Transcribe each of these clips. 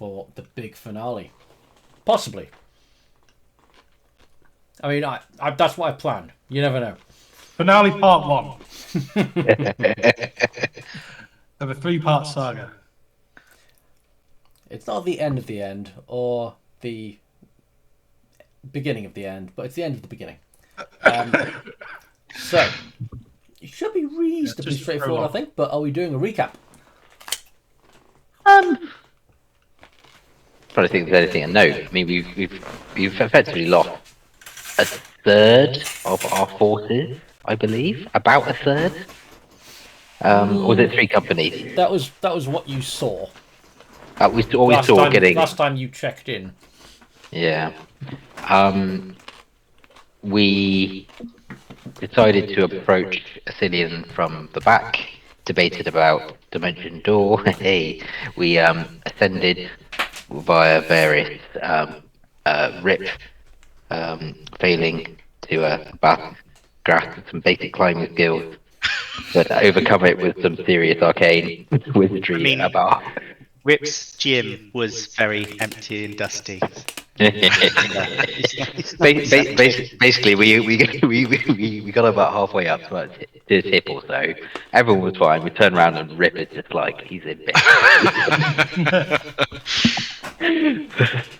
for the big finale. Possibly. I mean, that's what I planned. You never know. Finale part 1 of a 3-part saga. It's not the end of the end or the beginning of the end, but it's the end of the beginning. So, it should be reasonably straightforward, I think, but are we doing a recap? Trying to think if there's anything to note. I mean, we've effectively lost a third of our forces, I believe. About a third. Or was it 3 companies? That was what you saw. We saw getting... Last time you checked in. Yeah. We decided to approach Asilian from the back, debated about Dimension Door. Hey, we ascended via various rip, failing to grasp some basic climbing skills, but overcome it with some serious arcane wizardry about. Rip's gym was very empty and dusty. Basically, we got about halfway up to his hip or so. Everyone was fine. We turned around and Rip is just like he's in bed.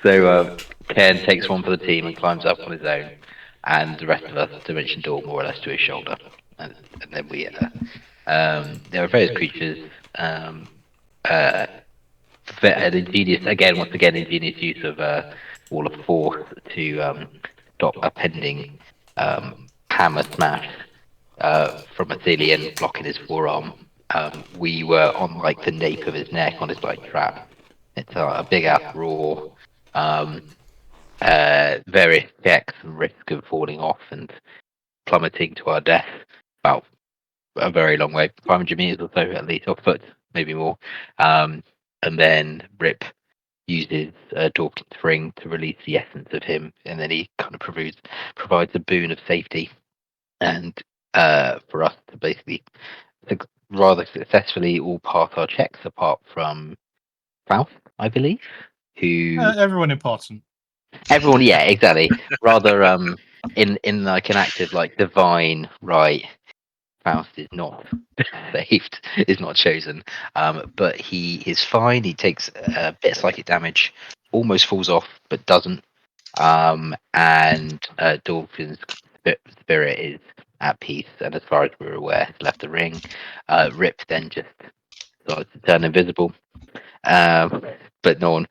So Ken takes one for the team and climbs up on his own, and the rest of us Dimension Door more or less to his shoulder, and then we there are various creatures. An ingenious use of Wall of Force to stop a pending hammer smash from Athelian blocking his forearm. We were on like the nape of his neck on his light trap. It's a big ass raw. Various checks and risk of falling off and plummeting to our death about a very long way, 500 meters or so at least, or foot, maybe more. And then Rip uses Dawkins' ring to release the essence of him, and then he kind of provides a boon of safety, and for us to basically rather successfully all pass our checks, apart from Faust, I believe, who everyone important. Everyone, yeah, exactly. Rather, in like an active like divine right. Faust is not saved, is not chosen, but he is fine. He takes a bit of psychic damage, almost falls off, but doesn't. And Dolphin's spirit is at peace, and as far as we're aware, has left the ring. Rip then just starts to turn invisible, but no one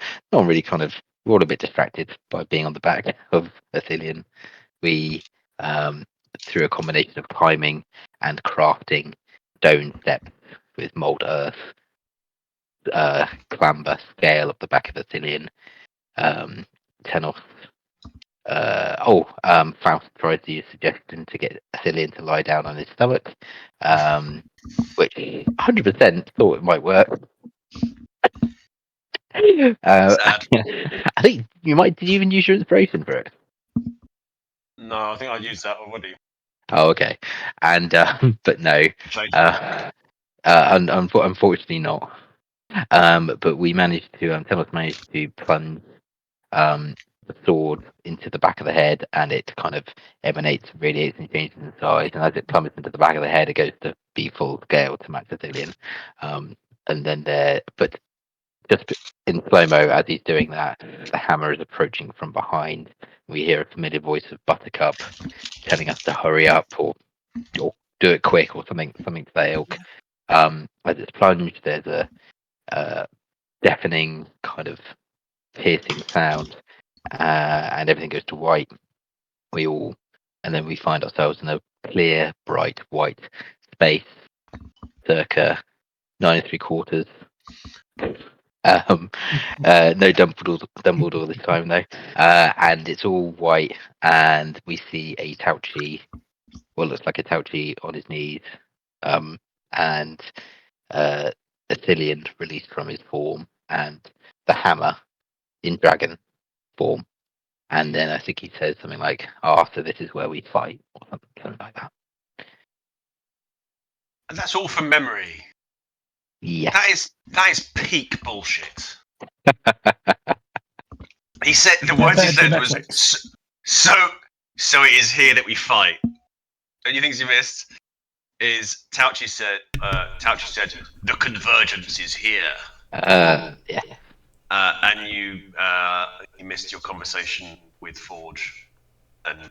really kind of. We're all a bit distracted by being on the back of Athelian. We through a combination of climbing and crafting stone steps with mold earth, clamber scale up the back of the Athelian. Tenos. Faust tries to use suggestion to get Athelian to lie down on his stomach, which 100% thought it might work. I think you might. Did you even use your inspiration for it? No, I think I used that already. Oh, okay. And but no, unfortunately not. But we managed to Telos managed to plunge the sword into the back of the head, and it kind of radiates and changes in size. And as it plummets into the back of the head, it goes to be full scale to match Athelian. And then but just in slow-mo, as he's doing that, the hammer is approaching from behind. We hear a familiar voice of Buttercup telling us to hurry up or do it quick or something to that ilk. As it's plunged, there's a deafening kind of piercing sound, and everything goes to white. And then we find ourselves in a clear, bright white space, circa 9 3/4. No Dumbledore this time though, and it's all white, and we see a Tauchi, looks like a Tauchi on his knees, and Athelian released from his form, and the hammer in dragon form, and then I think he says something like, so this is where we fight," or something like that. And that's all from memory. Yeah. That is peak bullshit. He said the words he said was so it is here that we fight. Only things you missed is Tauchi said the convergence is here. Yeah. And you missed your conversation with Forge. And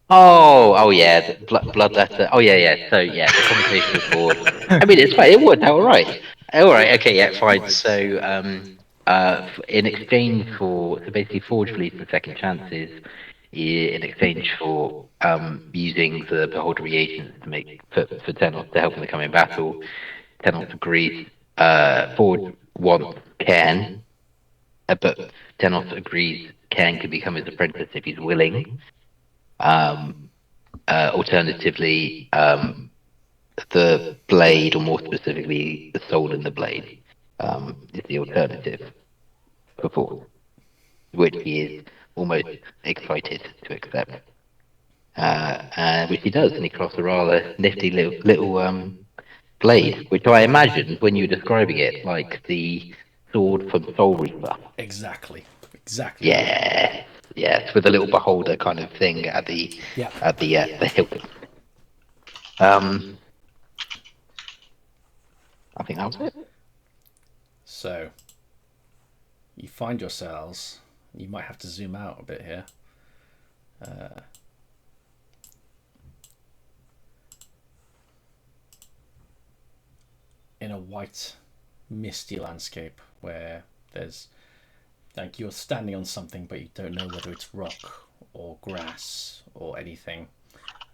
Oh yeah, the bloodletter. Oh yeah. So yeah, the conversation with Ford. I mean, it's fine. It worked out all right. All right. Okay. Yeah. Fine. So in exchange for basically Forge believes the second chances, in exchange for using the Beholder reagents to make for Tenos to help in the coming battle, Tenos agrees. Ford wants Ken, but Tenos agrees Ken can become his apprentice if he's willing. Alternatively, the blade, or more specifically, the soul in the blade, is the alternative for Ford, which he is almost excited to accept. Which he does, and he crafts a rather nifty little blade, which I imagined when you were describing it, like the sword from Soul Reaper. Exactly. Yeah, yes, with a little beholder kind of thing at the hilt. I think that was it. So, you find yourselves. You might have to zoom out a bit here. In a white, misty landscape where there's like you're standing on something, but you don't know whether it's rock or grass or anything.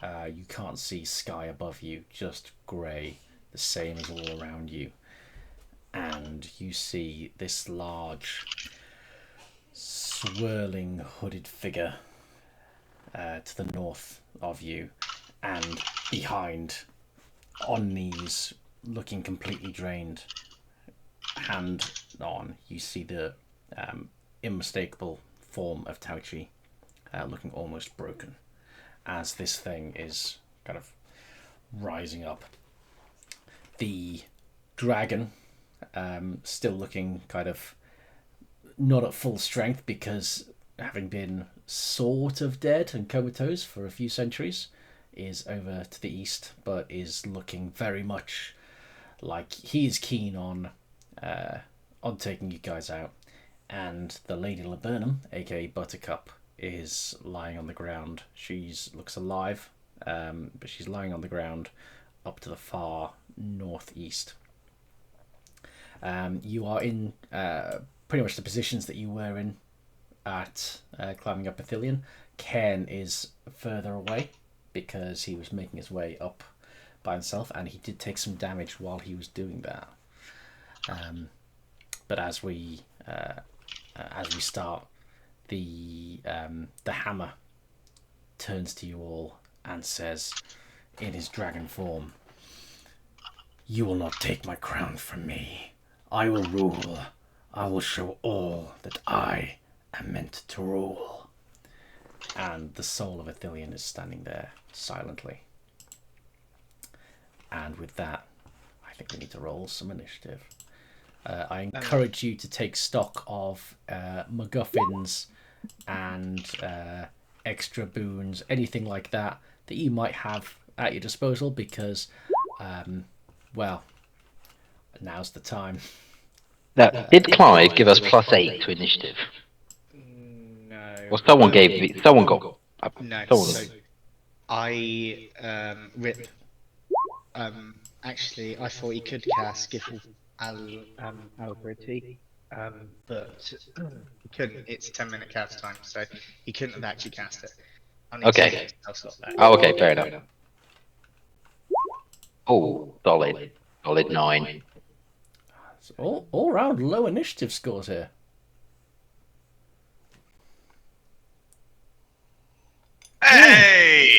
You can't see sky above you, just grey, the same as all around you. And you see this large, swirling, hooded figure to the north of you, and behind, on knees, looking completely drained, hand on, you see the unmistakable form of Tauchi, looking almost broken, as this thing is kind of rising up. The dragon, still looking kind of not at full strength because having been sort of dead and comatose for a few centuries, is over to the east, but is looking very much like he is keen on taking you guys out. And the Lady Laburnum, aka Buttercup, is lying on the ground. She looks alive, but she's lying on the ground up to the far northeast. You are in pretty much the positions that you were in at climbing up Ithilien. Ken is further away because he was making his way up by himself, and he did take some damage while he was doing that. But as we start, the hammer turns to you all and says, in his dragon form, "You will not take my crown from me. I will rule. I will show all that I am meant to rule." And the soul of Ithilien is standing there silently. And with that, I think we need to roll some initiative. I encourage you to take stock of MacGuffins and extra boons, anything like that you might have at your disposal, because, well, now's the time. Now, did Clive give us +8 to initiative? No. Well, someone gave me. Someone got. No. Someone. So I Rip. Actually, I thought he could cast Skiffle Alberti, but he couldn't. It's 10-minute cast time, so he couldn't have actually cast it. Okay. Oh, okay, fair enough. Oh, solid 9. So all round low initiative scores here. hey,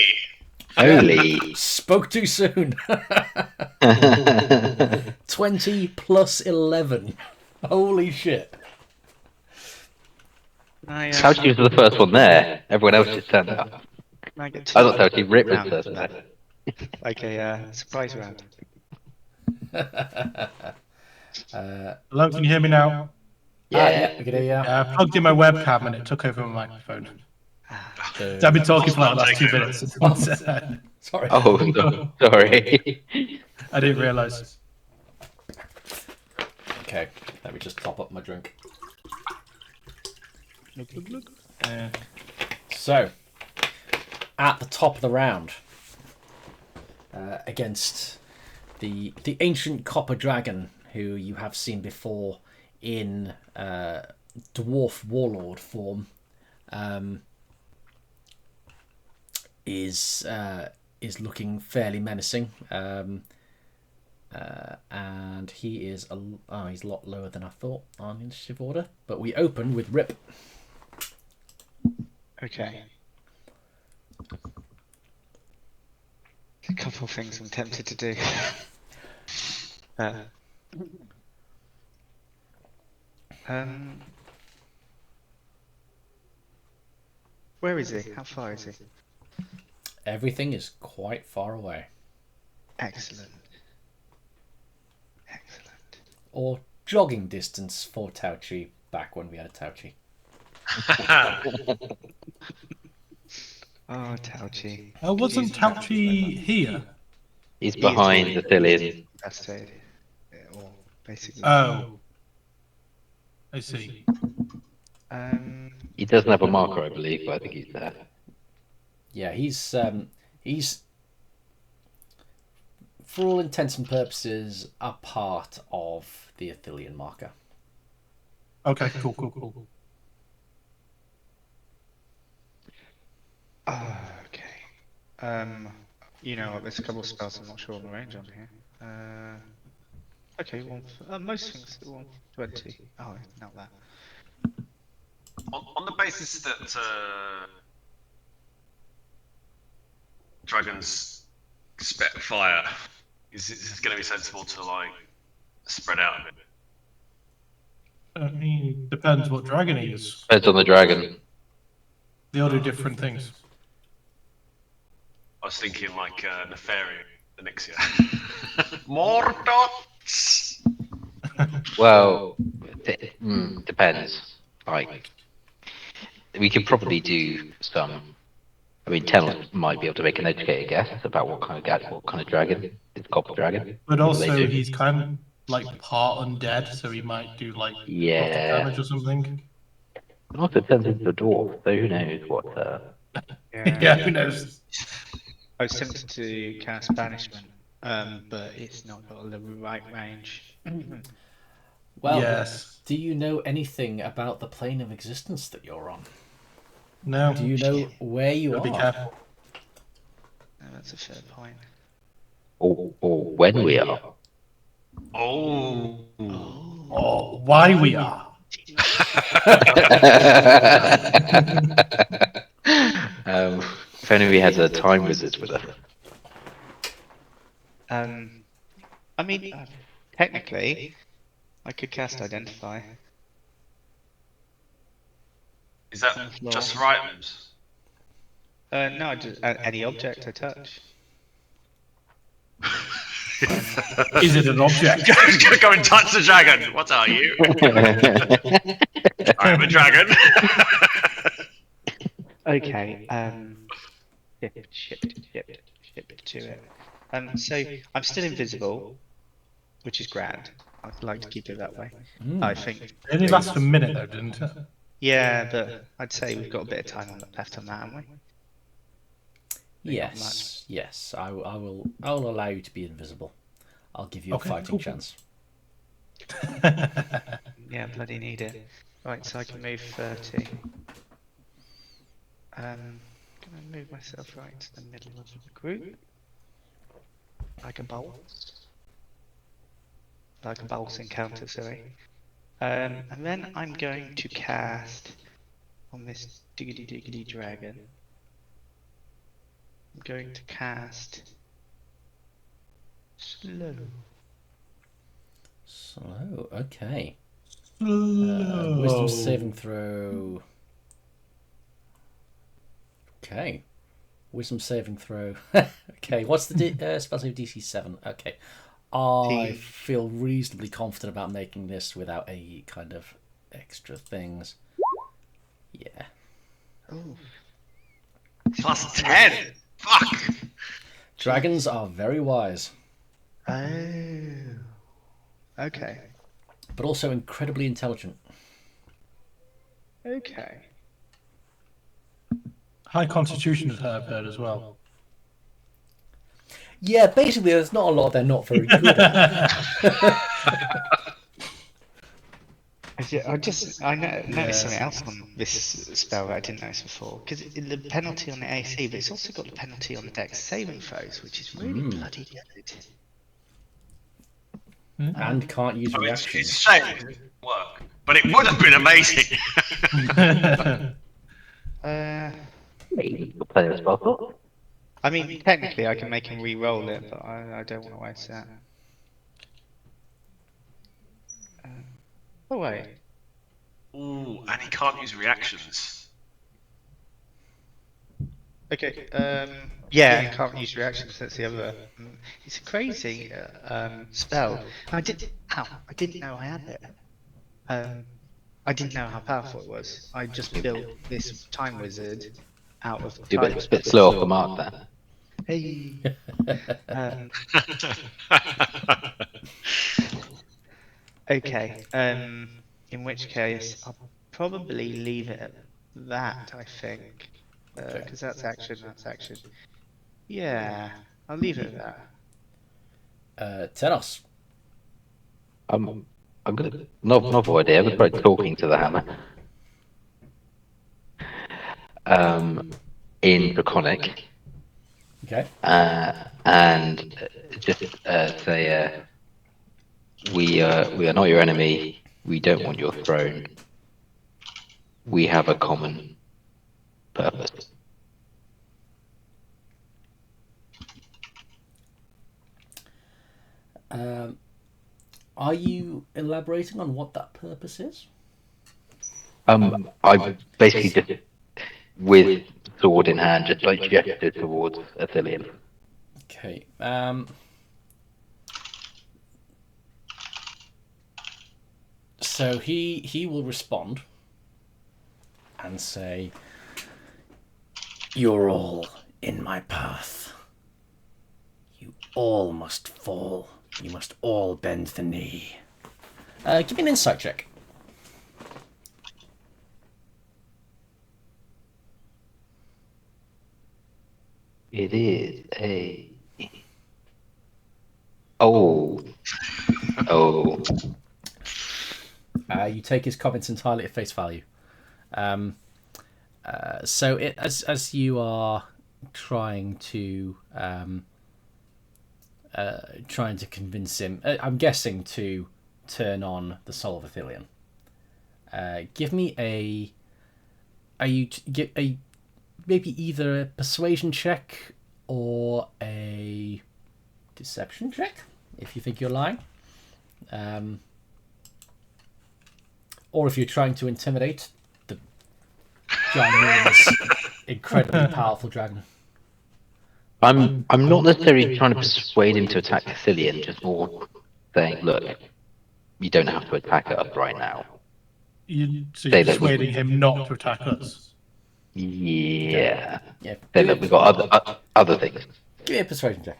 Holy. Spoke too soon. 20 plus 11. Holy shit. Tauchi was the first one there. Everyone else just turned up. I get I thought Tauchi Rip was first there. like a surprise round. Hello, can you hear me now? Yeah, we can hear you. I plugged in my webcam and it took over my microphone. Boom. I've been talking for like the Not last 2 taking minutes. Sorry. Oh, sorry. I didn't realise. Okay, let me just top up my drink. So, at the top of the round, against the ancient copper dragon, who you have seen before in dwarf warlord form, is looking fairly menacing. And he is he's a lot lower than I thought on initiative order. But we open with Rip. Okay. A couple of things I'm tempted to do. Where is he? How far is he? Everything is quite far away. Excellent. Excellent. Or jogging distance for Tauchi back when we had a Tauchi. Oh, Tauchi. Wasn't Tauchi here? He's behind the Thillian. Bastard. Yeah, or basically. Oh. I see. He doesn't have a marker, I believe, but I think he's there. Yeah, he's for all intents and purposes a part of the Athelian marker. Okay, cool. Okay. You know what? There's a couple of spells I'm not sure on the range on here. Okay, most things 120. Oh, not that. On the basis that dragons spit fire, is it going to be sensible to like spread out a bit? I mean, depends what dragon he is. Depends on the dragon. They all do different things. I was thinking like Nefarian, the next year. More dots. Well, depends. Like, we could probably do some. I mean, Tenel might be able to make an educated guess about what kind of dragon is copper dragon. But What they also, do. he's kind of like part undead, so he might do like Yeah. damage or something. It also turns into a dwarf, so who knows what. Yeah, who knows? I was tempted to cast Banishment, but it's not got the right range. Well, Yes. do you know anything about the plane of existence that you're on? No. Do you know where you Gotta are? be careful. No, that's a fair point. Or when we are. Oh. Or why we are. If only we had a time wizard with us. I mean, technically, I could cast Identify. Is that just for items? No, just any object I touch. Is it an object? Go and touch the dragon. What are you? I'm a dragon. Okay. Shipped to it. So I'm still invisible, which is grand. I'd like to keep it that way. I think. It only lasted a minute though, didn't it? Yeah, but I'd say we've got a bit of time left on that, haven't we? Yes. I will allow you to be invisible. I'll give you a fighting chance. Yeah, bloody need it. Right, so I can move 30. Gonna move myself right to the middle of the group. Like a bolt. Like a bolt encounter, sorry. And then I'm going to cast on this diggity dragon. I'm going to cast slow. Slow, okay. Wisdom saving throw. Okay. Wisdom saving throw. Okay, what's the spell save DC 7? Okay. I feel reasonably confident about making this without a kind of extra things. Yeah. Oh, Plus 10. Fuck. Dragons are very wise, oh, okay, but also incredibly intelligent. okay. High constitution is I've heard as well. Yeah, basically, there's not a lot they're not very good at. I noticed something else on this spell that I didn't notice before. Because the penalty on the AC, but it's also got the penalty on the dex saving throws, which is really bloody good. And can't use I mean, it's a reactions. shame it didn't work, but it would have been amazing. Maybe you'll play a spell slot. I mean, technically, I can make him re-roll it, but I don't want to waste that. Oh wait. Ooh, and he can't use reactions. Okay. Yeah, and can't use reactions. That's the other. It's a crazy spell. I didn't know I had it. I didn't know how powerful it was. I just built this time wizard out of You're a time. bit slow off the mark there. Hey. Okay. In which case, I'll probably leave it at that. I think, because that's action. That's action. Yeah, I'll leave it at that. Tenos. I'm gonna novel idea. I'm gonna try talking to the hammer. In Draconic. Okay. And just say, we are not your enemy. We don't want your throne. We have a common purpose. Are you elaborating on what that purpose is? I basically just, with sword in hand, just like gestured towards Athelian. Okay. So he will respond and say, "You're all in my path. You all must fall. You must all bend the knee." Give me an insight check. It is a... Oh. You take his comments entirely at face value. So as you are trying to convince him, I'm guessing to turn on the soul of Athelion. Give me maybe either a persuasion check or a deception check if you think you're lying. Or if you're trying to intimidate the ginormous, incredibly powerful dragon. I'm not necessarily trying to persuade him to attack Cathilian, just more saying, look, you don't have to attack us right now. You're Say that persuading him not to attack us. Yeah. Yeah. Say that we've got other things. Give me a persuasion check.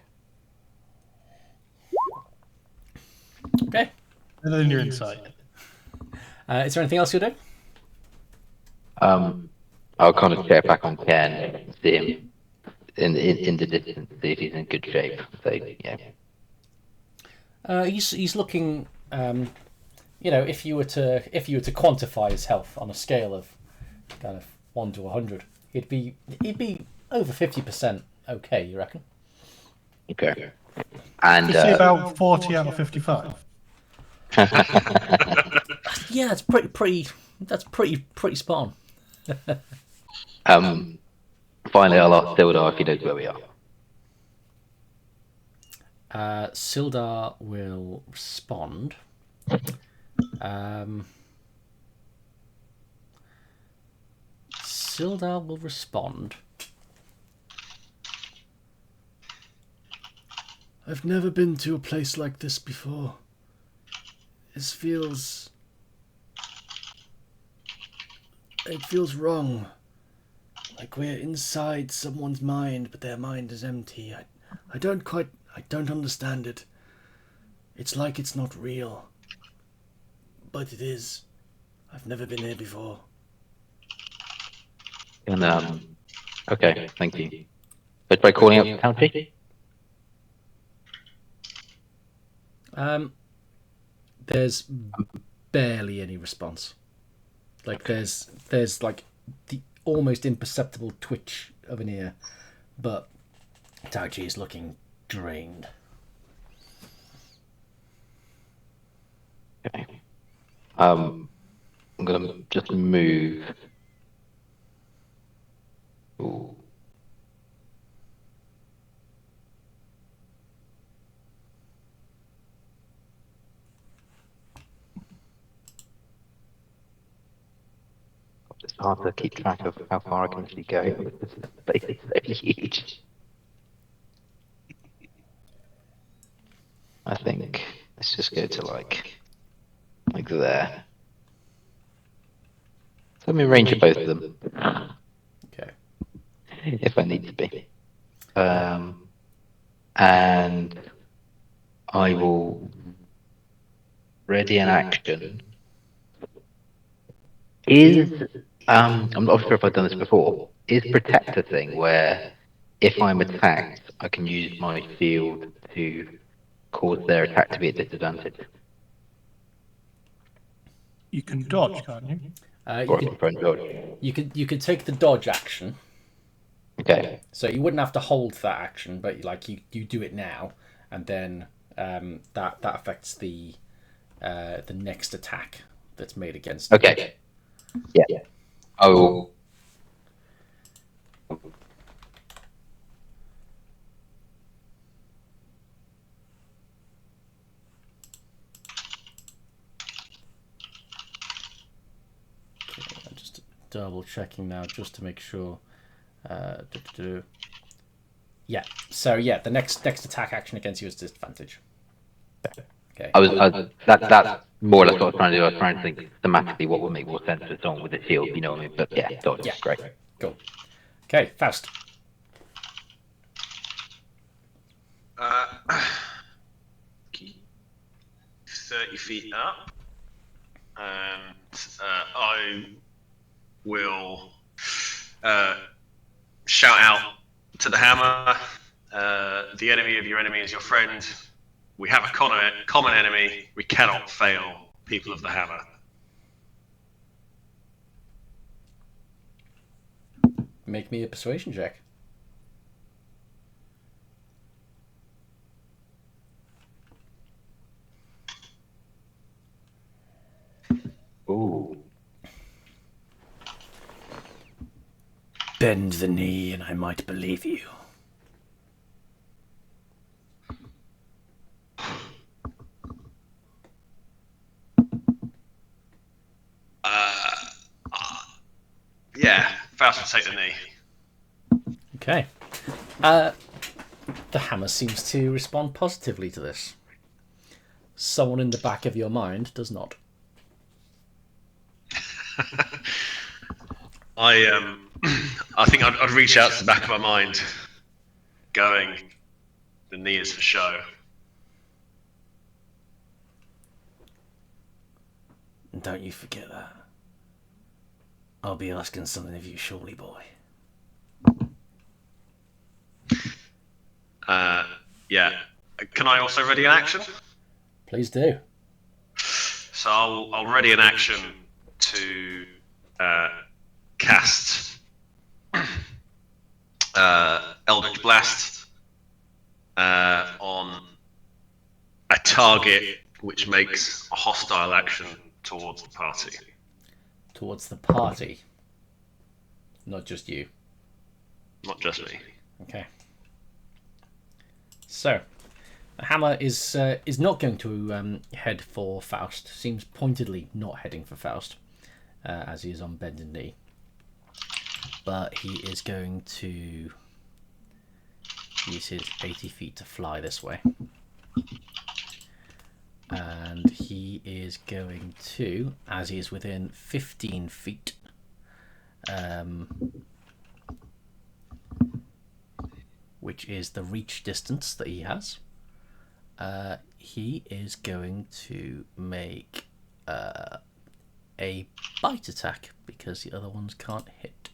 Okay. And then your insight. Is there anything else you'll do? I'll kind of check back on Ken and see him in the distance, see if he's in good shape. So yeah. He's looking. If you were to quantify his health on a scale of kind of 1 to 100, he'd be over 50% okay. You reckon? Okay. And Is he about 40 out of 55? Yeah, it's pretty. That's pretty spot finally, I'll ask Sildar if he knows where we are. Sildar will respond. Sildar will respond. I've never been to a place like this before. This feels It feels wrong. Like we're inside someone's mind, but their mind is empty. I don't understand it. It's like it's not real. But it is. I've never been here before. And okay, thank you. So try calling up County. There's barely any response. Like there's like the almost imperceptible twitch of an ear, but Tauchi is looking drained. Okay. I'm gonna just move. Ooh. It's hard to keep track of how far I can actually go. This space is so huge. I think let's just go to like there. So I'm in range of both of them. Okay. If I need to be. And I will ready an action. I'm not sure if I've done this before. Is protect a thing where if I'm attacked, I can use my shield to cause their attack to be at disadvantage? You can dodge, can't you? Or I can front dodge. You could take the dodge action. Okay. So you wouldn't have to hold that action, but like you do it now, and then that affects the next attack that's made against you. Okay. Yeah. Oh. I'm just double checking now just to make sure. Yeah. So yeah, the next attack action against you is disadvantage. Okay. That's more or less what I was trying to do. I was trying to think thematically what would make more sense for someone with a shield, you know what I mean? But yeah, dodge. Yeah. Great. Cool. Okay, Faust. 30 feet up, and I will shout out to the hammer. The enemy of your enemy is your friend. We have a common enemy. We cannot fail, people of the hammer. Make me a persuasion check. Ooh. Bend the knee and I might believe you. Yeah, Faust will take the knee. Okay. The hammer seems to respond positively to this. Someone in the back of your mind does not. I think I'd reach out to the back of my mind, going, the knee is for show. And don't you forget that. I'll be asking something of you shortly, boy. Yeah. Can I also ready an action? Please do. So I'll ready an action to cast Eldritch Blast on a target which makes a hostile action towards the party. Towards the party. Not just you. Not just me. Okay. So, the hammer is not going to head for Faust. Seems pointedly not heading for Faust, as he is on bended knee. But he is going to use his 80 feet to fly this way. And he is going to, as he is within 15 feet which is the reach distance that he has. He is going to make a bite attack because the other ones can't hit.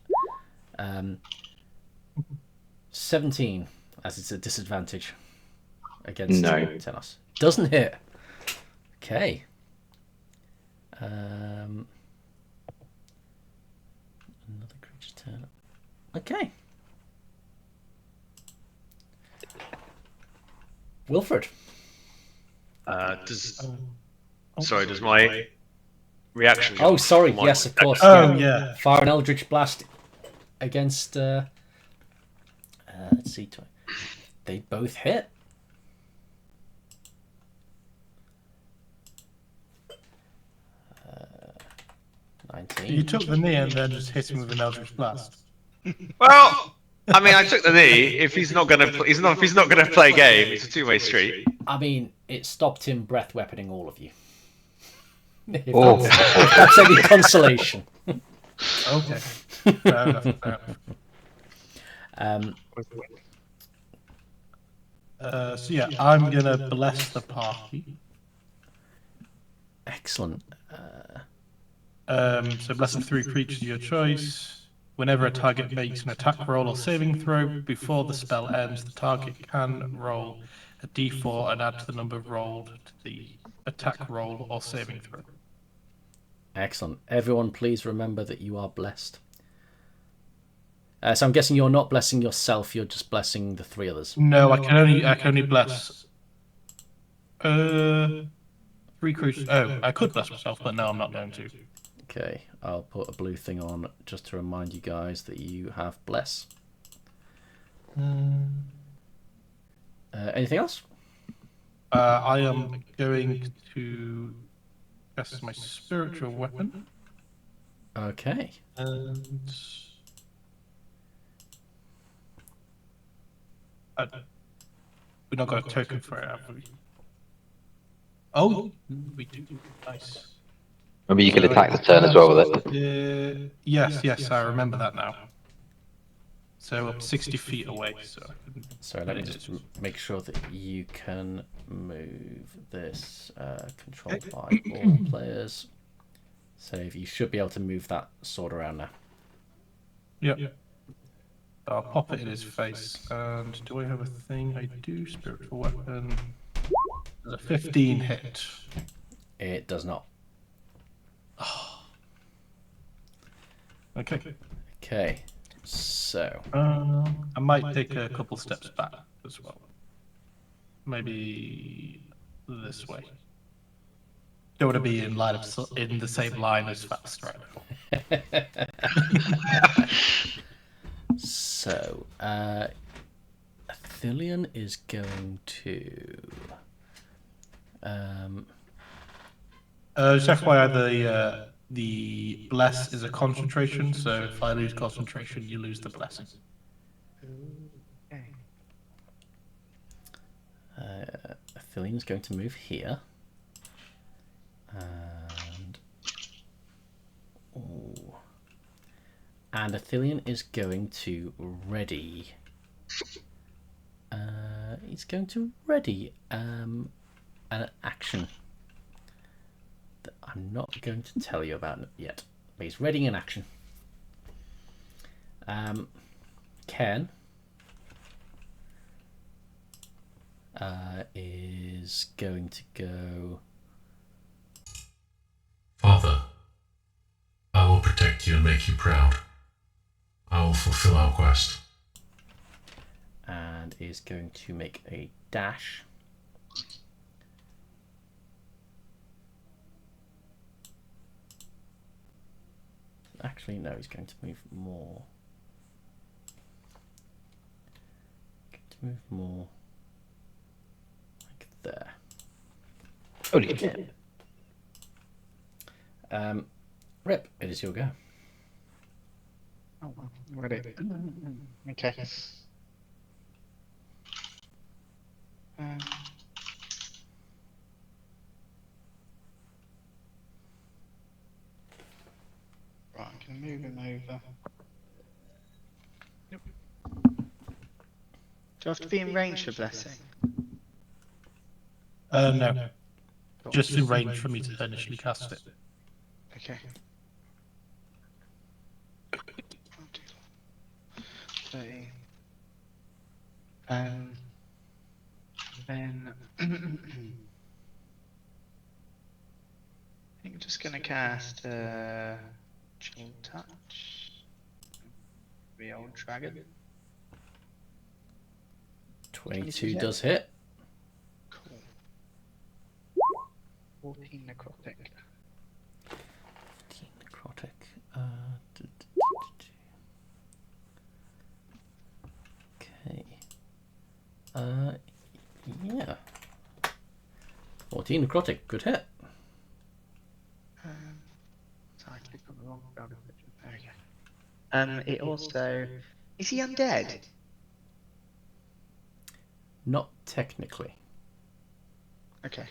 17, as it's a disadvantage against Tenos. Doesn't hit. Okay. Another creature's turn. Okay. Wilfred. Does my reaction? Oh, sorry. Yes, of course. Oh, yeah. Fire an Eldritch Blast against. Let's see. They both hit. Uh, 19. You took the knee and then just hit him with an Eldritch Blast. Well, I mean, I took the knee. If he's not gonna, if he's not gonna play game, it's a two-way street. I mean, it stopped him breath weaponing all of you. If that's any consolation. Okay. Fair enough. So yeah, I'm gonna bless the party. Excellent. So blessing 3 creatures of your choice. Whenever a target makes an attack roll or saving throw before the spell ends, the target can roll a d4 and add to the number rolled to the attack roll or saving throw. Excellent. Everyone, please remember that you are blessed. So I'm guessing you're not blessing yourself. You're just blessing the 3 others. No, I can only bless 3 creatures. Oh, I could bless myself, but no, I'm not going to. Okay, I'll put a blue thing on just to remind you guys that you have bless. Anything else? I am going to cast my spiritual weapon. Okay. And we've not got a token for it, have we? Oh, we do. Nice. Remember, you can attack the turn as well with it. Yes, I remember that now. So up 60 feet away. So let me just make sure that you can move this controlled by all players. So you should be able to move that sword around now. Yep. I'll pop it in his face. And do I have a thing? I do. Spiritual weapon. There's a 15 hit. It does not. Okay. Okay. So. I might take a couple steps back as well. Maybe this way. Don't want to be in the same line as fast right now. So, Athelion is going to. Just FYI, the bless is a concentration, so if I lose concentration, you lose the blessing. Athelion is going to move here. And Athelion is going to ready. He's going to ready an action that I'm not going to tell you about yet. But he's readying an action. Ken is going to go. Father, I will protect you and make you proud. I will fulfill our quest. And is going to make a dash. Actually, no, he's going to move more. Like there. Holy shit. Rip, it is your go. Oh, ready. Okay. Right, I'm going to move him over. Nope. Do I have to be in range for blessing? No. Just in range for me to initially cast it. Okay. Okay. Then I think I'm just gonna cast Chill Touch. The old dragon. 22 does hit. Cool. 14 necrotic. 15 necrotic. Okay. Yeah. 14 necrotic. Good hit. Sorry, I clicked on the wrong dragon. There we go. It also is he undead? Not technically, Okay.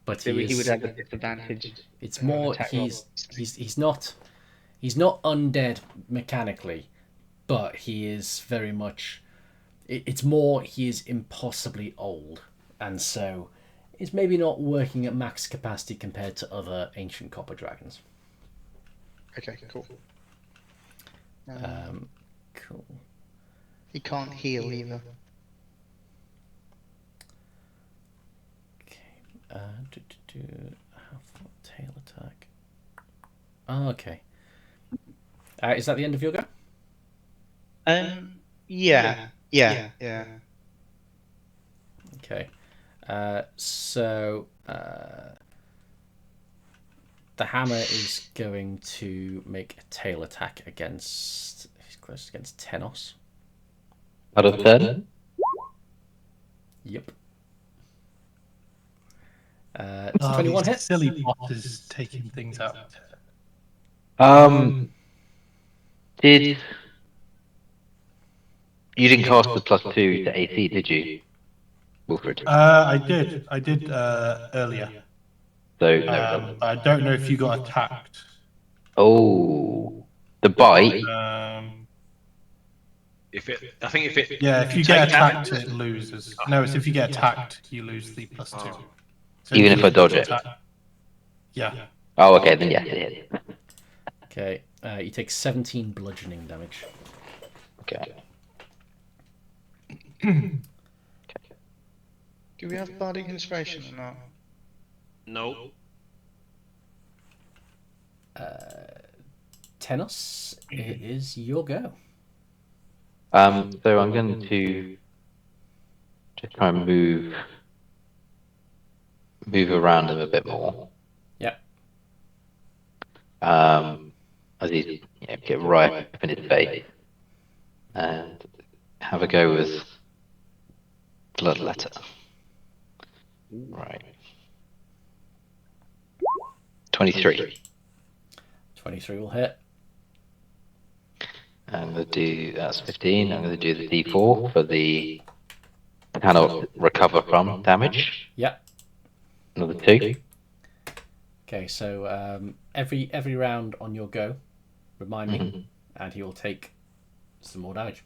but So he he is. would have a disadvantage. It's more attack he's roll. he's not undead mechanically, but he is very much. It's more he is impossibly old, and so is maybe not working at max capacity compared to other ancient copper dragons. Okay, cool. Cool. He can't heal either. Okay. How far tail attack? Oh, okay. Is that the end of your go? Yeah. Okay. So the hammer is going to make a tail attack against. He's close against Tenos. Out of 10? Yep. It's 21 these hit. silly bosses taking things out. Did you didn't cast the +2 to AC, did you, Wilfred? I did earlier. So no. I don't know if you got attacked. Oh, the bite. If it Yeah, if you get attacked, it loses. No, it's if you get attacked, you lose the +2. So Even if I dodge it? Yeah. Oh, okay, then yes, it hits. Okay. You take 17 bludgeoning damage. Okay. Do we have bardic inspiration or not? No. Tenos, it is your go. So I'm going to just try and move around him a bit more. Yep. As he's get right up in his face and have a go with Bloodletter. Right. 23. 23 will hit. I'm going to do, that's 15. I'm going to do the D4 for the cannot recover from damage. Yep. Another 2. Okay, so every round on your go, remind me, and he will take some more damage.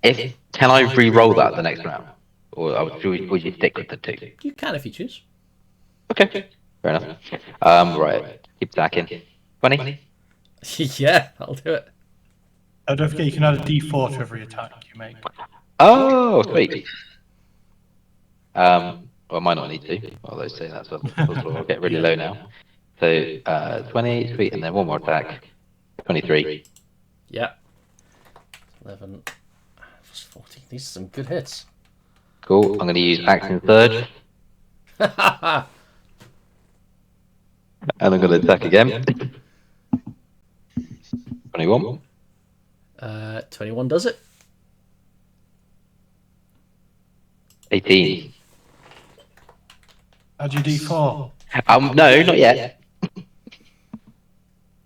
Can I re-roll that the next round? Or would you stick with the 2? You can if you choose. Okay, fair enough. Right, keep attacking. 20? Yeah, I'll do it. Don't forget you can add a D4 to every attack you make. Oh, sweet. Well, I might not need to, although say that's possible. I'll get really low now. So, 20, sweet, and then one more attack. 23. Yeah. 11 plus 14. These are some good hits. Cool, I'm going to use Action Surge, and I'm going to attack again. 21. 21 does it. 18. Add your D4. No, not yet.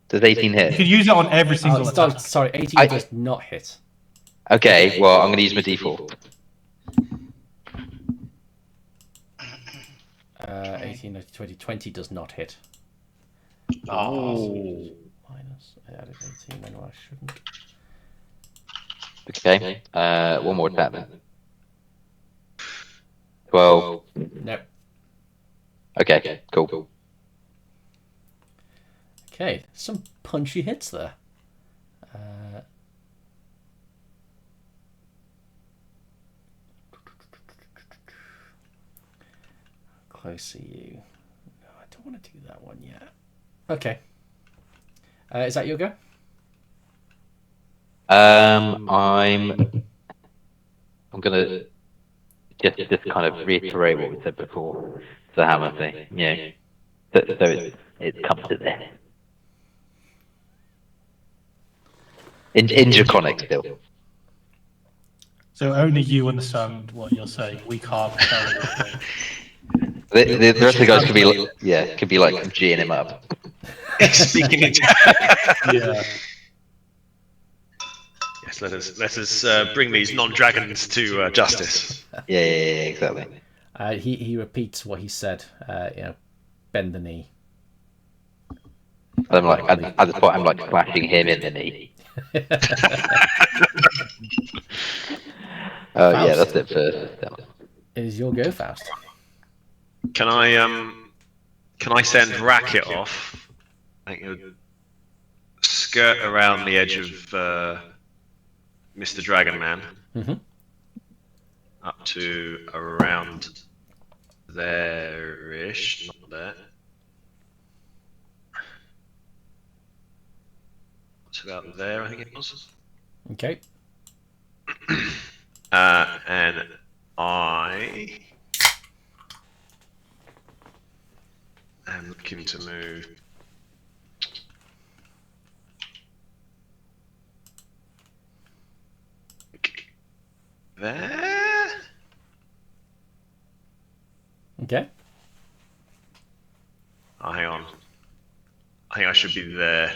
Does 18 You can hit? use it on every single attack. Sorry, 18 does not hit. Okay, well, I'm going to use my D4. 18, 19, 20. 20 does not hit. Oh. minus. I added 18 when I shouldn't. Okay. One more attack then. 12. Nope. Okay, cool. Okay, some punchy hits there. How close are you? No, I don't want to do that one yet. Okay. Is that your go? I'm gonna just kind of reiterate what we said before. The hammer thing, yeah. So it comes to this. In Draconic still. So only you understand what you're saying. We can't tell what you're saying. The rest of the guys could be like G'ing him up. Speaking in. Yeah. Yes, let us bring these non-dragons to justice. Yeah, exactly. He repeats what he said. Bend the knee. I'm like at this point I'm like slashing him in the knee. Yeah, that's it first. It is your go, Faust. Can I send Racket off? I think he'll skirt around the edge of Mr. Dragon Man. Mm-hmm. Up to around there-ish, not there. It's about there, I think it was. Okay. And I am looking to move. There? Okay. Oh, hang on. I think I should be there.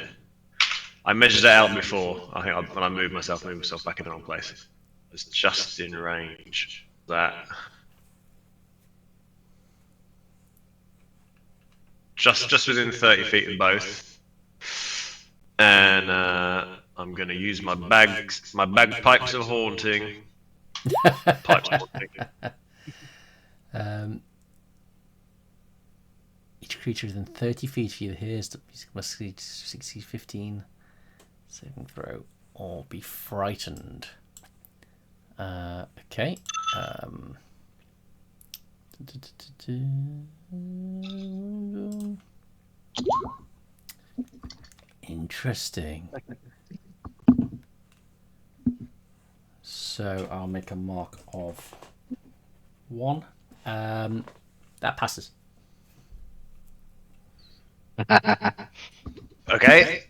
I measured it out before. I think when I move myself back in the wrong place. It's just in range. That. Just within 30 feet of both. And I'm going to use my bagpipes of haunting. Pipes of haunting. Each creature within 30 feet of you hears must succeed 15 saving throw or be frightened. Okay. Interesting. So I'll make a mark of 1. That passes. Okay.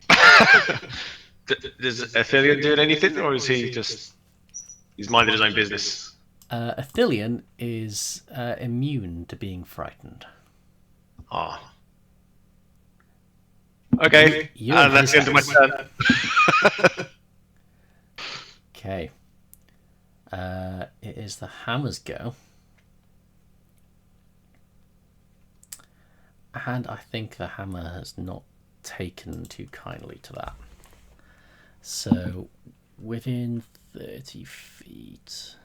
Does Athelion do anything, or is he just he's minded his own business? Athelion is immune to being frightened. Ah. Okay. And that's the end of my turn. Okay. It is the hammer's go. And I think the hammer has not taken too kindly to that. So, within 30 feet...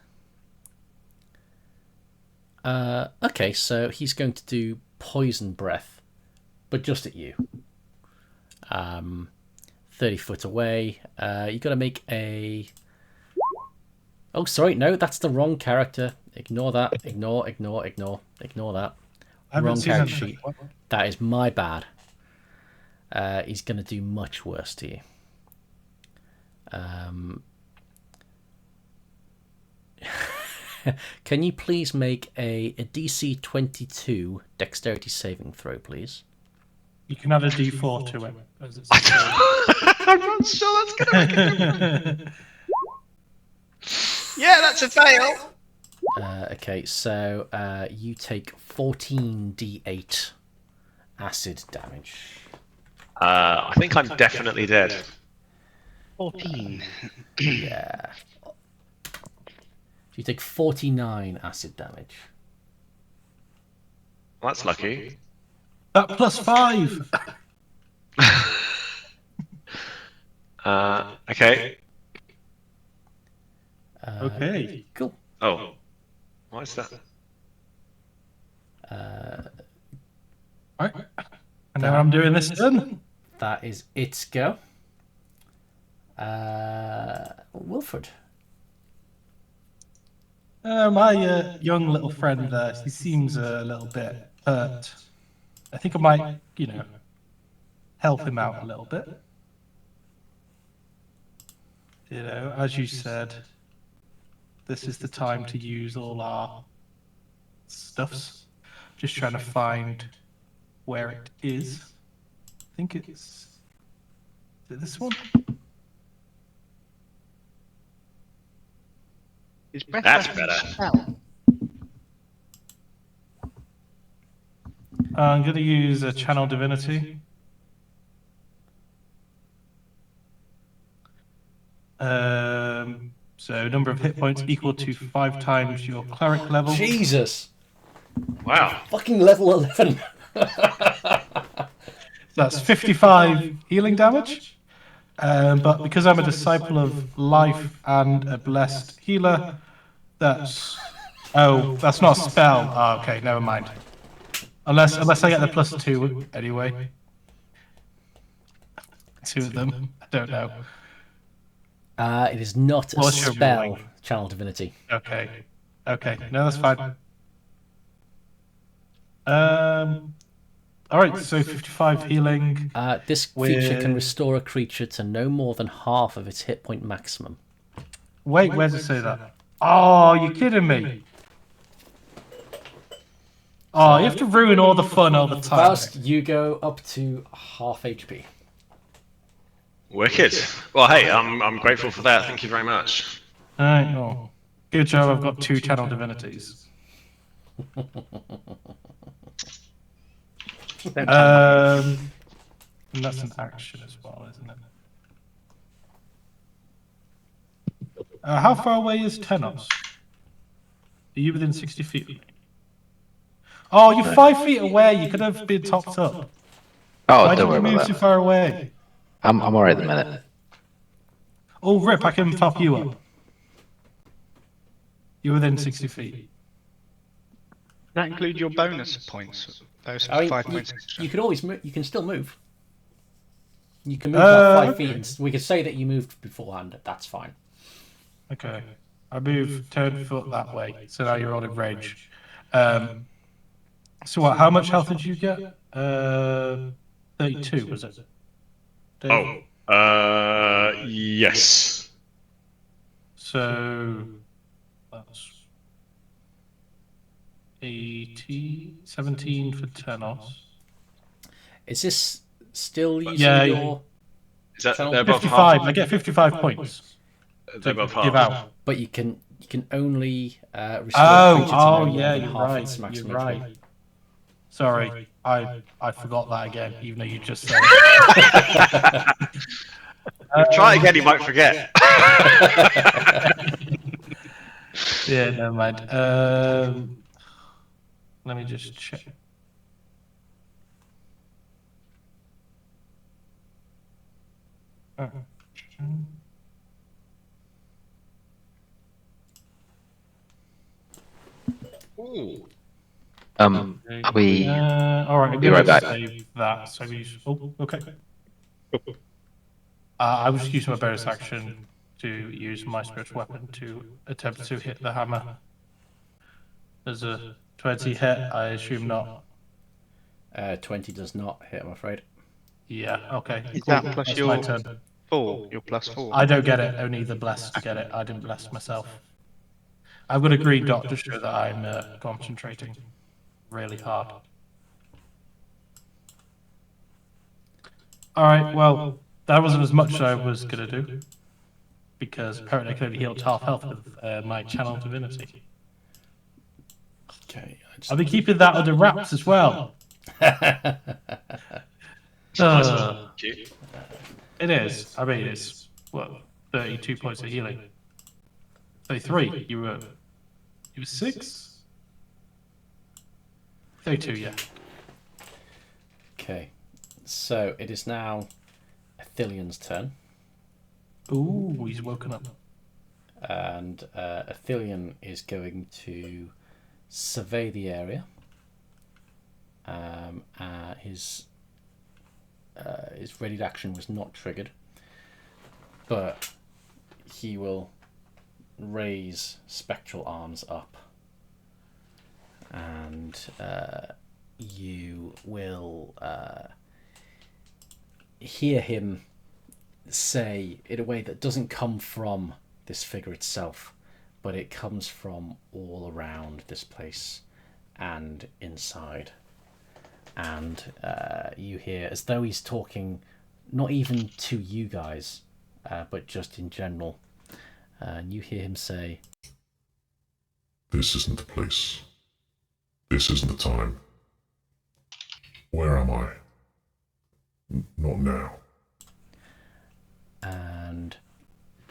okay, so he's going to do poison breath, but just at you. 30 foot away. You got to make a... Oh, sorry, no, that's the wrong character. Ignore that. Ignore that. Wrong character sheet. That is my bad. He's going to do much worse to you. Can you please make a DC 22 dexterity saving throw, please? You can add a D4 to it. As it's I'm not sure that's going to make it. Yeah, that's a fail. Okay, so you take 14 d8 acid damage. I think I'm definitely dead. 14. Yeah. You take 49 acid damage. Well, that's lucky. That plus 5. Okay. Okay. Cool. Oh. What is that? Alright. And now I'm doing this then. That is its go. Wilfred. My young little friend there, he seems a little bit hurt. I think I might, help him out a little bit. As you said, this is the time to use all our stuffs. Just trying to find where it is. I think is it this one? Is breath That's weapon better. spell? I'm going to use a channel divinity. So number of hit points equal to 5 times your cleric level. Jesus. Wow. Fucking level 11. That's 55 healing damage. But because I'm a disciple of life and a blessed healer, that's that's not a spell. Oh, okay, never mind. Unless I get the +2 anyway. 2 of them. I don't know. It is not a What's your spell, ruling? Channel Divinity. Okay. Okay. No, that's fine. All right. So 55 healing. This feature can With- restore a creature to no more than half of its hit point maximum. Wait, where does it say that? Oh, you're kidding me. Oh, you have to ruin all the fun all the time. First, you go up to half HP. Wicked. Well, hey, I'm grateful for that. Thank you very much. All right. Oh. Good job. I've got 2 channel divinities. And that's an action as well, isn't it? How far away is Tenos? Are you within 60 feet of me? Oh, you're 5 feet away. You could have been topped up. Oh, Why don't did you worry move about so that. far away? I'm alright at the minute. Oh, Rip, I can top you up. You're within 60 feet. Does that include your bonus points? Those I mean, 5 points extra. you can always move. You can still move. You can move about 5 feet. Okay. And we could say that you moved beforehand. That's fine. Okay. I move 10 foot that way, so now you're all in range. So what, how much health did you get? 32, was it? Dave? Yes. So that's 17 for Tenos. Is this still using Yeah, your? Is that Channel they're above 55. half? I get 55 points. They're above Give half. out. But you can only restore a creature to Oh, no more yeah, than you're half right. its You're maximum right. HP. Sorry, I forgot that again, even though you just said it. Try it again, you might forget. Yeah, never mind. Let me just check. Ooh. Are we? All right, I'm Be gonna right back. save that. So oh, okay. I was using my bonus action to use my spiritual weapon to attempt to hit the hammer. There's a 20 hit. I assume not. 20 does not hit, I'm afraid. Yeah. Okay. Is cool. that plus That's your my turn. 4? Your +4? I don't get it. Only the blessed get it. I didn't bless myself. I've got a green dot to show that I'm concentrating really hard. All right. Well, that wasn't as much as I was gonna do because apparently I could only heal half health with my channel divinity. Okay. I'll be keeping that under wraps as well. Cute. It is. I mean, it's what 32 points of healing. 33. You were 6. 32. Yeah. Okay. So it is now Athelian's turn. Ooh, he's woken up. And Athelion is going to survey the area. His ready action was not triggered, but he will raise spectral arms up, and you will hear him say in a way that doesn't come from this figure itself, but it comes from all around this place and inside. And you hear, as though he's talking not even to you guys, but just in general, and you hear him say, This isn't the place. This isn't the time. Where am I? Not now. and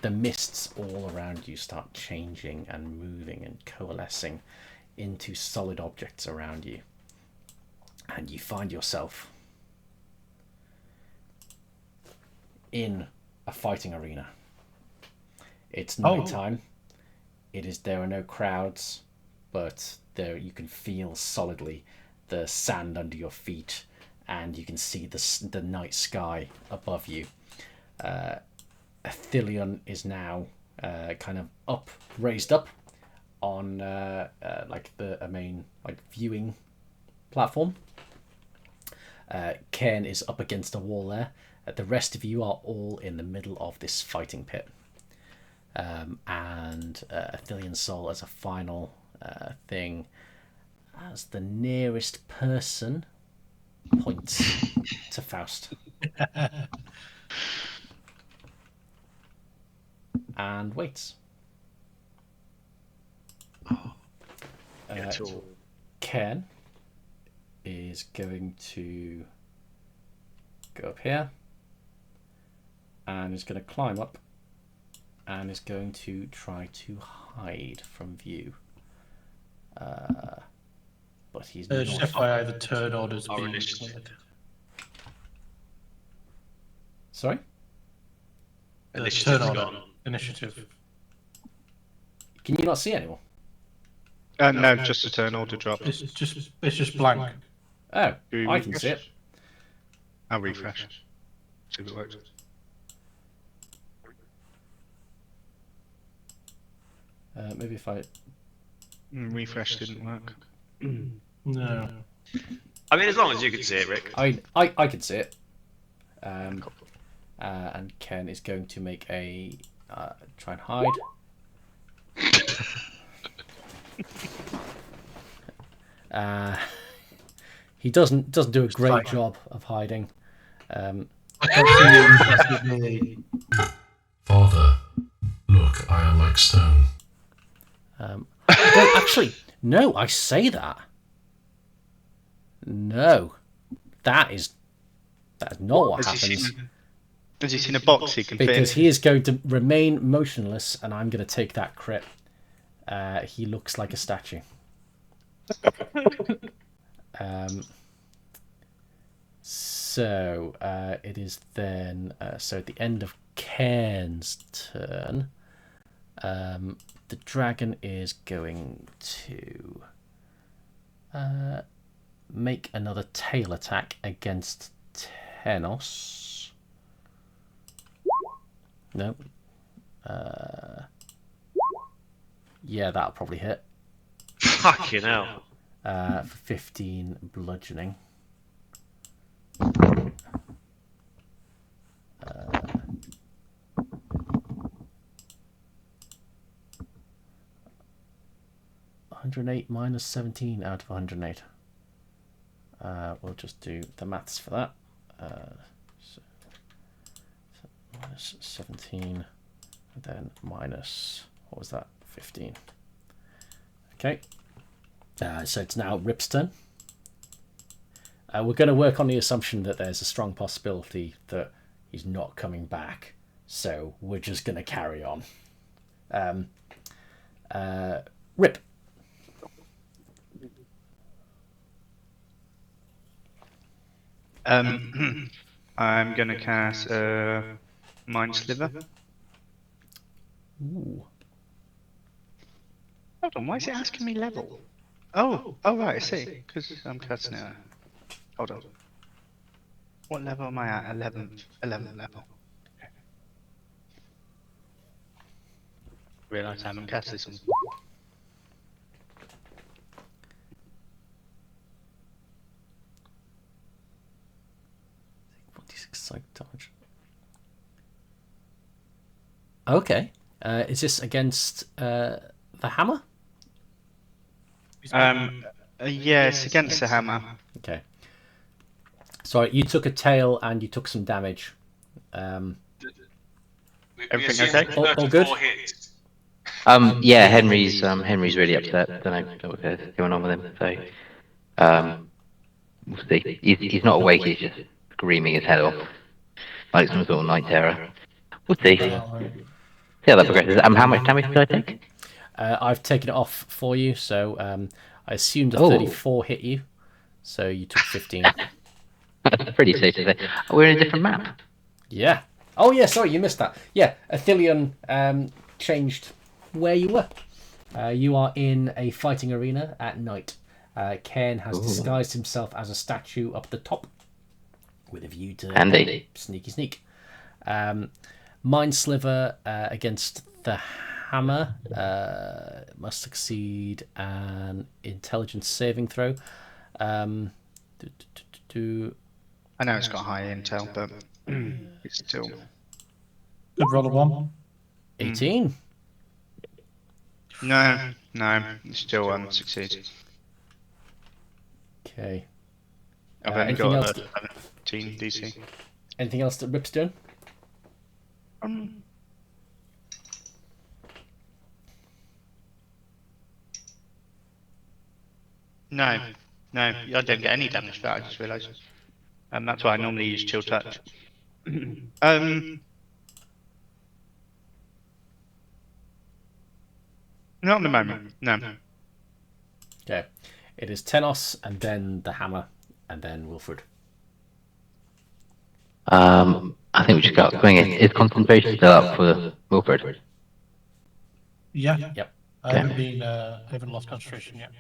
the mists all around you start changing and moving and coalescing into solid objects around you. And you find yourself in a fighting arena. It's nighttime. There are no crowds, but there you can feel solidly the sand under your feet, and you can see the night sky above you. Athelion is now kind of raised up on like a main viewing platform. Cairn is up against a wall there. The rest of you are all in the middle of this fighting pit. And Athelion Soul, as a final thing, as the nearest person, points to Faust. And waits. Cairn is going to go up here and is going to climb up and is going to try to hide from view. But he's not. Just FYI, the turn order's being initiative. cleared. Sorry? The Initiative's turn order. gone. Initiative. Can you not see anyone? No, just a turn order drop. It's just blank. Oh, Do you I can refresh? see it. I'll refresh. See if it works. Maybe if I. Refresh didn't work. No. I mean, as long as you can see it, Rick. I can see it. And Ken is going to make a try and hide. He doesn't do a great job of hiding. Father, look, I am like stone. Actually, no, I say that. No, that is not what happens. Has he seen a box he can fit? Because he is going to remain motionless, and I'm going to take that crit. He looks like a statue. So it is then. So at the end of Cairn's turn, the dragon is going to make another tail attack against Tenos. No. Yeah, that'll probably hit. Fucking hell. For 15 bludgeoning. $108 minus 17 out of 108. We'll just do the maths for that. So minus 17, and then minus, what was that? 15. Okay. So it's now Rip's turn. We're going to work on the assumption that there's a strong possibility that he's not coming back. So we're just going to carry on. Rip. I'm gonna cast Mind Sliver Ooh. Hold on, why is it asking me level? Oh, right, I see. Because I'm casting it. Hold on. What level am I at? 11th level. Realise I haven't cast this one. 46 psych dodge. Okay. Is this against the hammer? Yeah, it's against the hammer. Okay. Sorry, you took a tail and you took some damage. Everything okay? All good? Hits. Yeah, Henry's really upset. Don't know what's going on with him. So, we'll see. He's not awake. He's just screaming his head off, like some sort of night terror. We'll see. See how that progresses. How much damage did I take? I've taken it off for you, so I assumed a Oh. 34 hit you, so you took 15. That's pretty safe to say. We're in a different map. Yeah. Oh, yeah, sorry, you missed that. Yeah, Athelion changed where you were. You are in a fighting arena at night. Ken has disguised himself as a statue up the top with a view to Handy. sneak. Mind Sliver against the hammer must succeed an intelligence saving throw. I know it's got high intel, but it's still... Good roll of 1. 18. No, it still succeeds. Okay. I've only anything got else? 17 DC. Anything else that Rip's doing? No, I don't get any damage for that, I just realised. And that's why I normally use Chill Touch. Not at the moment, no. Okay. It is Tenos, and then the hammer, and then Wilfred. I think we just got swinging. Is concentration still up for Wilfred? Yeah. Yep. I haven't lost concentration yet.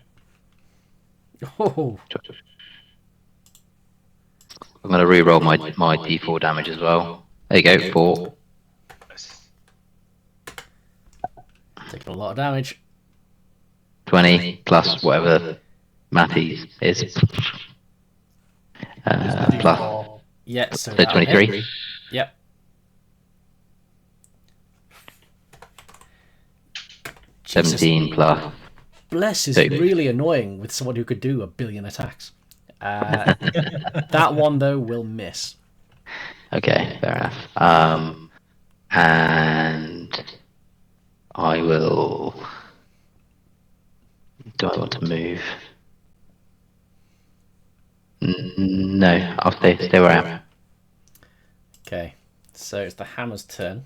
Oh, I'm going to re-roll my D4 damage as well. There you go, 4. taking a lot of damage. 20 plus whatever Matty's is. Plus Yeah, so so that'll hit. 23. Yep. Jesus. 17 plus. Bless is Two. really annoying with someone who could do 1 billion attacks. That one, though, will miss. Okay, fair enough. And I will. Do I want to move? No, I'll stay where I am. Okay, so it's the hammer's turn.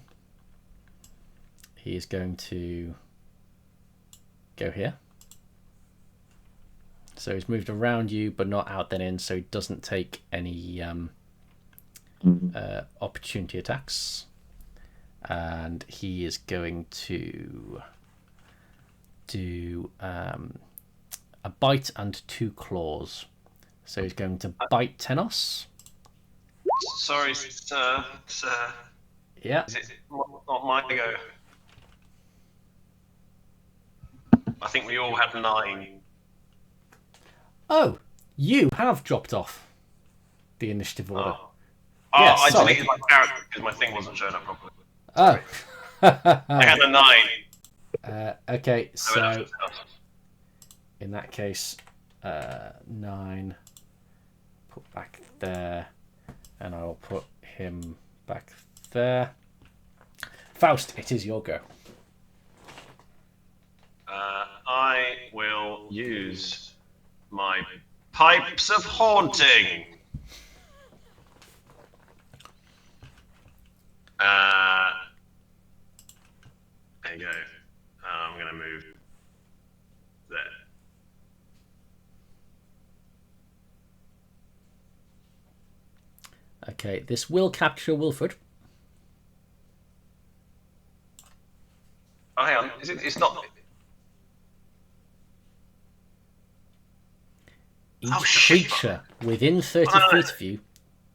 He is going to go here. So he's moved around you, but not out then in, so he doesn't take any opportunity attacks. And he is going to do a bite and 2 claws. So he's going to bite Tenos. Sorry, sir. Yeah. Is it not my go? I think we all have 9. Oh, you have dropped off the initiative order. Oh, Yeah, I sorry. deleted my character because my thing wasn't showing up properly. Oh. I had a 9. Okay, So so in that case, 9, put back there, and I will put him back there. Faust, it is your go. I will use my Pipes of Haunting. There you go. I'm going to move there. Okay, this will capture Wilfred. Oh, hang on. It's not. Each Oh, shit. creature within 30 no. feet of you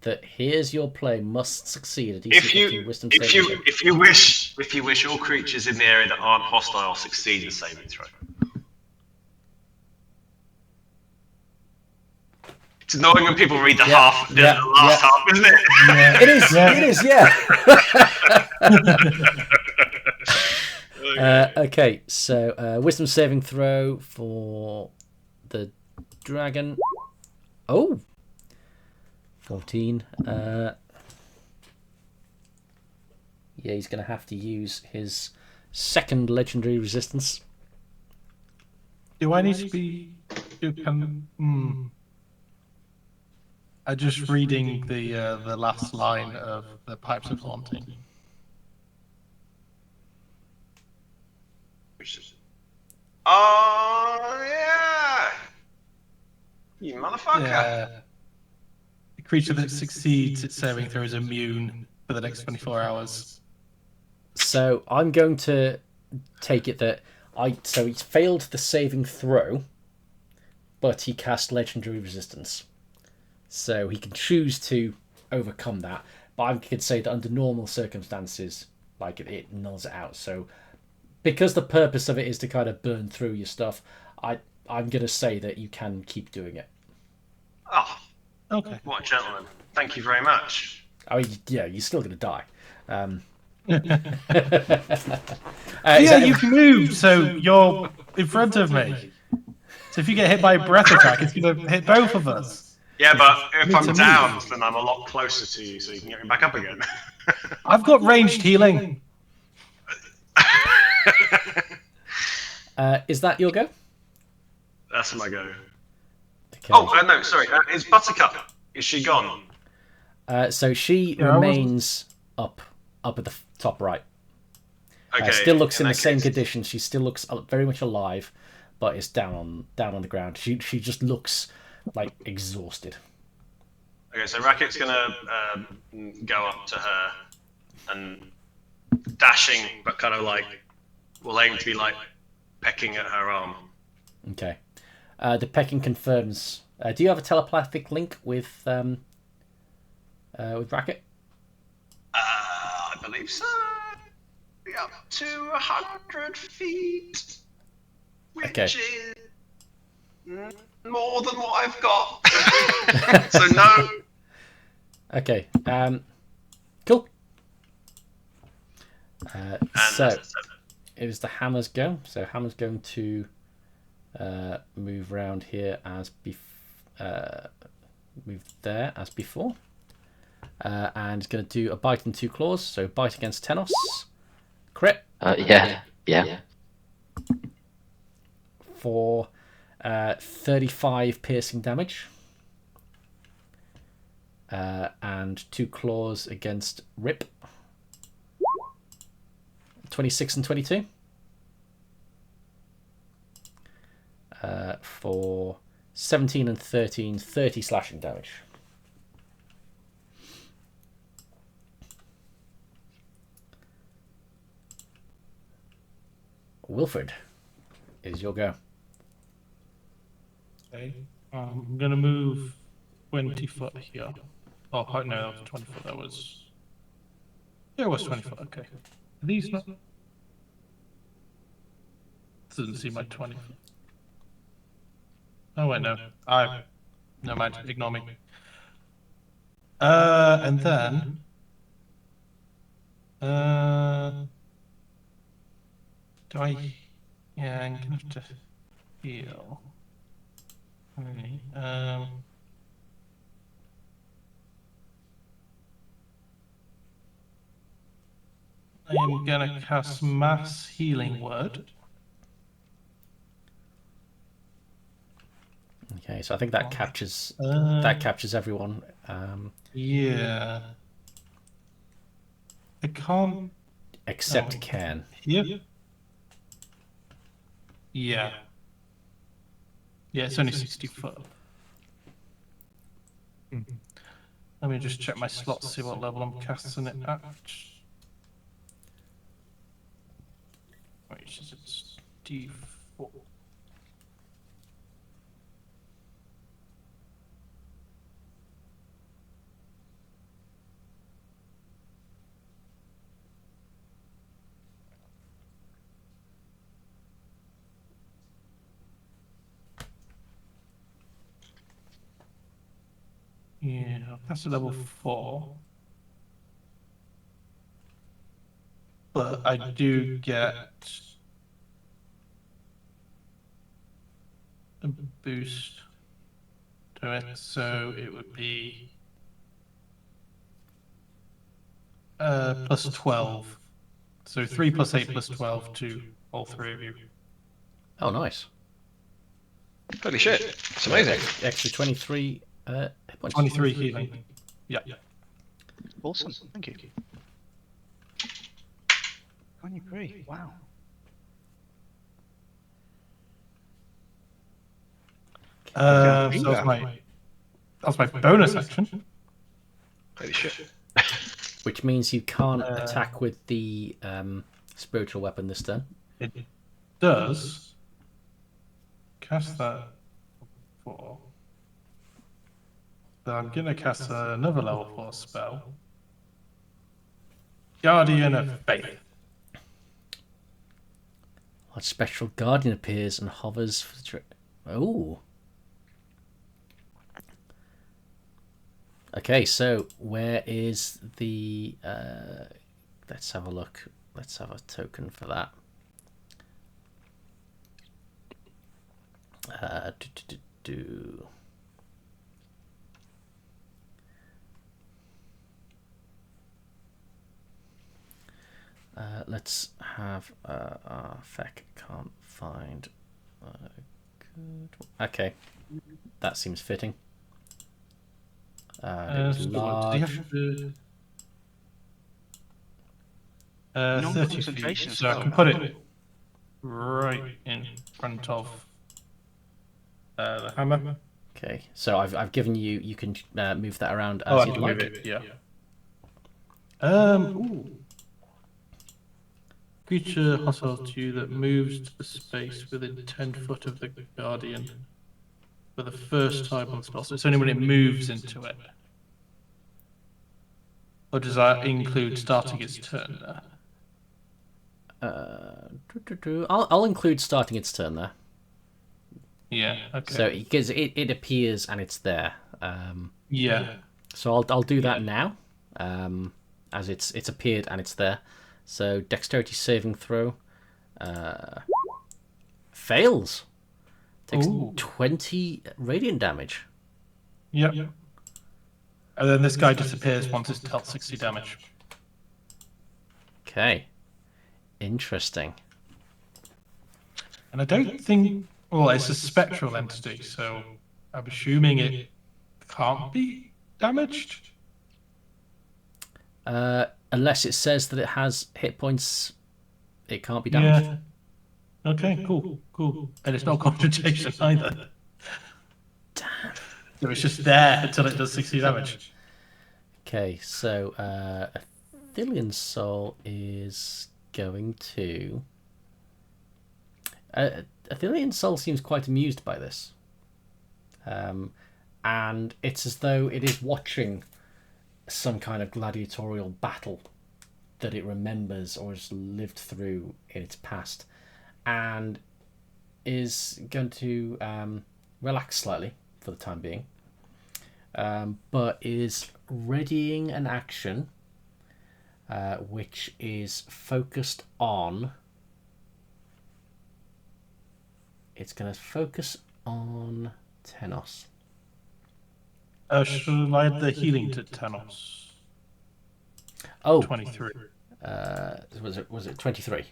that hears your play must succeed a DC 15 Wisdom saving throw. If you wish, all creatures in the area that aren't hostile succeed in saving throw. It's annoying when people read the last half, isn't it? Yeah. It is. Yeah. It is. Yeah. Okay. So Wisdom saving throw for the dragon. Oh. 14. Yeah, he's going to have to use his second legendary resistance. Do I need to be? I'm just reading the last line of the Pipes of Haunting. Oh yeah, you motherfucker! Yeah. The creature that succeeds its saving throw is immune for the next 24 hours. So I'm going to take it that so he's failed the saving throw, but he cast legendary resistance. So he can choose to overcome that. But I could say that under normal circumstances, like it nulls it out. So because the purpose of it is to kind of burn through your stuff, I'm going to say that you can keep doing it. Oh, Okay. what a gentleman! Thank you very much. I mean, yeah, you're still going to die. You've moved, so you're in front of me. So if you get hit by a breath attack, it's going to hit both of us. Yeah, but if Need I'm to down, move. then I'm a lot closer to you, so you can get me back up again. I've got ranged healing. Is that your go? That's my go. Okay. Oh, no, sorry. Is Buttercup? Is she gone? So she Yeah, I wasn't- remains up at the top right. Okay. Still looks in the that same case- condition. She still looks very much alive, but it's down on the ground. She just looks like exhausted. Okay, so Racket's gonna go up to her and dashing, but kind of like will aim to be like pecking at her arm. Okay. The pecking confirms. Do you have a telepathic link with Racket? I believe so. Up to 100 feet, which Okay. is more than what I've got. So no. Okay. Cool. And So that's a 7. it was the Hammer's go. So Hammer's going to move around here as move there as before, and is going to do a bite and 2 claws. So bite against Tenos, crit Yeah. for 35 piercing damage, and 2 claws against Rip, 26 and 22. For 17 and 13, 30 slashing damage. Wilfred, it is your go. Okay. I'm going to move 20 foot here. Oh, no, that was 20 foot. That was. Yeah, it was 20 foot. Okay. Are these not. Doesn't seem like 20 foot. Oh, wait, no. Never mind. Ignore me. And then. Do I. Yeah, I'm going to have to heal. Okay. I am gonna cast Mass Healing Word. Okay, so I think that captures everyone. Yeah. I can't. Except Oh. Cairn. Yep. Yeah. Yeah, it's only 60 foot. Let me just check my slots, see what level I'm casting it at. Right, which is its D4. Yeah, that's a level 4. But I do get a boost to it, so it would be plus 12. So 3 plus 8 plus 12 to all 3 of you. Oh, nice. Holy shit! It's amazing. Extra 23 hit points. 23 healing. Yeah. Awesome. Thank you. 23. Wow. So that's my bonus action. Holy shit! Which means you can't attack with the spiritual weapon this turn. It does cast that 4. So I'm gonna cast another level 4 spell. Guardian of Faith. A spectral guardian appears and hovers for the oh. Okay, so where is the let's have a look. Let's have a token for that. Let's have Feck can't find a good. Okay, that seems fitting. It was large. 30 concentration feet, so I can put it right in front of the hammer. Okay, so I've given you. You can move that around Oh, as I you'd can like. move it. Yeah. Ooh. Creature hostile to you that moves to the space within 10 foot of the Guardian for the first time on the spell. So it's only when it moves into it. Or does that include starting its turn there? I'll include starting its turn there. Yeah. Okay. So because it appears and it's there. Yeah. So I'll do that now, as it's appeared and it's there. So dexterity saving throw, fails. Takes 20 radiant damage. Yep. And then this guy disappears once it's dealt 60 damage. Okay. Interesting. And I don't think... Well, it's a spectral entity, so I'm assuming it can't be damaged? Unless it says that it has hit points, it can't be damaged. Yeah. Okay, cool. And it's not concentration either. Damn. So it's just there until it does 60 damage. Okay, so Athelian Soul is going to... Athelian Soul seems quite amused by this. And it's as though it is watching some kind of gladiatorial battle that it remembers or has lived through in its past, and is going to relax slightly for the time being, but is readying an action which is focused on... It's going to focus on Tenos. Should I add the healing to Tenos? Oh, 23. Was it 23?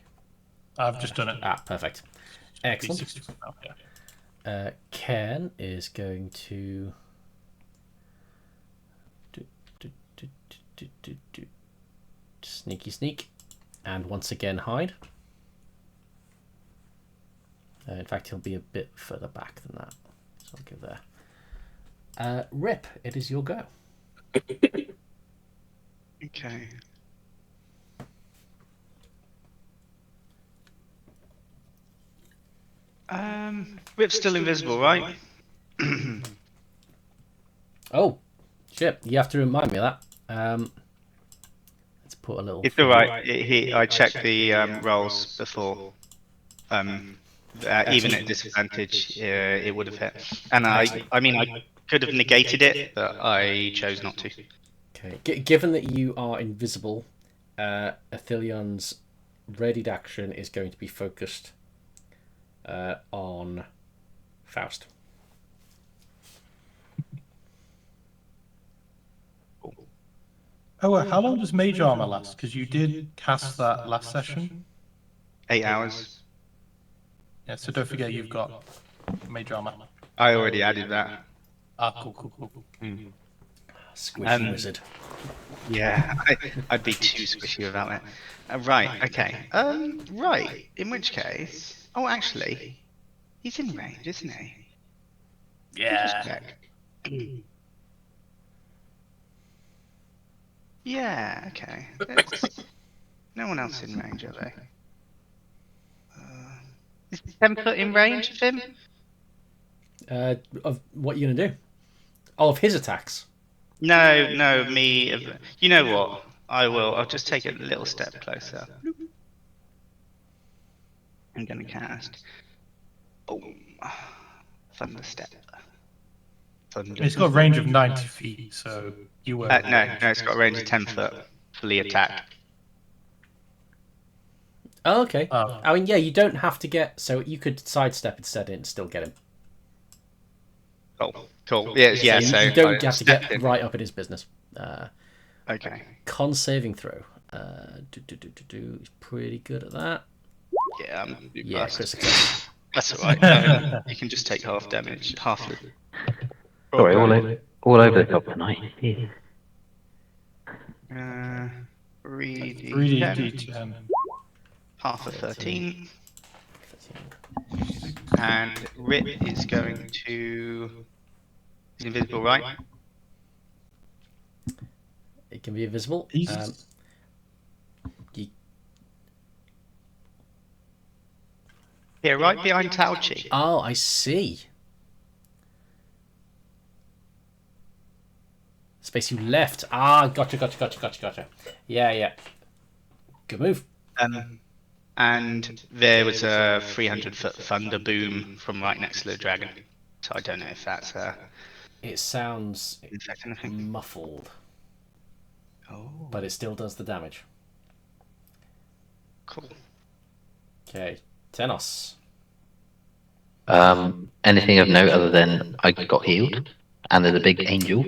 I've just done it. Perfect. Excellent. 64 now, yeah. Ken is going to sneak, and once again hide. In fact, he'll be a bit further back than that, so I'll give there. Rip, it is your go. Okay. Rip's still invisible, right? Oh, shit! You have to remind me of that. Let's put a little. It's alright. I checked the rolls before. Even at disadvantage, it would have hit. And I mean, I could have negated it, but I chose not to. Okay. Given that you are invisible, Athilion's readied action is going to be focused on Faust. Oh, how long does Mage Armor last? Because you did cast that last session. 8 hours. Yeah, so don't forget you've got Mage Armor. I already added that. Cool. Squishy wizard. Yeah, I'd be too squishy about it. Right, okay. Right, in which case... Oh, actually, he's in range, isn't he? Yeah. Yeah, okay. No one else in range, are they? Is 10 foot in range of him? Of what you're gonna do? Oh, of his attacks. No, me. You know what? I will. I'll just take it a little step closer. I'm going to cast. Boom. Thunder step. Thunder. It's got a range of 90 feet, so you were. No, it's got a range of 10 foot. Fully attack. Oh, okay. Oh. I mean, yeah, you don't have to get. So you could sidestep instead and still get him. Cool. Yeah. So So you don't have to get in. right up in his business. Okay. Con saving throw. He's pretty good at that. Yeah, I'm Yeah, crit success. That's alright. You can just take half damage. Half the. Sorry, all over the top tonight. 3d10. Half of 13. And Rip is going to. He's invisible, right? It can be invisible. He's- Here, right behind Tauchi. Oh, I see. Space you left. Ah, gotcha. Yeah. Good move. And there was a 300-foot thunder boom from right next to the dragon. So I don't know if that's It sounds infect anything. muffled, Oh, but it still does the damage. cool. Okay, Tenos. Anything of note other than I got healed, and there's a big angel.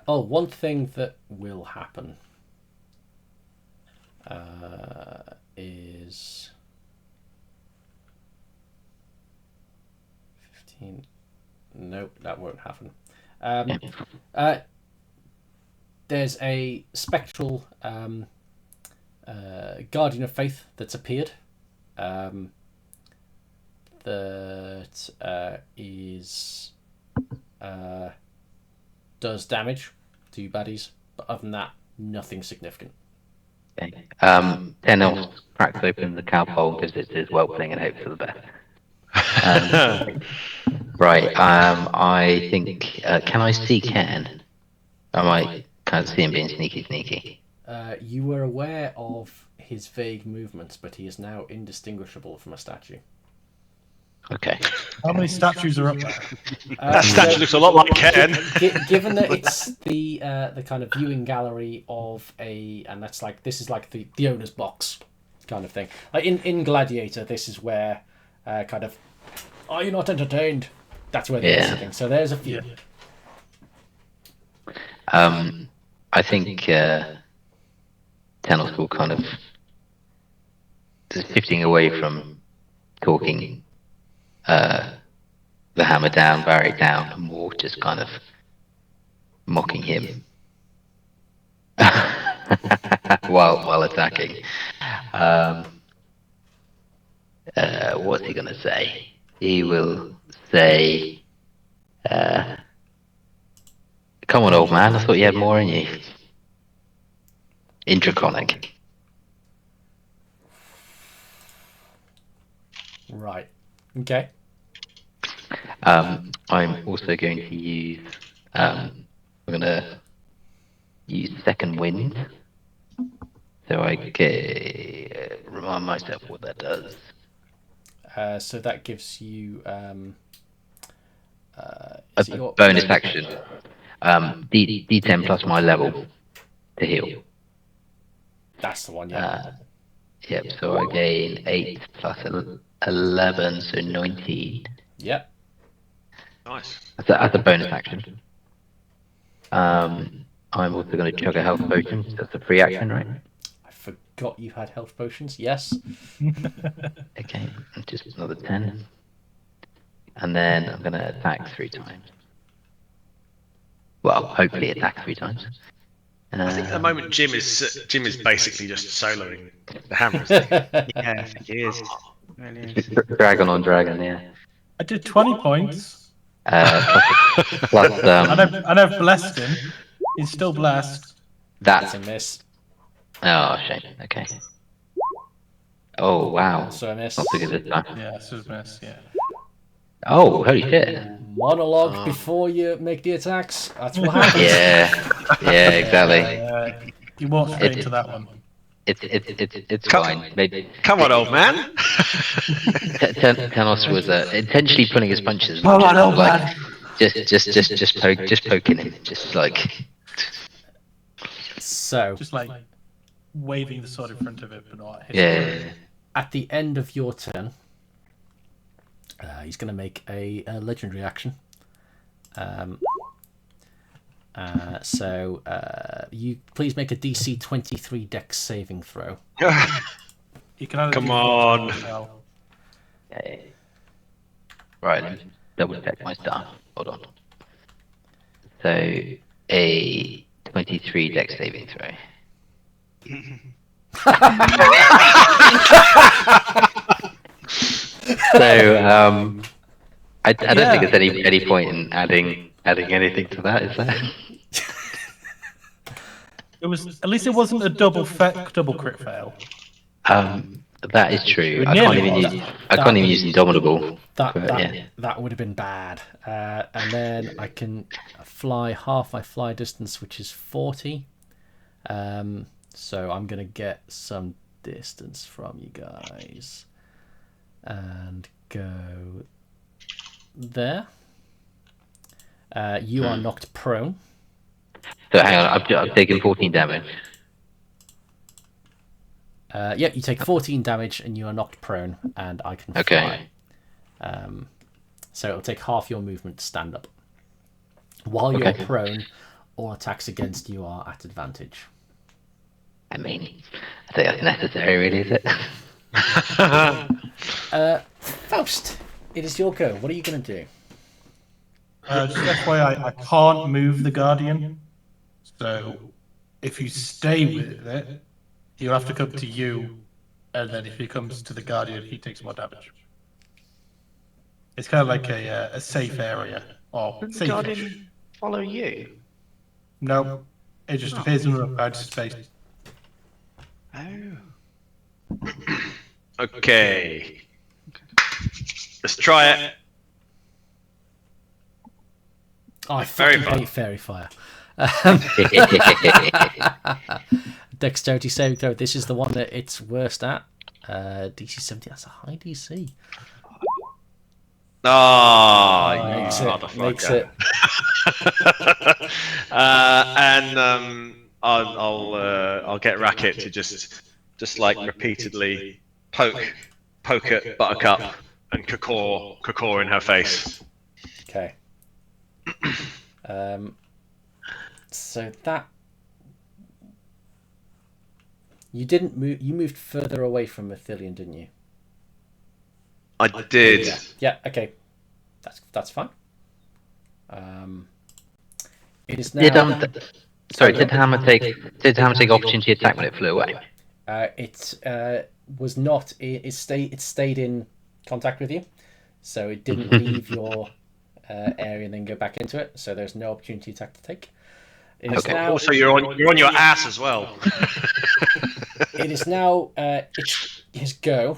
One thing that will happen is 15. Nope, that won't happen. There's a spectral guardian of faith that's appeared. That is does damage to baddies, but other than that, nothing significant. Okay. Tenos cracks open the cowpole, gives it to his whelpling, and hopes for the best. Right. I think. Can I see Ken? I might kind of see him being sneaky. You were aware of his vague movements, but he is now indistinguishable from a statue. Okay. How many statues are up there? That statue looks a lot like Ken. Given that it's the kind of viewing gallery of and that's like this is like the owner's box kind of thing. Like in Gladiator, this is where kind of are you not entertained? That's where they're sitting. So there's a few. I think Tenos will kind of just shifting away from talking the hammer down, barrack down, and more just kind of mocking him while attacking. What's he gonna say? He will say, "Come on, old man. I thought you had more in you." Intraconic. Right. Okay. I'm also going to use. I'm gonna use second wind, so I get remind myself what that does. So that gives you. A Is it your bonus action. D10 plus my level to heal. That's the one, yeah. Yep. So I gain 8 plus 11, so 19. Yep. Nice. That's a bonus action. I'm also going to chug a health potion. That's a free action, right? I forgot you had health potions. Yes. Okay, just another 10. And then I'm going to attack 3 times. Well, hopefully attack 3 times. I think at the moment Jim is basically just soloing the hammer. Isn't he? Yeah, I think it is. Really is. Dragon on dragon, yeah. I did 20 points. Plus, And I've blessed him. He's still blessed. That's that. a miss. Oh, shame. Okay. Oh, wow. Also a miss. Not so good this time. Yeah, it's a miss, yeah. Oh, holy shit. Monologue before you make the attacks. That's what happens. Yeah, exactly. You walked straight into that one. It's fine. Maybe. Come on, old man. Tanos was intentionally pulling his punches. Come on, old man. Just poking him. Just like. So, Just like waving the sword in front of it, but not hitting it. Yeah. at the end of your turn, he's going to make a legendary action. So you please make a DC 23 Dex saving throw. You can either Come do on. as well. Okay. Right, let me double check my stuff. Hold on. So, a 23 Dex saving throw. So, I don't think there's any point in adding anything to that, is there? It was at least it wasn't a double crit fail. That is true. It I can't nearly even was. use Indomitable. That Yeah. that would have been bad. And then I can fly half my fly distance, which is 40. So I'm gonna get some distance from you guys and go there. You are knocked prone. So hang on, I've taken 14 damage. Yeah, you take 14 damage and you are knocked prone, and I can fly. Okay. So it'll take half your movement to stand up. While you're prone, all attacks against you are at advantage. I mean, I think that's necessary, really, is it? Faust, it is your go. What are you going to do? Just FYI, I can't move the Guardian. So if you stay with it, he'll have to come to you, and then if he comes to the Guardian, he takes more damage. It's kind of like a safe area. Or Does the safe. Guardian follow you? No, it just appears in a bounded space. Oh. Okay. Let's try it. Oh, I Very fucking fun. hate Fairy Fire. Dexterity saving throw. This is the one that it's worst at. DC 70. That's a high DC. Oh, you Makes motherfucker. it. And I'll get Racket to just like repeatedly poke at Buttercup and caw in her face. Okay. So that you didn't move. You moved further away from Mathilion, didn't you? I did. Yeah. Okay. That's fine. It is now. Did Hammer take opportunity attack when it flew away? It was not. It stayed in contact with you, so it didn't leave your area and then go back into it. So there's no opportunity attack to take. It is now, Also, you're on your ass as well. it is now it's his go.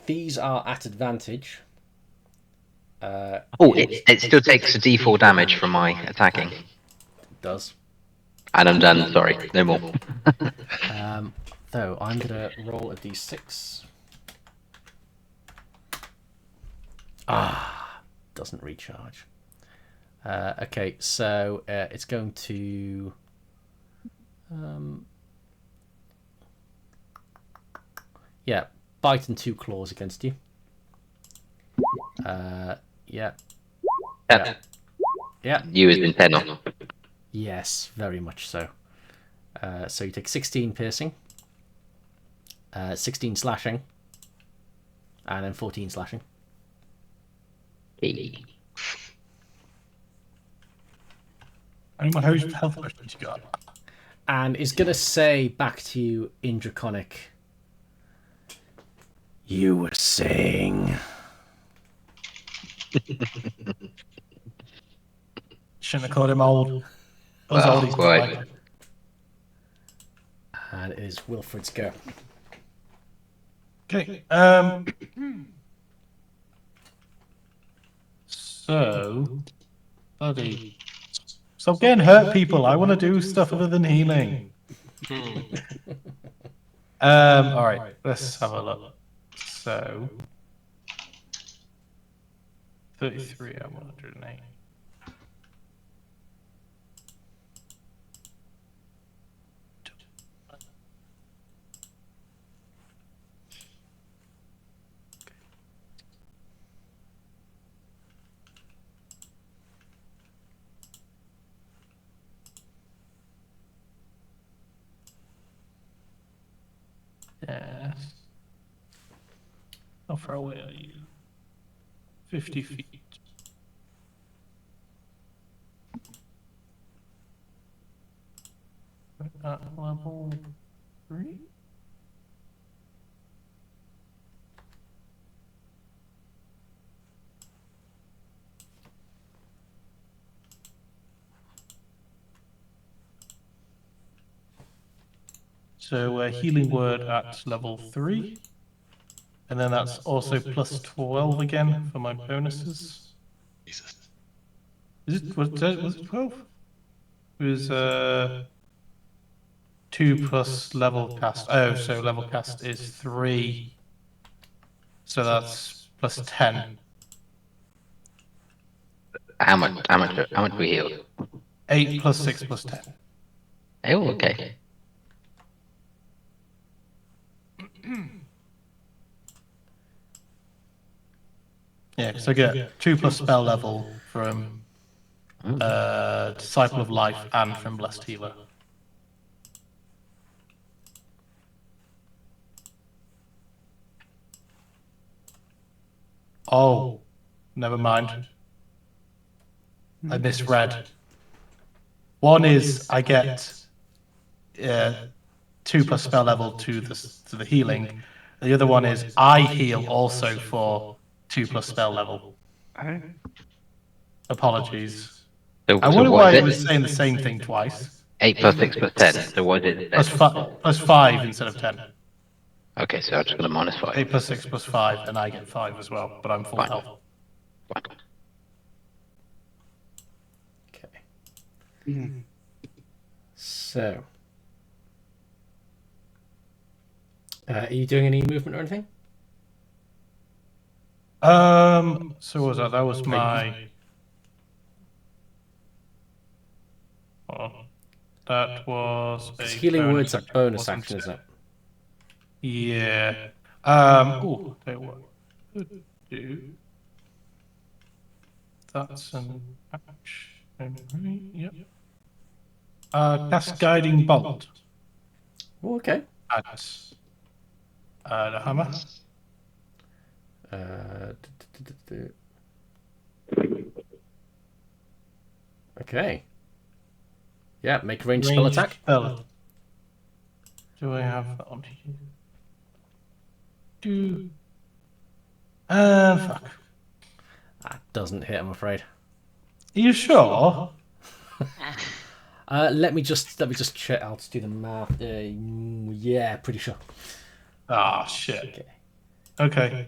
These are at advantage. It still takes a D4 damage from my attacking. It does. And I'm done, sorry. No more. Though I'm gonna roll a d6. Doesn't recharge. Okay, so it's going to. Yeah, bite and 2 claws against you. Yeah. Yeah. You as in 10 on. Yes, very much so. So you take 16 piercing, 16 slashing, and then 14 slashing. Anyone, how much health potions you got? And is going to say back to you in Draconic, you were saying... Shouldn't have called him old. Well, He's quite. like. And it is Wilfred's go. Okay. So, buddy, stop getting hurt, people. I want to do stuff other than healing. All right. Let's have a look. So, 33 and 108. Yes. How far away are you? 50 feet. At level 3? So healing word at level 3. And then that's also plus 12 again for my bonuses. Jesus. Was it 12? It was 2 plus level cast. Oh, so level cast is 3. So that's plus 10. How much we healed? 8 plus 6 plus 10. Oh, okay. Yeah, so I get 2 plus spell level from Disciple of Life and from Blessed Healer. Oh, never mind. I misread. One is I get 2 plus spell level to the healing. The other one is I heal also for 2 plus spell level. Oh. Apologies. So, I so wonder what why is it was saying the same thing twice. 8 plus 6 plus 10. So what is it? Plus 5 instead of 10. Okay, so I'm just going to minus 5. 8 plus 6 plus 5, and I get 5 as well, but I'm full Fine. health. Fine. Okay. So... are you doing any movement or anything? So what was that? That was my... That was Because healing word's a bonus wasn't action, isn't it? Yeah. Oh, tell you what. Could do. That's an action, right? Yep. Cast Guiding Bolt. Oh, okay. At the hammer. Okay. Yeah, make a ranged spell attack. Spell. Do I have that on here? Do. Fuck. That doesn't hit, I'm afraid. Are you sure? Let me just check. I'll just do the math. Yeah, pretty sure. Ah, shit. Okay. Okay.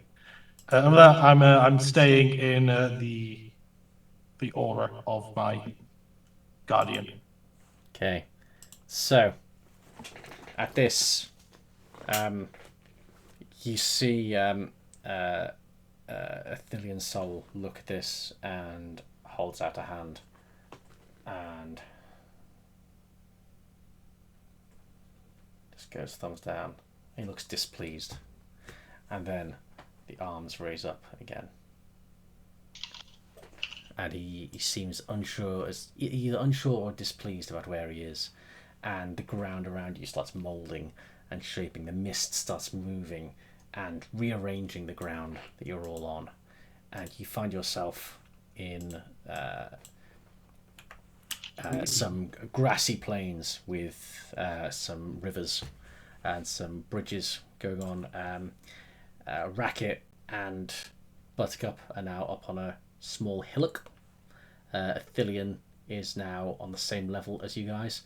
Other than that, I'm staying in the aura of my guardian. Okay. So, at this, you see Athelian Soul look at this and holds out a hand and just goes thumbs down. He looks displeased, and then the arms raise up again, and he seems unsure, either unsure or displeased about where he is, and the ground around you starts moulding and shaping. The mist starts moving and rearranging the ground that you're all on, and you find yourself in some grassy plains with some rivers and some bridges going on. Racket and Buttercup are now up on a small hillock. Athelian is now on the same level as you guys.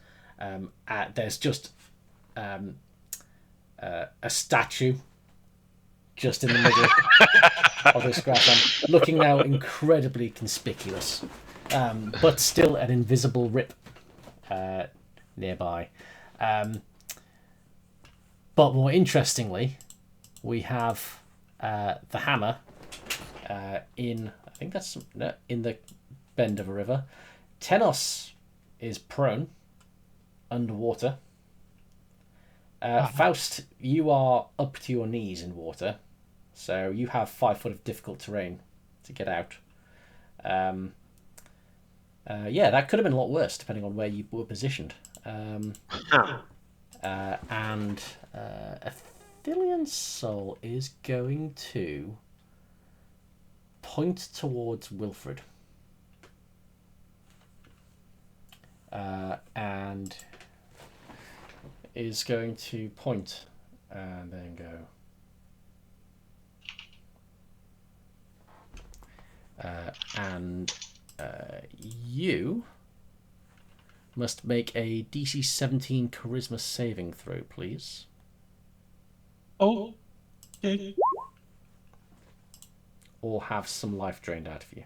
There's just a statue just in the middle of this grassland, looking now incredibly conspicuous, but still an invisible rip nearby. But more interestingly, we have the hammer in, I think that's in the bend of a river. Tenos is prone underwater. Faust, you are up to your knees in water, so you have 5 foot of difficult terrain to get out. Yeah, that could have been a lot worse depending on where you were positioned. And Athelian Soul is going to point towards Wilfred. And is going to point and then go. You must make a DC 17 Charisma saving throw, please. Oh, okay. Or have some life drained out of you.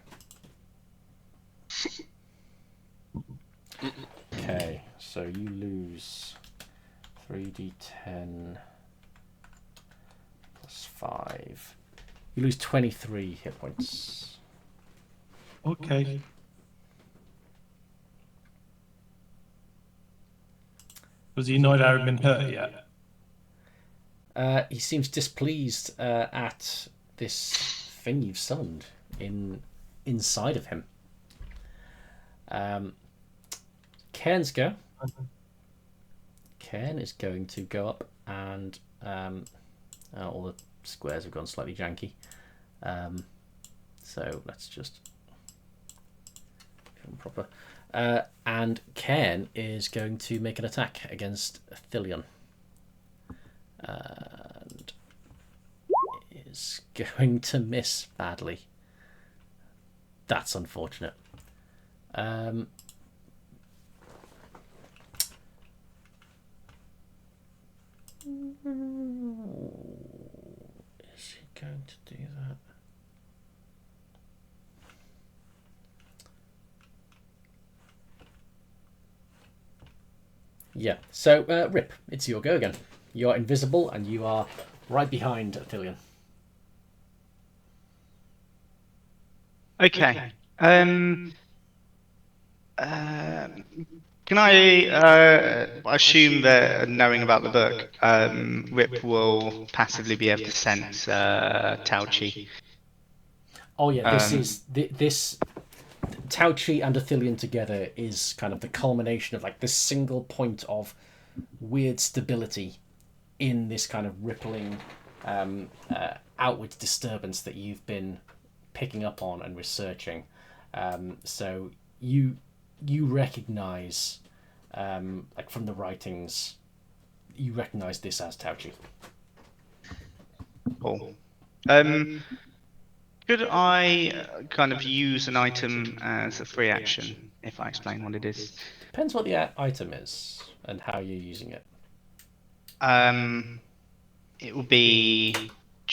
Okay, so you lose 3d10 plus 5. You lose 23 hit points. Okay. Was he annoyed I had been hurt yet? He seems displeased at this thing you've summoned inside of him. Cairn's go. Cairn is going to go up and all the squares have gone slightly janky. So let's just film proper. And Cairn is going to make an attack against Athelion. And is going to miss badly. That's unfortunate. Is he going to do that? Yeah, so Rip, it's your go again. You are invisible and you are right behind Athelion. Okay. Can I assume that, knowing about the book, Rip will passively be able to sense Tauchi? Oh yeah, this Tauchi and Athelion together is kind of the culmination of like this single point of weird stability in this kind of rippling outward disturbance that you've been picking up on and researching. So you recognize, like from the writings, you recognize this as Tauchi. Cool. Could I kind of use an item as a free action if I explain what it is? Depends what the item is and how you're using it. It will be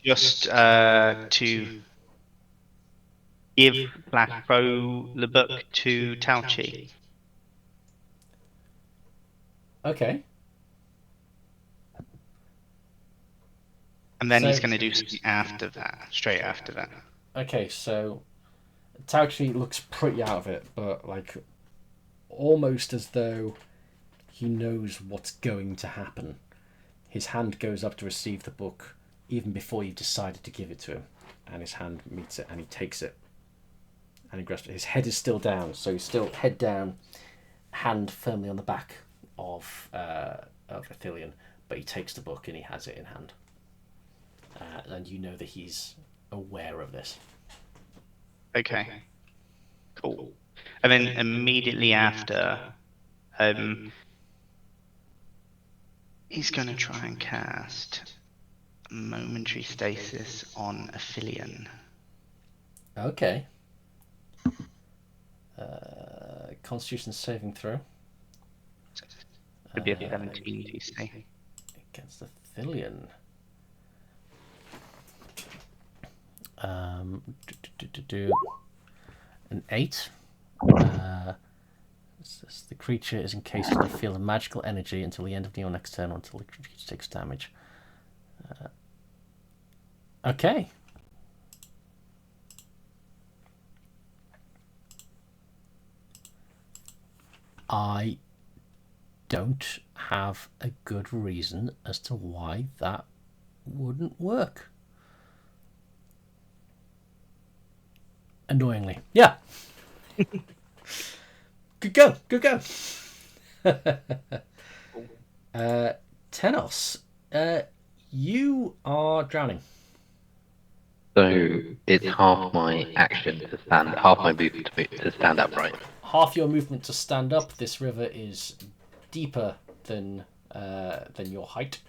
just to give / throw the book to Tauchi. Okay. And then he's So- going to do something after that, straight after that. Okay, so Tauchi looks pretty out of it, but like almost as though he knows what's going to happen. His hand goes up to receive the book even before you've decided to give it to him, and his hand meets it and he takes it. And he grasps it. His head is still down, so he's still head down, hand firmly on the back of Athelion, but he takes the book and he has it in hand. And you know that he's aware of this. Okay. Cool. And then immediately after, he's going to try and cast momentary stasis on Athelion. Okay. Constitution saving throw. Could be a 17, do you say? Against Athelion. An 8. The creature is encased in a field of magical energy until the end of your next turn, or until the creature takes damage. Okay. I don't have a good reason as to why that wouldn't work. Annoyingly. Yeah. Good go. Good go. Tenos, you are drowning. So it's half my action to stand, half my movement to stand up, right? Half your movement to stand up. This river is deeper than your height,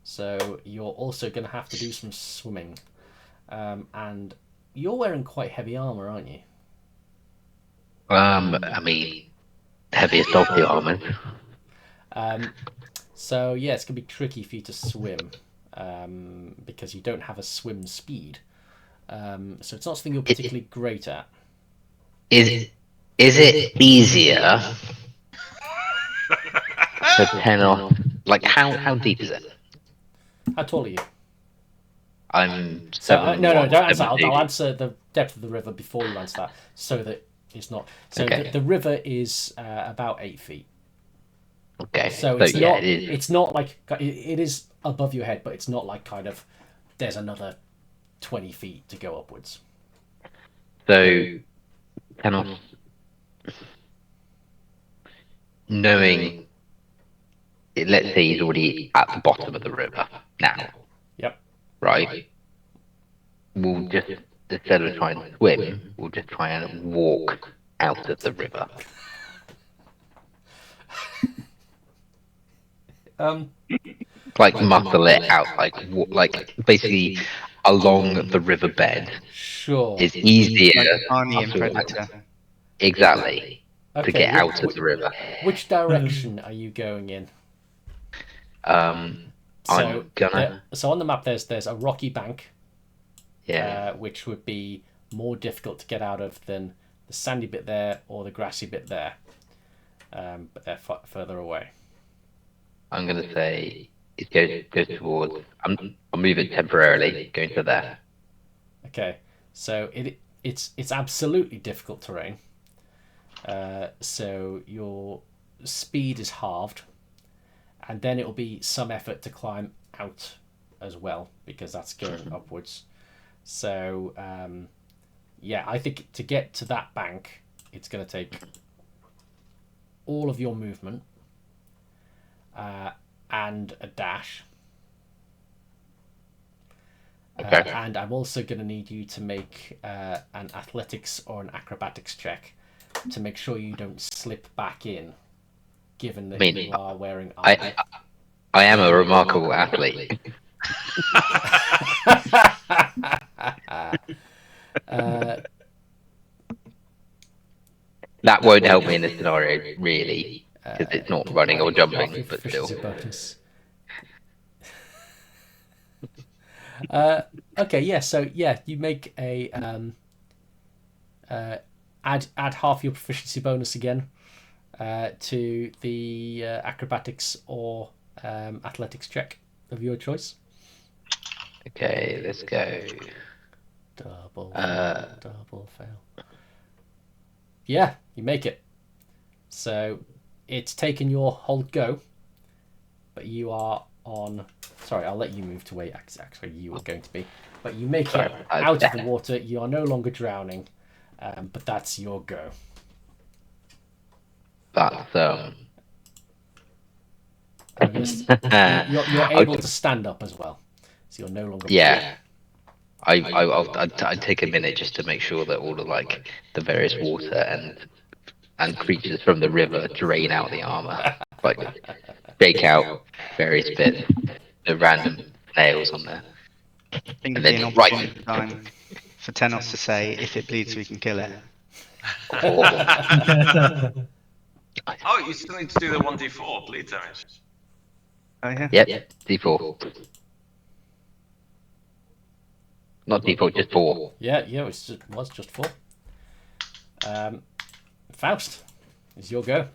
so you're also going to have to do some swimming. And you're wearing quite heavy armor, aren't you? I mean, heaviest of the armor. So yeah, it's going to be tricky for you to swim because you don't have a swim speed. So it's not something you're particularly great at. Is it easier for Tenos? Like, how deep is it? How tall are you? I'm So 7'1", no, don't answer. 7'2". I'll answer the depth of the river before you answer that, so that it's not. So Okay. the river is about 8 feet. Okay. So it's yeah, not. it is. It's not like it is above your head, but it's not like kind of. There's another 20 feet to go upwards. So Tenos, knowing, let's say he's already at the bottom of the river now, Yep. right? We'll just, instead of trying to swim, we'll just try and walk out of the river. Like muscle it out, like basically along the riverbed Sure. is easier. Like Arnie and muscle- Predator. Exactly. Okay, To get out of the river. Which direction are you going in? I'm gonna. So on the map, there's a rocky bank, Yeah. which would be more difficult to get out of than the sandy bit there or the grassy bit there. But they're further away. I'm gonna say it goes towards. I'll move it temporarily, going to there. Okay, so it's absolutely difficult terrain. So your speed is halved, and then it'll be some effort to climb out as well because that's going upwards. So yeah, I think to get to that bank, it's going to take all of your movement and a dash. Okay. And I'm also going to need you to make an athletics or an acrobatics check to make sure you don't slip back in, given that you are wearing armor. I am a remarkable athlete. That won't help me in this scenario, really, because it's not running or jumping, but still. Bonus. Okay, yeah. So yeah, you make a add half your proficiency bonus again to the acrobatics or athletics check of your choice. Okay, let's go. Double Uh, fail, double fail. Yeah, you make it. So it's taken your whole go, but you are on. Sorry, I'll let you move to where actually you were going to be. But you make Sorry, it out of the water. You are no longer drowning, but that's your go. That's You're able to stand up as well, so you're no longer. yeah. I'd take a minute just to make sure that all of like the various water and creatures from the river drain out the armor, like shake out various bits, the random nails on there, I think and it'd be then an right. opportune time for Tenos to say, if it bleeds, we can kill it. Oh, you still need to do the 1d4 bleed damage. Oh yeah. Yep, D4. Not D4, just 4. Yeah, it was just 4. Faust, it's your go.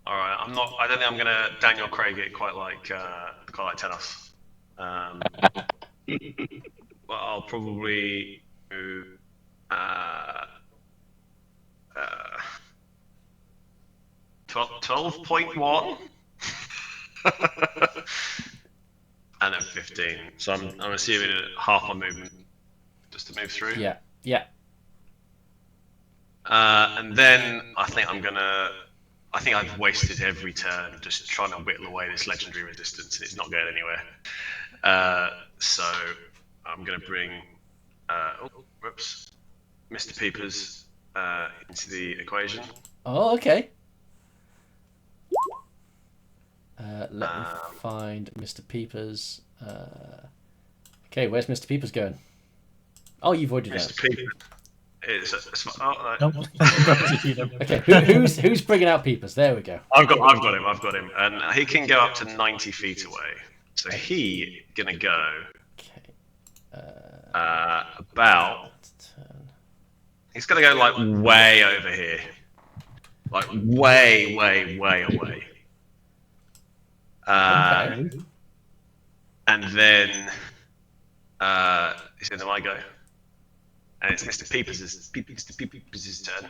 All right, I don't think I'm gonna Daniel Craig it quite like Tenos. But I'll probably move 12.1 and then 15. So I'm assuming half my movement just to move through. Yeah. And then I think I've wasted every turn just trying to whittle away this legendary resistance, and it's not going anywhere. So I'm going to bring Mr. Peepers into the equation. Oh, okay. Let me find Mr. Peepers. Okay, where's Mr. Peepers going? Oh, you've already done Mr. it. Peepers is Nope. Okay, who's bringing out Peepers? There we go. I've got him, and he can go up to 90 feet away. So he gonna go about. He's gonna go like way over here, like way away. Okay. And then it's into my go, and it's Mr. Peepers' turn.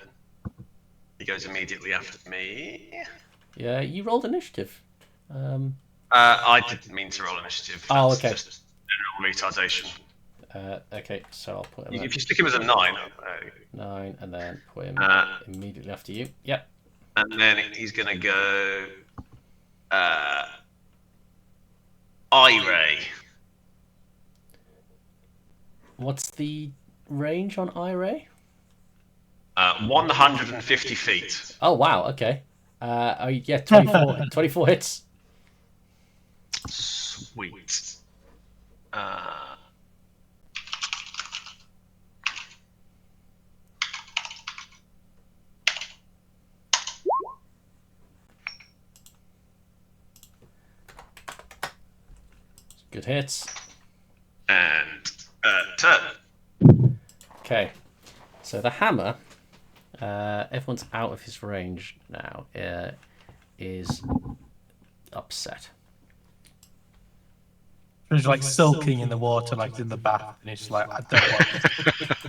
He goes immediately after me. Yeah, you rolled initiative. I didn't mean to roll initiative. Oh, That's okay. Just general retardation. Okay, so I'll put him If you stick him as a 9, 9, and then put him immediately after you. Yep. and then he's gonna go Eye-Ray. What's the range on Eye-Ray? 150 feet. Oh, wow, okay. Yeah, 24 hits. Sweet. Good hits. And turn. Okay, so the hammer, everyone's out of his range now, is upset. It's like sulking in the water, like in the bath, and it's like, I don't want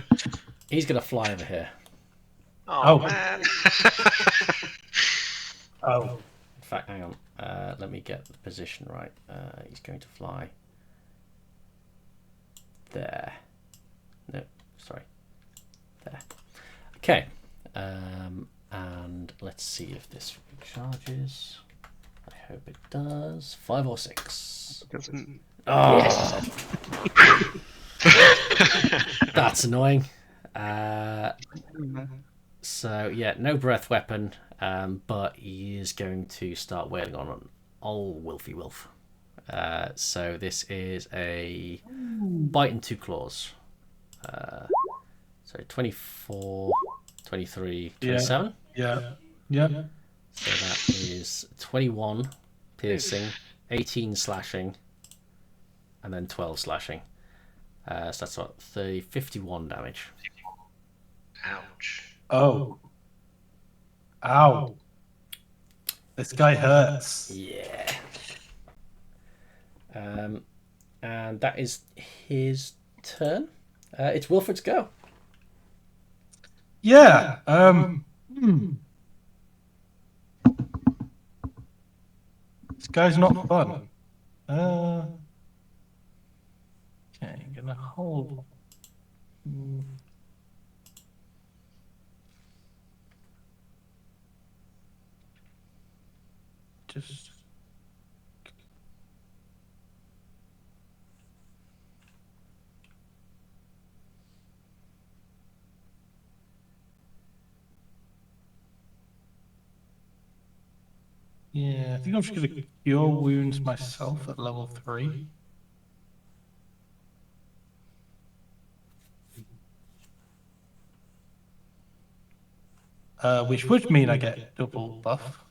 this. He's going to fly over here. Oh, Oh. man. Oh, In fact, hang on. Let me get the position right. He's going to fly there. No, sorry. There. Okay. And let's see if this recharges. I hope it does. 5 or 6. Doesn't. Oh, Yes. that's annoying. So yeah, no breath weapon, but he is going to start wailing on old Wilfy Wilf. So this is a bite and 2 claws. So 24, 23, 27. yeah. So that is 21 piercing, 18 slashing, and then 12 slashing. So that's what, 51 damage. Ouch. Oh. Ow. This guy hurts. Yeah. And that is his turn. It's Wilfred's go. Yeah. This guy's not fun. Okay, gonna hold. Just. Yeah, I think I'm just gonna cure wounds myself at level 3. Which would mean I get double buff,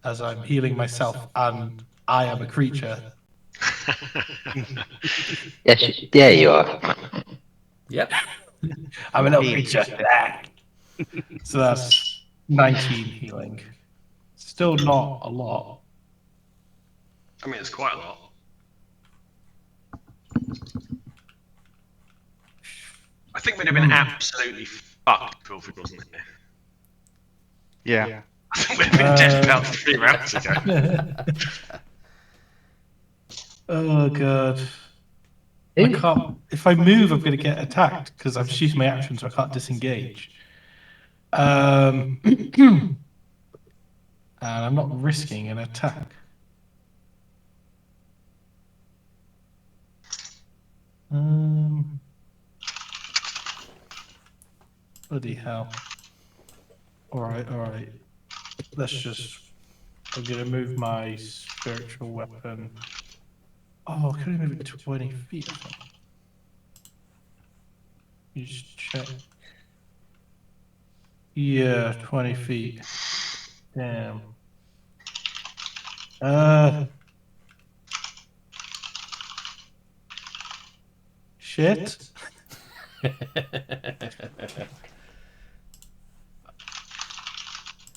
as I'm healing myself and I am a creature. Yes, there you are. Yep. I'm a little creature. So that's 19 healing. Still not a lot. I mean, it's quite a lot. I think we'd have been absolutely fucked if Wilfred wasn't here. Yeah. I think we'd have been dead about 3 rounds ago. Oh god. I can't. If I move, I'm going to get attacked because I've just used my action, so I can't disengage. And I'm not risking an attack. Bloody hell. Alright. Let's just. I'm going to move my spiritual weapon. Oh, can I move it 20 feet or something? You just check. Yeah, 20 feet. Damn. Shit.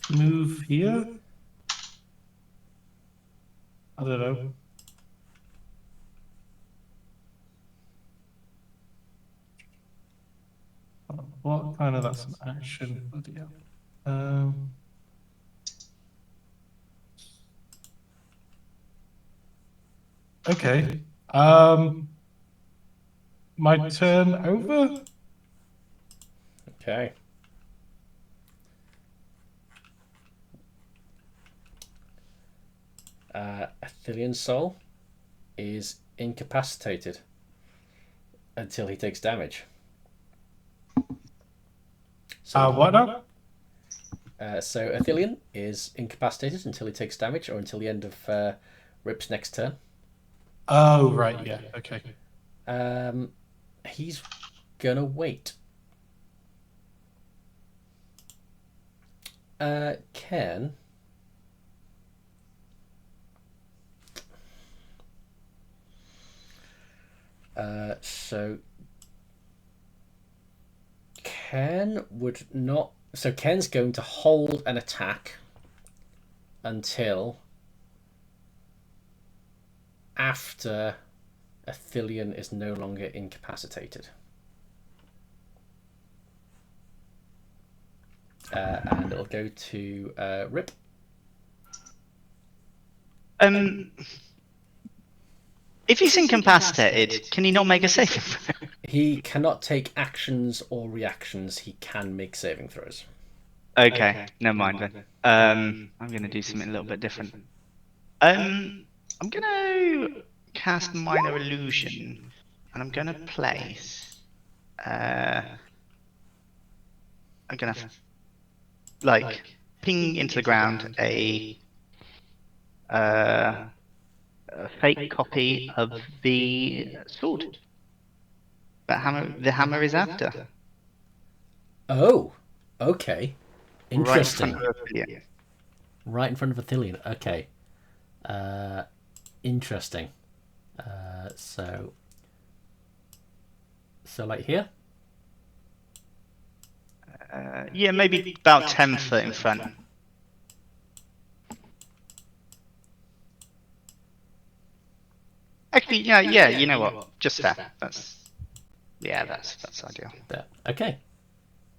Move here? I don't know. What kind of that's an action? Bloody hell. Okay. My turn over? Okay. Athelian's soul is incapacitated until he takes damage. So, What now? so Athelian is incapacitated until he takes damage or until the end of Rip's next turn. Oh, right, yeah, okay. He's gonna wait. Ken. So Ken would not. So Ken's going to hold an attack until after Athelian is no longer incapacitated. And it'll go to Rip. If he's incapacitated, can he not make a saving throw? He cannot take actions or reactions. He can make saving throws. Okay, never mind then. I'm going to do something a little bit different. I'm going to cast Minor Illusion, and I'm going to place. I'm going to ping into the ground a fake copy of the sword that the hammer is after. Oh, okay. Interesting. Right in front of Athelian. Right in front of Athelian. Okay. Interesting. So So like here? Yeah, maybe about 10 foot in front. Actually, yeah, you know what? Just there. That's ideal. There. Okay.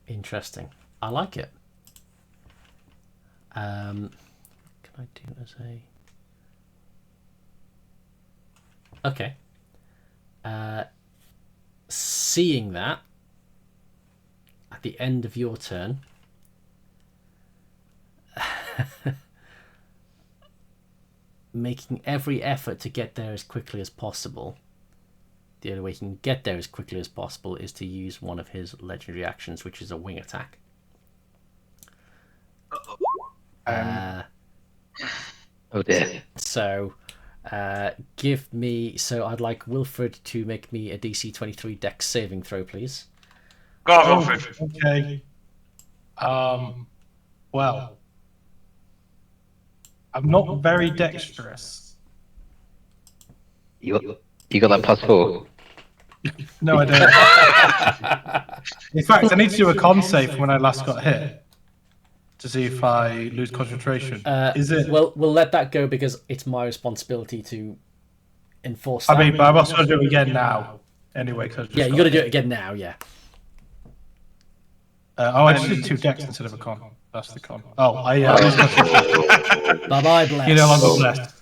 Interesting. I like it. Can I do as a... Okay. Seeing that, at the end of your turn, making every effort to get there as quickly as possible. The only way he can get there as quickly as possible is to use one of his legendary actions, which is a wing attack. Oh dear. So, give me... So I'd like Wilfred to make me a DC 23 Dex saving throw, please. Go on, Wilfred. Okay. Well, I'm not very dexterous. You got that +4? No, I don't. In fact, I need to do a con save from when I last got hit to see if I lose concentration. Is it? Well, we'll let that go because it's my responsibility to enforce that. I mean, but I've also got to do it again now. Anyway, cause Yeah, you got to do it again now, yeah. I just did 2 dex instead of a con. That's the con. Oh, I lose concentration. Bye-bye, bless. You no longer blessed.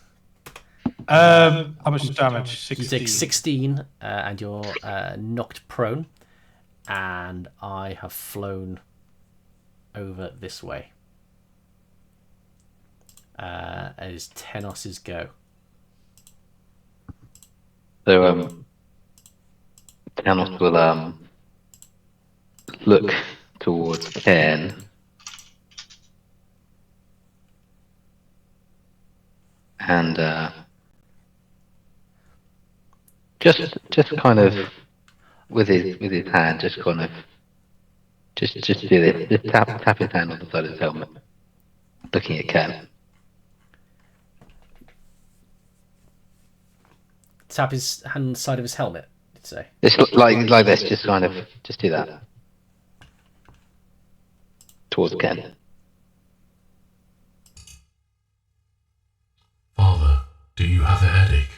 How much damage? 16. You take 16 and you're knocked prone, and I have flown over this way. As Tenos's go. So Tanos will look towards Cairn. And just kind of with his hand, just kind of just do this. Just tap his hand on the side of his helmet, looking at Cairn. Tap his hand on the side of his helmet, you'd say. Just like this, just kind of do that towards Cairn. Father, do you have a headache?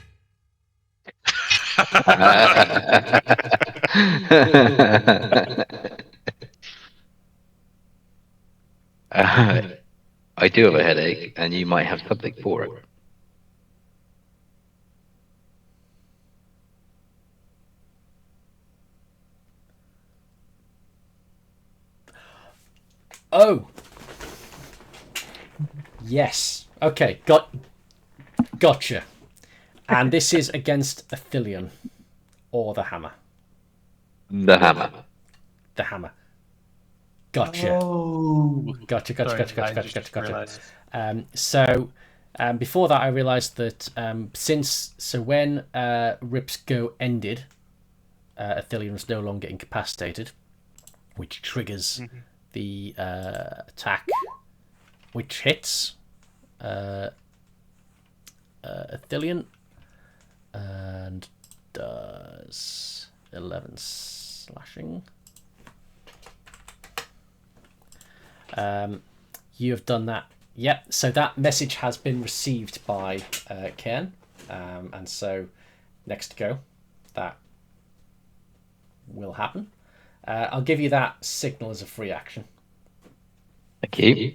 I do have a headache, and you might have something for it. Oh! Yes. Okay, gotcha. And this is against Athelion. Or the hammer. The hammer. The hammer. Gotcha. Oh. Gotcha. Realised. So, before that, I realised that when Rip's go ended, Athelion was no longer incapacitated, which triggers the attack, which hits Athelion and does 11 slashing. You have done that. Yep. So that message has been received by Cairn, and so next go, that will happen. I'll give you that signal as a free action. Thank you.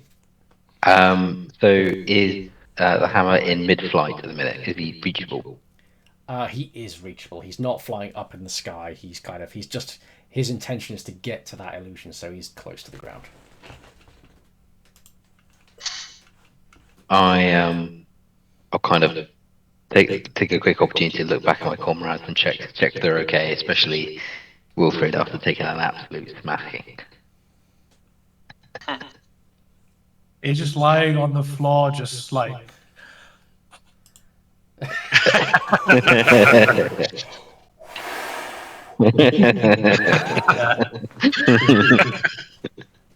So is the hammer in mid-flight at the minute? Is he reachable? He is reachable. He's not flying up in the sky. His intention is to get to that illusion, so he's close to the ground. I'll kind of take a quick opportunity to look back at my comrades and check they're okay, especially Wilfred after taking an absolute smacking. He's just lying on the floor, just like.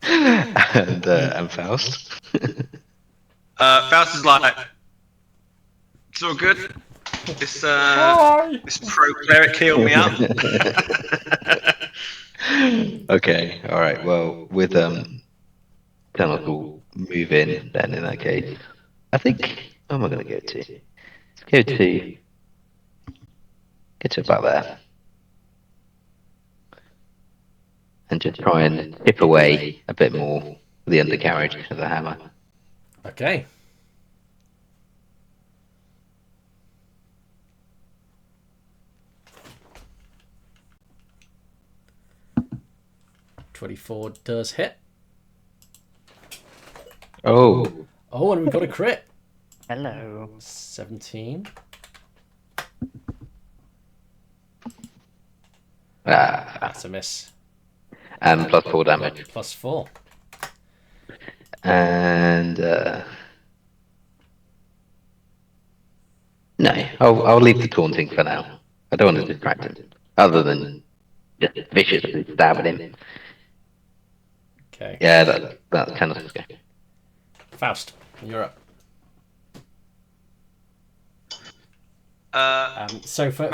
And Faust. Faust is like, it's all good. This pro cleric healed me up. Okay, all right. Well, with Thanos will move in then in that case. I think. Where am I going to go to? Let's go to about there, and just try and chip away a bit more with the undercarriage of the hammer. Okay. .24 does hit. Oh, Oh, and we got a crit. Hello. 17. That's a miss. and +4 damage. +4. And no, I'll leave the taunting for now. I don't want to distract him, other than just viciously stabbing him. Okay. Yeah, that's kind of scary. Faust, you're up. So for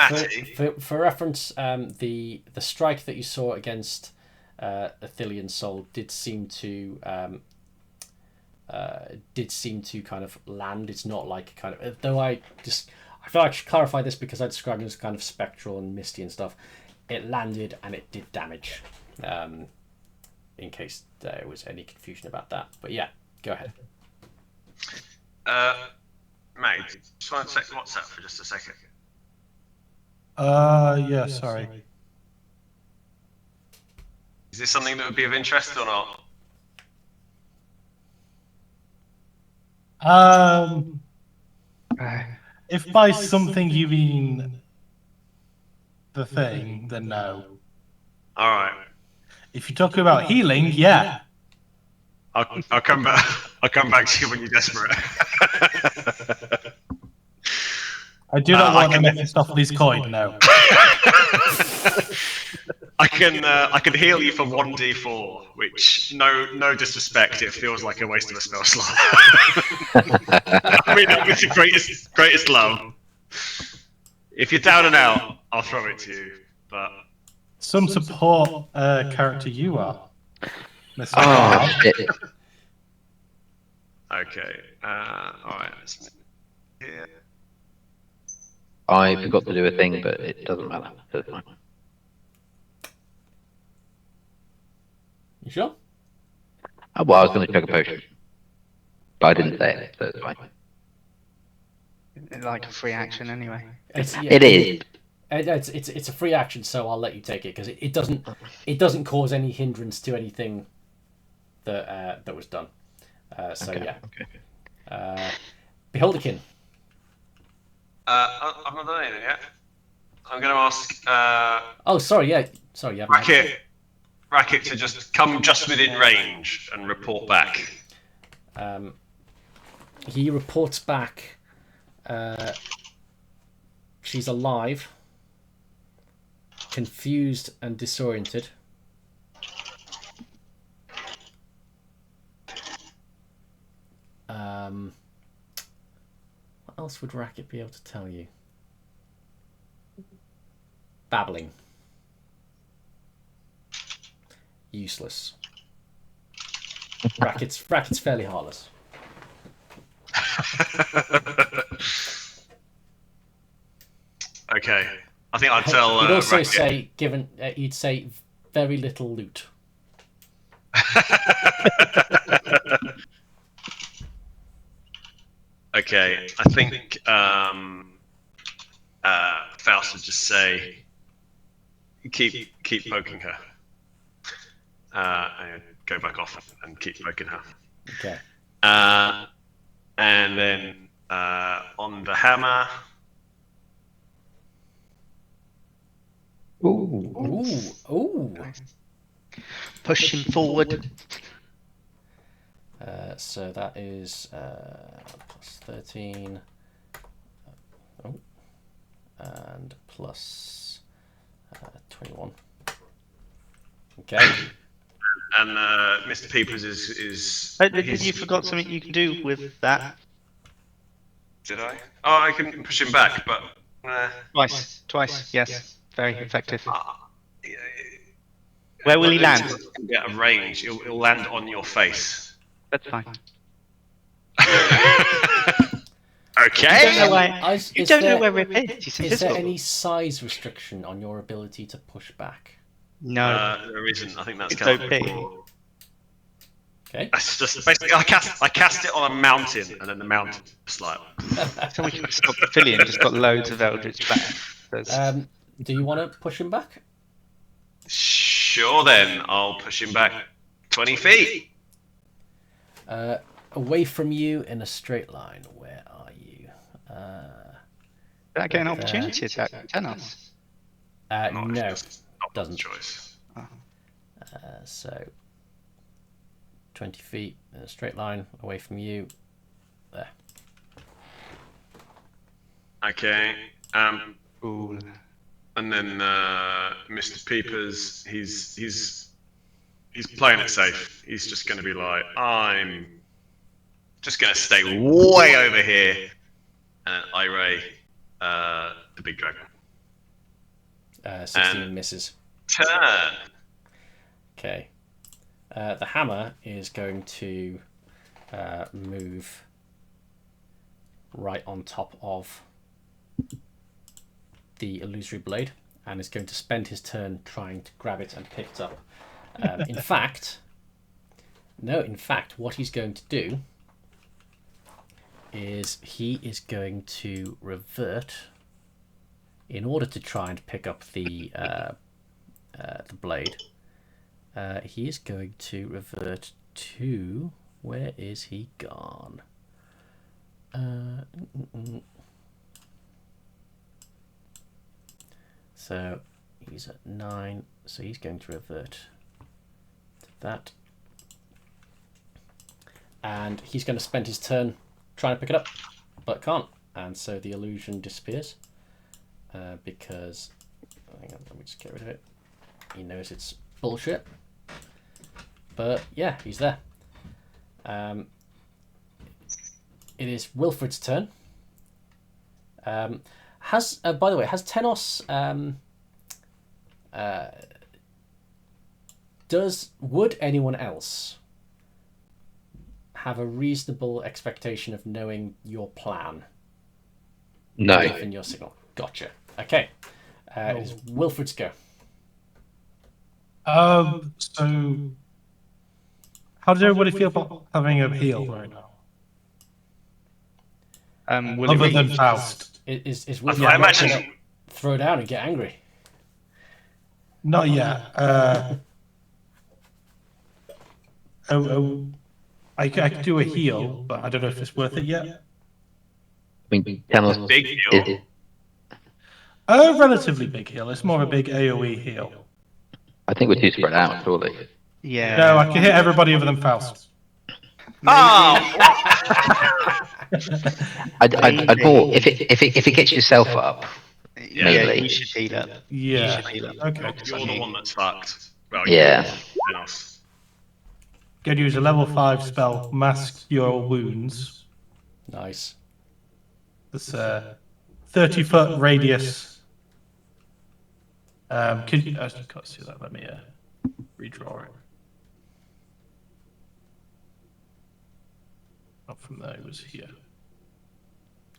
reference, the strike that you saw against Athelian Soul did seem to kind of land. It's not like kind of, though I feel like I should clarify this because I described it as kind of spectral and misty and stuff. It landed and it did damage. In case there was any confusion about that, but yeah, go ahead. Mate, just want to check WhatsApp for just a second. Yeah, sorry. Is this something that would be of interest or not? If by something you mean the thing, then no. All right. If you're talking about healing, yeah. I'll come back. I'll come back to you when you're desperate. I do not want a Mephistopheles coin, no. I can heal you for 1d4, which no disrespect, it feels like a waste of a spell slot. I mean it with the greatest love. If you're down and out, I'll throw it to you. But Some support character you are. Mr. Oh shit! okay. Alright, let's here. I forgot to do a thing, but it doesn't matter. So it's fine. You sure? Oh, well, I was going to chug a potion, but I didn't say it, so it's fine. Like a free action anyway. It is. It's a free action, so I'll let you take it because it doesn't cause any hindrance to anything that was done. So Okay, yeah. okay. I've Beholderkin. not done anything yet. I'm going to ask Oh, sorry. Yeah, sorry. Yeah. Racket to just come just within range and report back. He reports back. She's alive, confused and disoriented. What else would Racket be able to tell you? Babbling. Useless. Racket's fairly heartless. Okay, I think I'd tell. He'd also Racket. say, he'd say very little loot. Okay, I think Faust would just say, keep poking her. And go back off and keep poking her. Okay. And then on the hammer. Ooh. Push him forward. So that is plus 13. Oh. And plus 21. Okay. And Mr. Peepers is You forgot something you can do with that. Did I? Oh, I can push him back, but Twice, yes. Very effective. Where will he land? Get a range. It'll land on your face. That's fine. Okay. You don't know where, you don't know where Rip is. He's Is invisible. there any size restriction on your ability to push back? No. There isn't. I think that's It's kind OP. of Okay. That's just basically I cast it on a mountain, and then the mountain just like. So we can stop the Fillion just got loads of Eldritch back. Do you want to push him back? Sure, then I'll push him back 20 feet. Away from you in a straight line. Where are you? Did I get an opportunity attack? Tenos. No, doesn't. Choice. So 20 feet in a straight line away from you. There. Okay. Ooh. And then Mr. Peepers, he's playing it safe. He's just going to be like, I'm just going to stay way over here, and I ray the big dragon. 16 And- misses. Turn. Okay. The hammer is going to move right on top of the illusory blade and is going to spend his turn trying to grab it and pick it up. In fact, what he's going to do is he is going to revert in order to try and pick up the blade. He is going to revert to... Where is he gone? So he's at 9, so he's going to revert to that. And he's going to spend his turn trying to pick it up, but can't. And so the illusion disappears because... Hang on, let me just get rid of it. He knows it's bullshit. But yeah, he's there. It is Wilfred's turn. By the way, has Tenos would anyone else have a reasonable expectation of knowing your plan? No. Given your signal. Gotcha. Okay. It is Wilfred's go. So, how does everybody feel about having a heal right now? Will it Other reach? than Faust. Is Wilfred I not gonna imagine. throw down and get angry? Not yet. I could do a heal, but I don't know if it's worth it yet. I mean, Tenos Big deal. A relatively big heal. It's more a big AoE heal. I think we're too spread out, surely. Yeah. No, I can hit everybody other than Faust. Oh, I'd more if it gets yourself up. Yeah, mainly. you should heal up. Yeah. You should heal up. Okay. you're the one that's fucked. Well, Yeah. Thanos. Going to use a level 5 spell, Mask Your Wounds. Nice. It's a 30-foot radius. I can't see that. Let me redraw it. Not from there, it was here.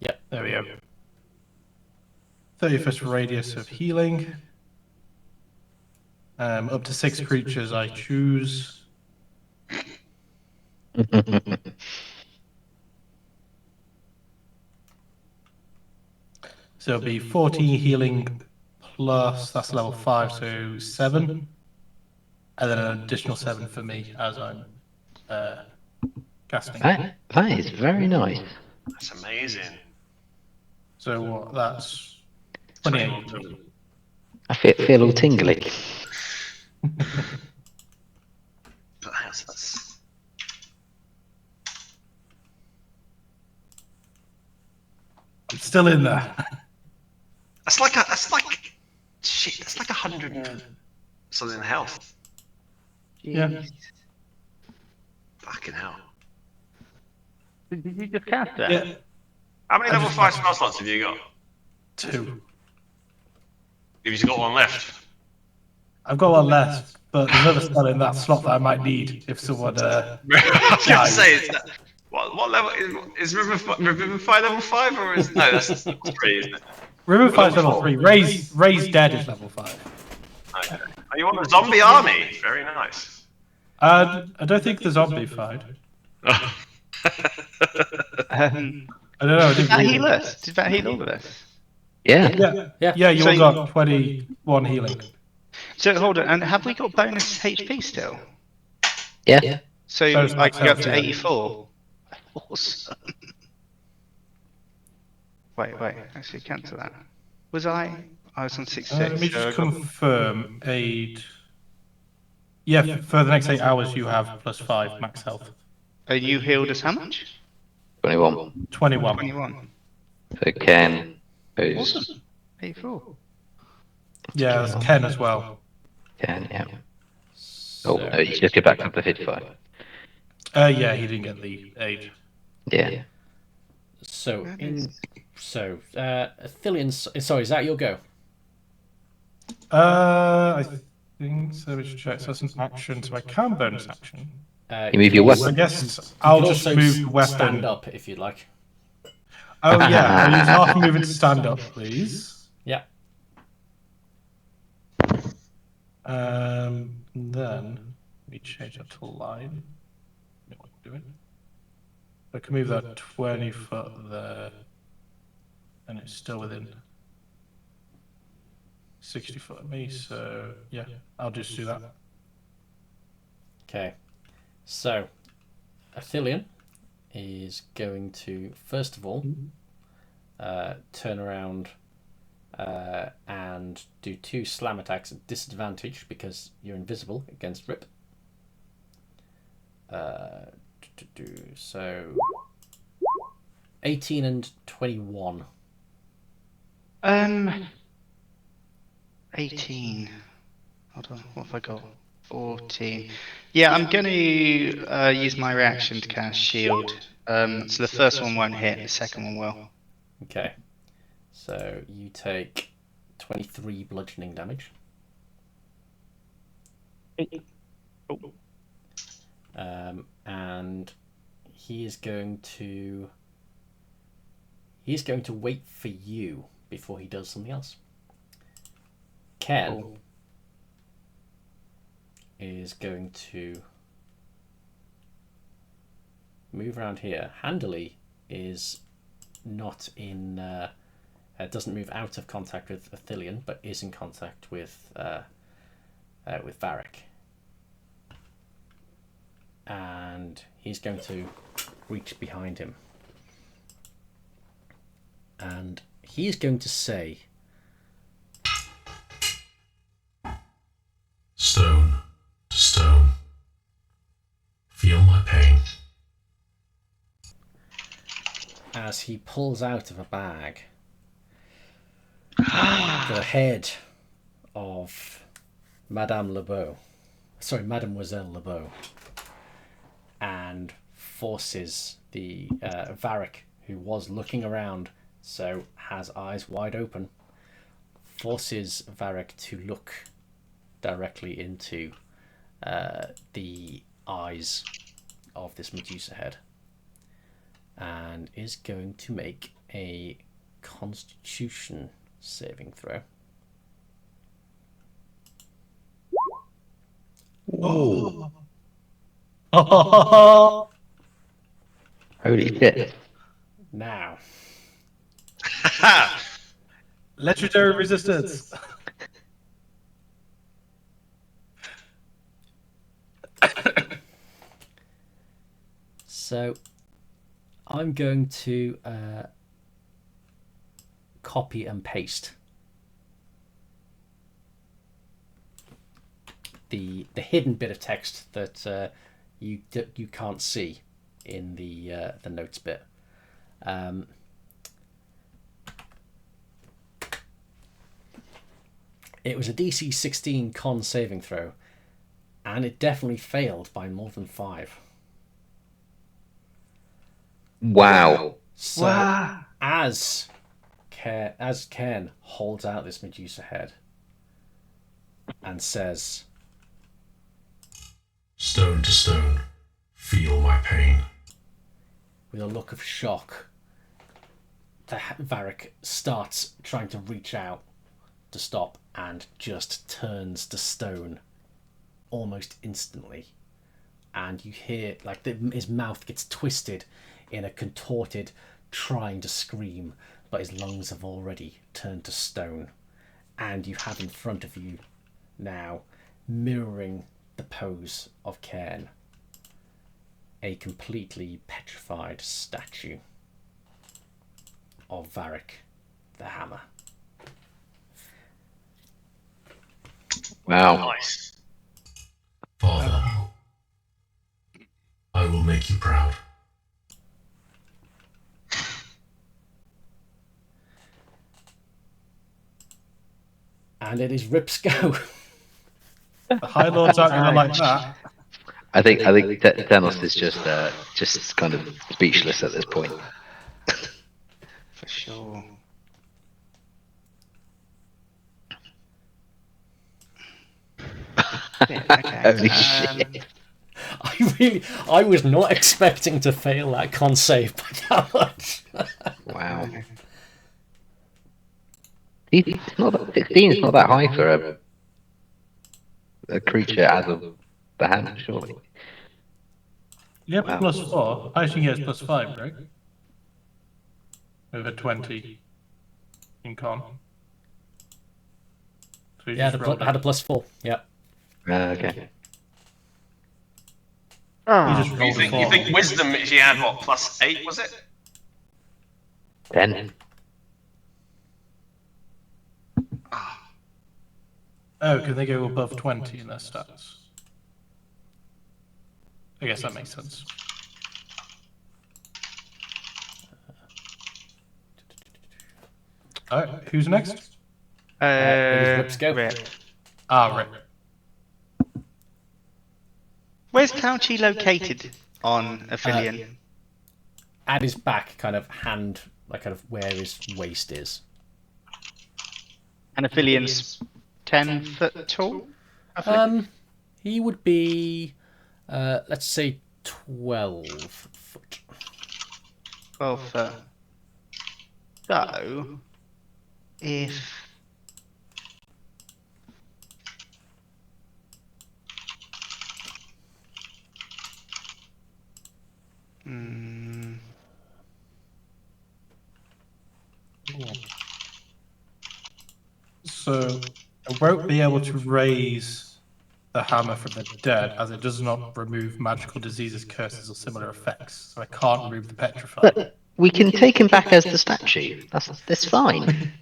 Yep. There we go. 30-foot radius of healing. Up to 6 creatures I choose. So it'll be 14 healing plus, that's level 5, so 7. And then an additional 7 for me as I'm casting. That is very nice. That's amazing. So what? That's 28. I feel all tingly. That's It's still in there. That's like 100 and something health. Yeah. Fucking hell. Did you just cast that? Yeah. How many level 5 spell slots have you got? 2. You've just got one left. I've got one left. but there's another spell in that slot that I might need if someone. I was going to say, is that, what level is Revivify level 5 or is no? That's 3, isn't it? Revivify's level 3. Raise Dead is level 5. Okay. Are you on the zombie army? Very nice. I don't think the zombie fied. I don't know. I Did didn't that read heal it. us? Did that heal all of us? Yeah. Yeah, you So all got 21 healing. So hold on, and have we got bonus HP still? Yeah. So Bonus I max can go up health, to yeah. 84. Awesome. Wait, actually cancel that. Was I? I was on 66. Let me so I just got- confirm. Yeah, for the next 8 hours, you have +5 max health. And you healed us how much? 21. 21. 21. So Ken goes. Awesome. 84. Yeah, that's Ken as well. Ken, yeah. So, Oh, no, you just get back up to 55. Yeah, he didn't get the aid. Yeah. so That in is- so Thillian's. Sorry, is that your go? I think so. We should check. So that's an action, so I can bonus action. You move your I weapon. guess You I'll can just also move the weapon. stand up if you'd like. Oh yeah, I'll use half a movement to stand up, please. Yeah. Then let me change that to line. Know what I'm doing. I can move that 20 foot there, and it's still within 60 foot of me. So yeah, I'll just do that. Okay. So, Athelion is going to first of all turn around and do 2 slam attacks at disadvantage because you're invisible against Rip. So 18 and 21. 18. Hold on, what have I got? 14. Yeah, I'm going to use my reaction to cast shield. So the first one won't hit, the second one will. Okay. So you take 23 bludgeoning damage. And he is going to wait for you before he does something else. Ken is going to move around here. Handily is not in doesn't move out of contact with Athelion, but is in contact with Varric. And he's going to reach behind him. And he is going to say, Stone to stone. Feel my pain. as he pulls out of a bag the head of Mademoiselle Lebeau, and forces the Varric, who was looking around, so has eyes wide open, forces Varric to look directly into the eyes of this Medusa head, and is going to make a Constitution saving throw. Oh. Holy shit. Now, Legendary resistance. so I'm going to copy and paste the hidden bit of text that you can't see in the notes bit. It was a DC 16 con saving throw, and it definitely failed by more than 5. Wow. So Wow. as Ken holds out this Medusa head and says, Stone to stone, feel my pain. With a look of shock, Varric starts trying to reach out to stop and just turns to stone almost instantly. And you hear like his mouth gets twisted in a contorted trying to scream, but his lungs have already turned to stone. And you have in front of you now, mirroring the pose of Cairn, a completely petrified statue of Varric the Hammer. Wow. Nice. Father, I will make you proud. And it is Rip's go. The High Lords aren't going to like that. I think Denos is just kind of speechless at this point. For sure. Yeah, okay. Holy shit. I was not expecting to fail that con save by that much. Wow. It's not 16 is not that high for a creature as of the hammer, surely. Yeah, Wow. +4. I think it's +5, right? Over 20 in con. So you Yeah, just rolled I had a +4. Yeah. Okay. You just You rolled a think, 4. you think wisdom, she had what, +8, was it? 10. Oh, can they go above 20 in their stats? I guess that makes sense. Alright, who's next? it is Rip's go. Rip. Rip. Where's Tauchi located on Aphelion? At his back, kind of hand, like kind of where his waist is. And Aphelions 10 foot tall? roughly? He would be, let's say, 12 foot. 12 foot. So, if... Hmm. So, I won't be able to raise the hammer from the dead, as it does not remove magical diseases, curses, or similar effects. So I can't remove the petrified. But we can take him back as the statue. That's fine.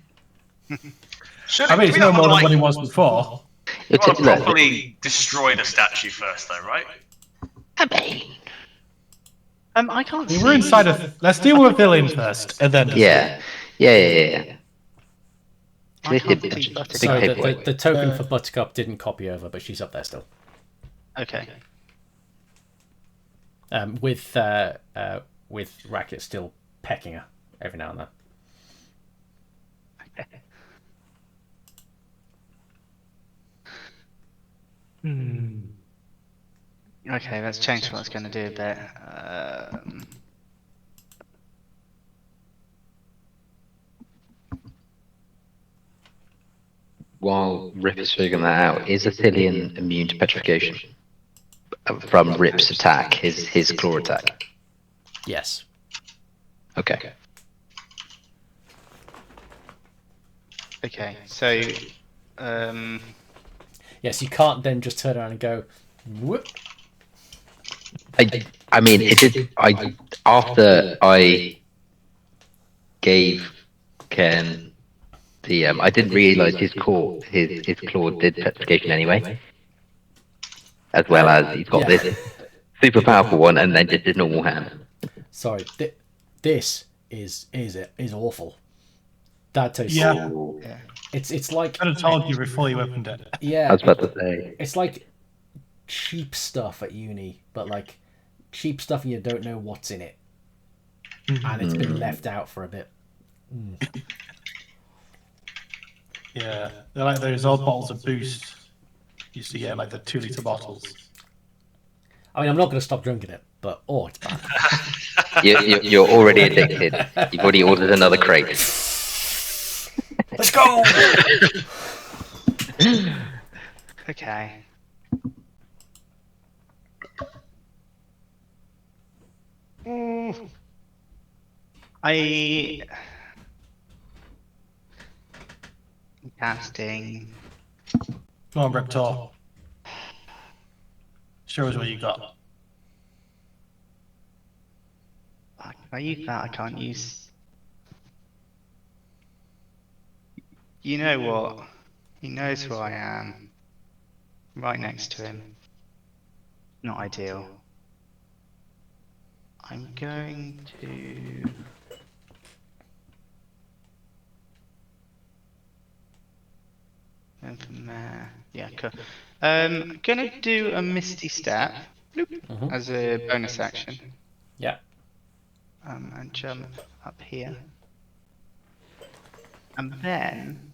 I mean, it's no more than what he was before. You want to Look, properly destroy the statue first, though, right? I mean, I can't see... We're inside of... Let's deal with villain first, and then... yeah. I can't Big see Buttercup. So paperweight. the token for Buttercup didn't copy over, but she's up there still. Okay. With Racket still pecking her every now and then. Okay, let's change what I was going to do a bit. While Rip is figuring that out, is Athelion immune to petrification? From Rip's attack, his claw attack. Yes. Okay. Okay, so... Yes, you can't then just turn around and go, whoop. I mean, it did. After I gave Ken the I didn't realise his claw did petrification anyway, as well as he's got this super powerful one, and then just a normal hand. Sorry, this is awful. That tastes. Yeah. yeah. It's like. I could have told you before you opened it. Yeah. I was about to say. It's like cheap stuff at uni, but like cheap stuff and you don't know what's in it, and it's been left out for a bit. Yeah, they're like those old bottles of Boost. You used to get like the 2 litre bottles. I mean, I'm not going to stop drinking it, but it's bad. You're already addicted. You've already ordered another crate. Let's go. Okay. I casting. Come on, Reptar. Show us what you got. Can I use that? I can't use. You know what? He knows who I am. Right next to him. Not ideal. I'm going to. And from there, yeah, cool. I'm gonna do a Misty Step as a bonus action. Yeah. And jump up here. And then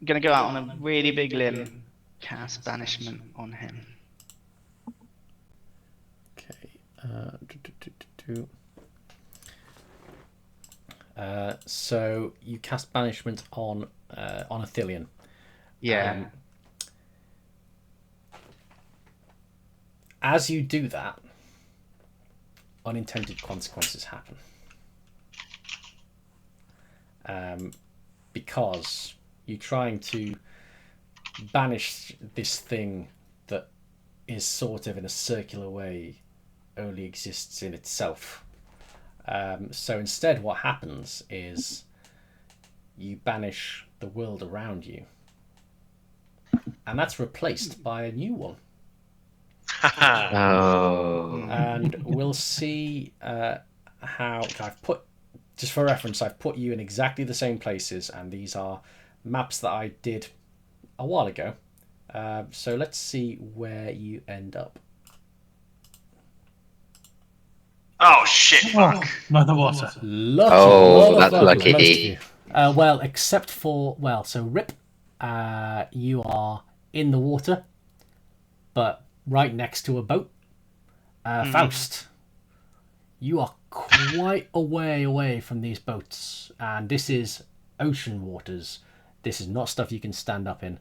I'm gonna go out on a really big limb, cast Banishment on him. Okay. So you cast banishment on Athelion. Yeah. As you do that, unintended consequences happen. Because you're trying to banish this thing that is sort of in a circular way only exists in itself. So instead what happens is you banish the world around you, and that's replaced by a new one. Oh. And we'll see how I've put, just for reference, I've put you in exactly the same places, and these are maps that I did a while ago. So let's see where you end up. Oh shit! Fuck. By the water. Lucky Oh, that's motherfuckers, lucky. most of you. Well, except for, so Rip, you are in the water, but right next to a boat. Faust, you are quite a way away from these boats, and this is ocean waters. This is not stuff you can stand up in.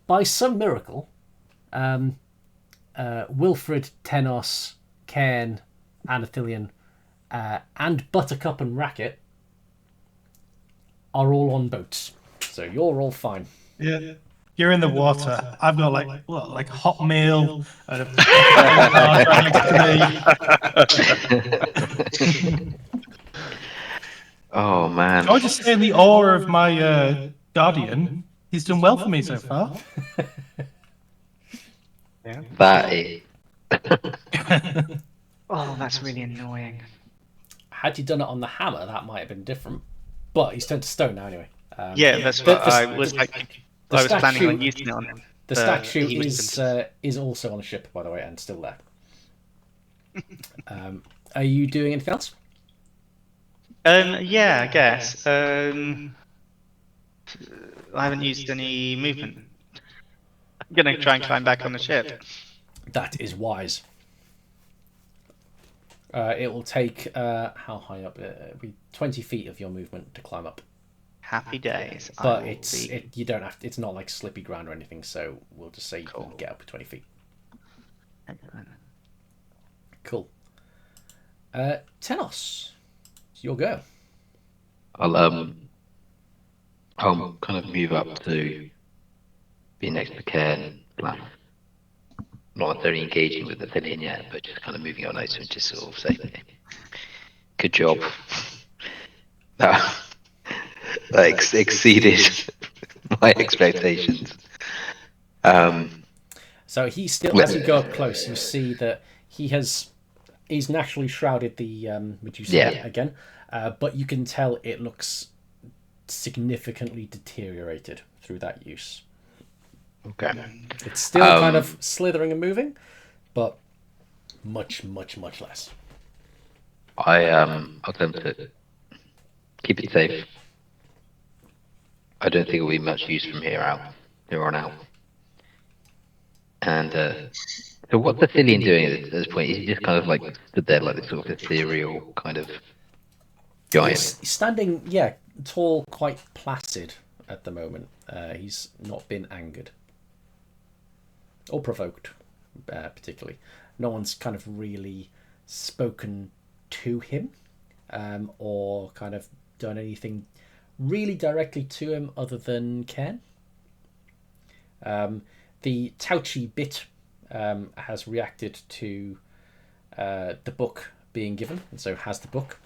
By some miracle, Wilfred, Tenos, Cairn, and Athelion, and Buttercup and Racket are all on boats. So you're all fine. Yeah. You're in the water. I've got like hot meal and a next to me. Oh man. I would just say in the awe of my guardian, he's done well for me so far. Yeah. That is. Oh, that's really annoying. Had you done it on the hammer, that might have been different. But he's turned to stone now anyway. Yeah, that's what I was like. I was planning on using it on him. The statue is also on a ship, by the way, and still there. Are you doing anything else? Yeah, I guess. I haven't used any movement. I'm gonna try and climb back on the ship. That is wise. It will take how high up? It'll be 20 feet of your movement to climb up. Happy days. But you don't have to, it's not like slippy ground or anything, so we'll just say you can get up to 20 feet. Excellent. Cool. Tenos, it's your go. I'll kind of move up to be next to Cairn. Not necessarily engaging with the Athelion yet, but just kind of moving on notes and just sort of say, "Good job." That exceeded my expectations. So he still, as you go up close, you see that he's naturally shrouded the Medusa again, but you can tell it looks significantly deteriorated through that use. Okay. It's still kind of slithering and moving, but much, much, much less. I'll tell them to keep it safe. I don't think it'll be much use from here on out. And So what's the Thillian doing at this point? Is he just kind of like stood there like this sort of ethereal kind of giant? He's standing, yeah, tall, quite placid at the moment. He's not been angered or provoked, particularly. No one's kind of really spoken to him, or kind of done anything really directly to him other than Ken. The Tauchi bit has reacted to the book being given, and so has the book.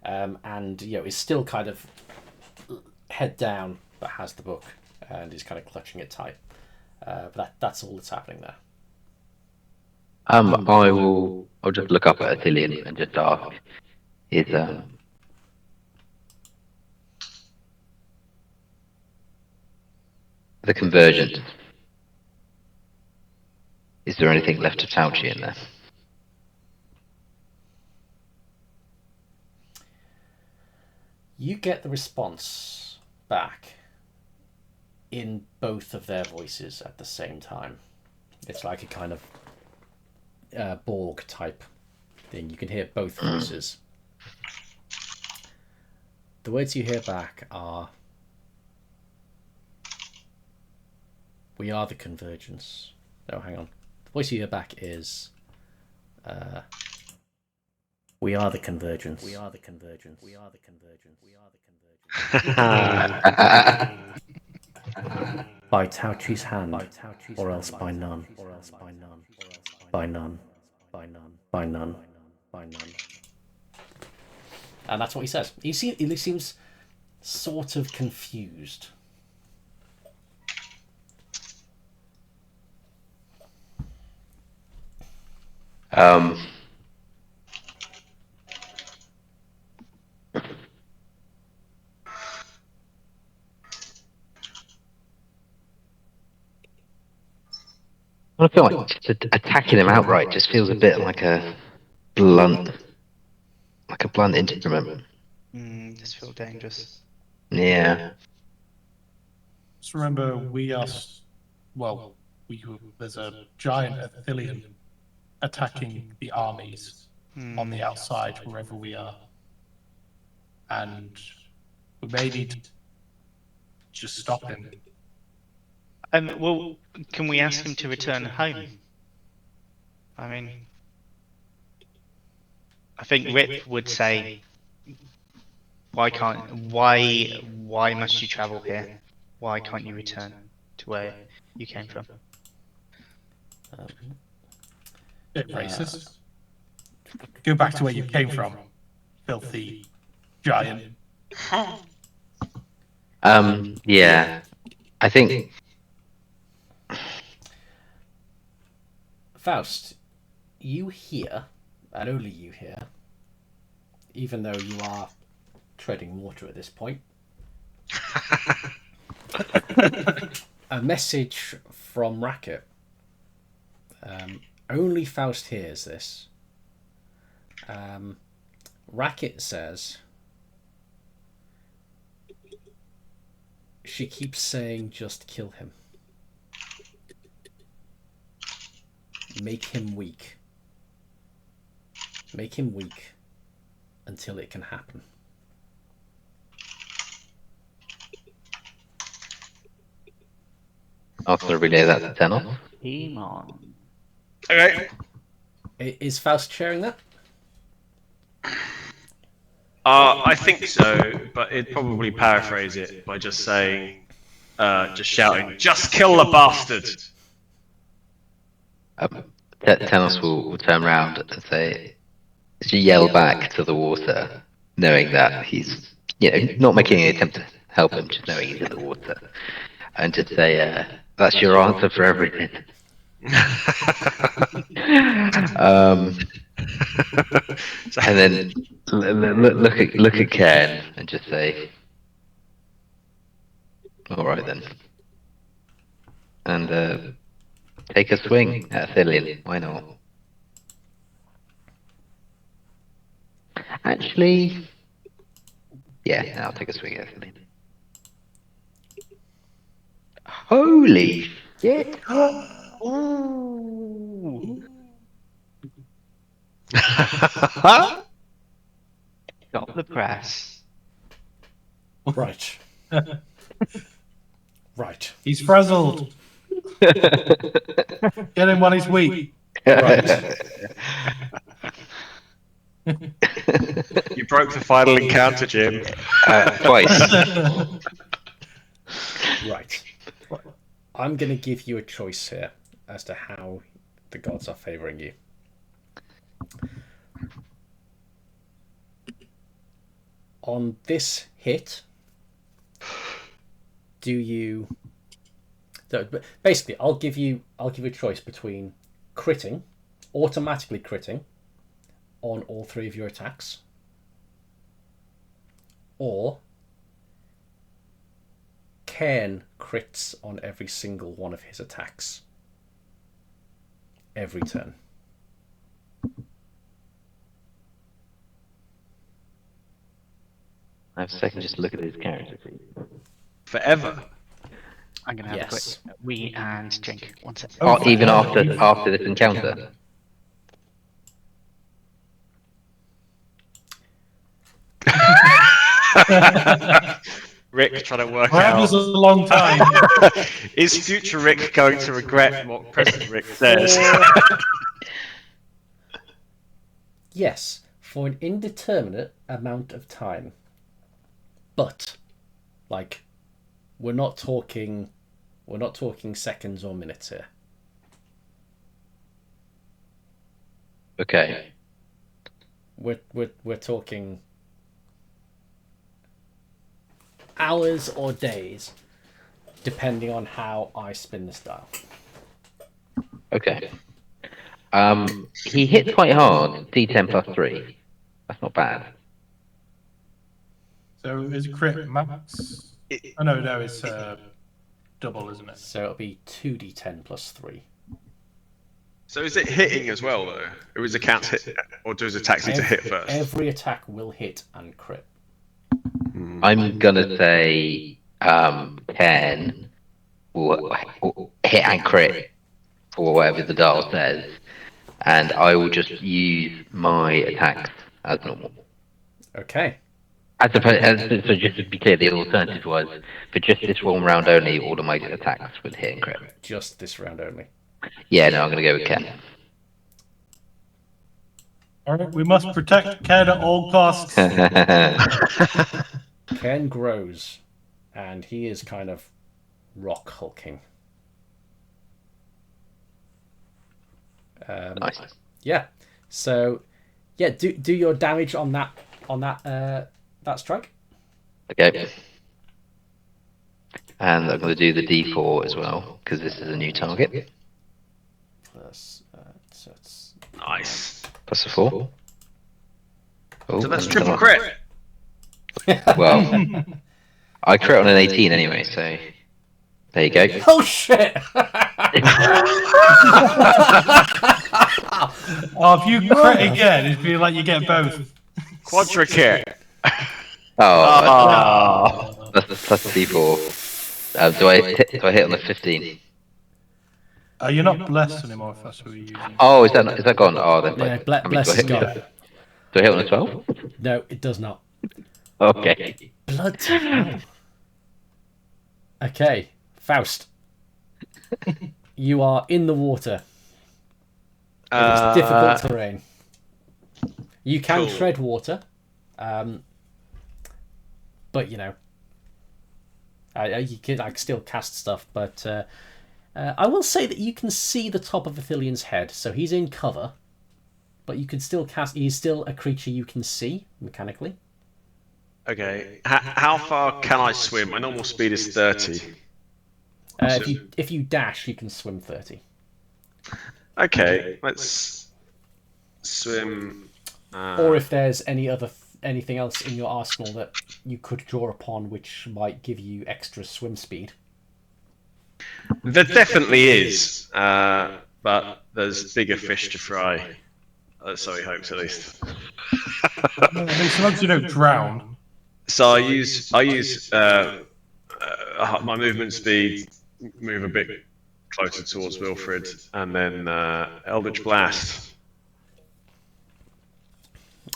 And is still kind of head down, but has the book and is kind of clutching it tight. But that's all that's happening there. I'll just look up at Athelian and just ask, is the convergence, is there anything left of Tauchi in there? You get the response back in both of their voices at the same time. It's like a kind of Borg type thing. You can hear both voices. The words you hear back are, "We are the convergence." No, hang on. The voice you hear back is, "We are the convergence. We are the convergence. We are the convergence. We are the convergence." By Tauchi's hand, or else by none. Or else by none. By none. By none. By none. By none. And that's what he says. He seems sort of confused. I feel like just attacking him outright just feels a bit like a blunt instrument. Just feel dangerous. Yeah. Just remember, there's a giant Athelian attacking the armies on the outside wherever we are, and we may need to just stop him. Well, can we ask him to return home? I mean, I think Rip would say, why must you travel here? Why can't you return to where you came from? Bit racist. Go back to where you came from, filthy giant. Yeah. I think Faust, you hear, and only you hear, even though you are treading water at this point, a message from Racket. Only Faust hears this. Racket says, she keeps saying, "Just kill him. Make him weak. Make him weak until it can happen." I'll sort of relay that to Tenor. Team on. Okay. Is Faust sharing that? I think so, but it'd probably paraphrase it by just saying, just shouting, "Just kill the bastard!" Tenos will turn around and say, she yell back to the water, knowing that he's, not making any attempt to help him, just knowing he's in the water, and just say, "That's your answer for everything." And then look at Ken and just say, "All right then," and take a swing at Athelian. Why not? Actually, yeah, I'll take a swing at Athelian. Holy shit! Got the press. Right. Right. He's frazzled. Get him while he's weak. Right. You broke the final encounter, Jim. Twice. Right. I'm going to give you a choice here as to how the gods are favouring you. On this hit, do you... Basically, I'll give you a choice between critting, automatically critting, on all 3 of your attacks, or Cairn crits on every single one of his attacks every turn. I have a second just look at his character, please. Forever. I'm going to have Yes. a quick wee and drink. 1 second. Oh, even after this encounter. Rick trying to work Forever's out. a long time. Is future Rick going to regret what present Rick says? Yes, for an indeterminate amount of time. But, like, we're not talking seconds or minutes here. Okay. We're talking hours or days, depending on how I spin this dial. Okay. He hits quite hard. D10 plus 3. That's not bad. So is crit max? Oh no, it's double, isn't it? So it'll be 2d10 plus 3. So is it hitting as well, though? Or is accounts hit, or does attacks need to hit first? Every attack will hit and crit. I'm gonna say 10 will hit and crit, or whatever the dial says, and I will just use my attacks as normal. Okay. So just to be clear, the alternative was for just this one round only, all of my attacks would hit and crit. Just this round only. Yeah, no, I'm gonna go with Ken. Alright, we must protect Ken at all costs. Ken grows, and he is kind of rock hulking. Nice. Yeah. So, yeah, do your damage on that strike. Okay. And I'm gonna do the D4 as well because this is a new target. Plus, so it's Nice. Plus a 4. Oh, So that's and triple another- crit. Well, I crit on an 18 anyway, so there you go. Oh shit! Oh, if you crit again, it'd be like you get both. Quadra crit. Oh, that's plus D4. Do I hit on the 15? You're not blessed anymore if that's what you're using. Oh, is that gone? Oh, then Yeah, I mean, bless do I is hit- gone. Do I hit on the 12? No, it does not. Okay. Bloody hell. Okay, Faust. You are in the water. It is difficult terrain. You can Cool. tread water, but you know, I can still cast stuff. But I will say that you can see the top of Athelian's head, so he's in cover. But you can still cast. He's still a creature you can see mechanically. Okay. How far can I swim? My normal speed is 30. If you dash, you can swim 30. Okay, let's swim. Or if there's anything else in your arsenal that you could draw upon, which might give you extra swim speed. There definitely is, but there's bigger fish to fry. So he hopes, at least. At least as long as you don't drown. So I use my movement speed, move a bit closer towards Wilfred, and then Eldritch Blast.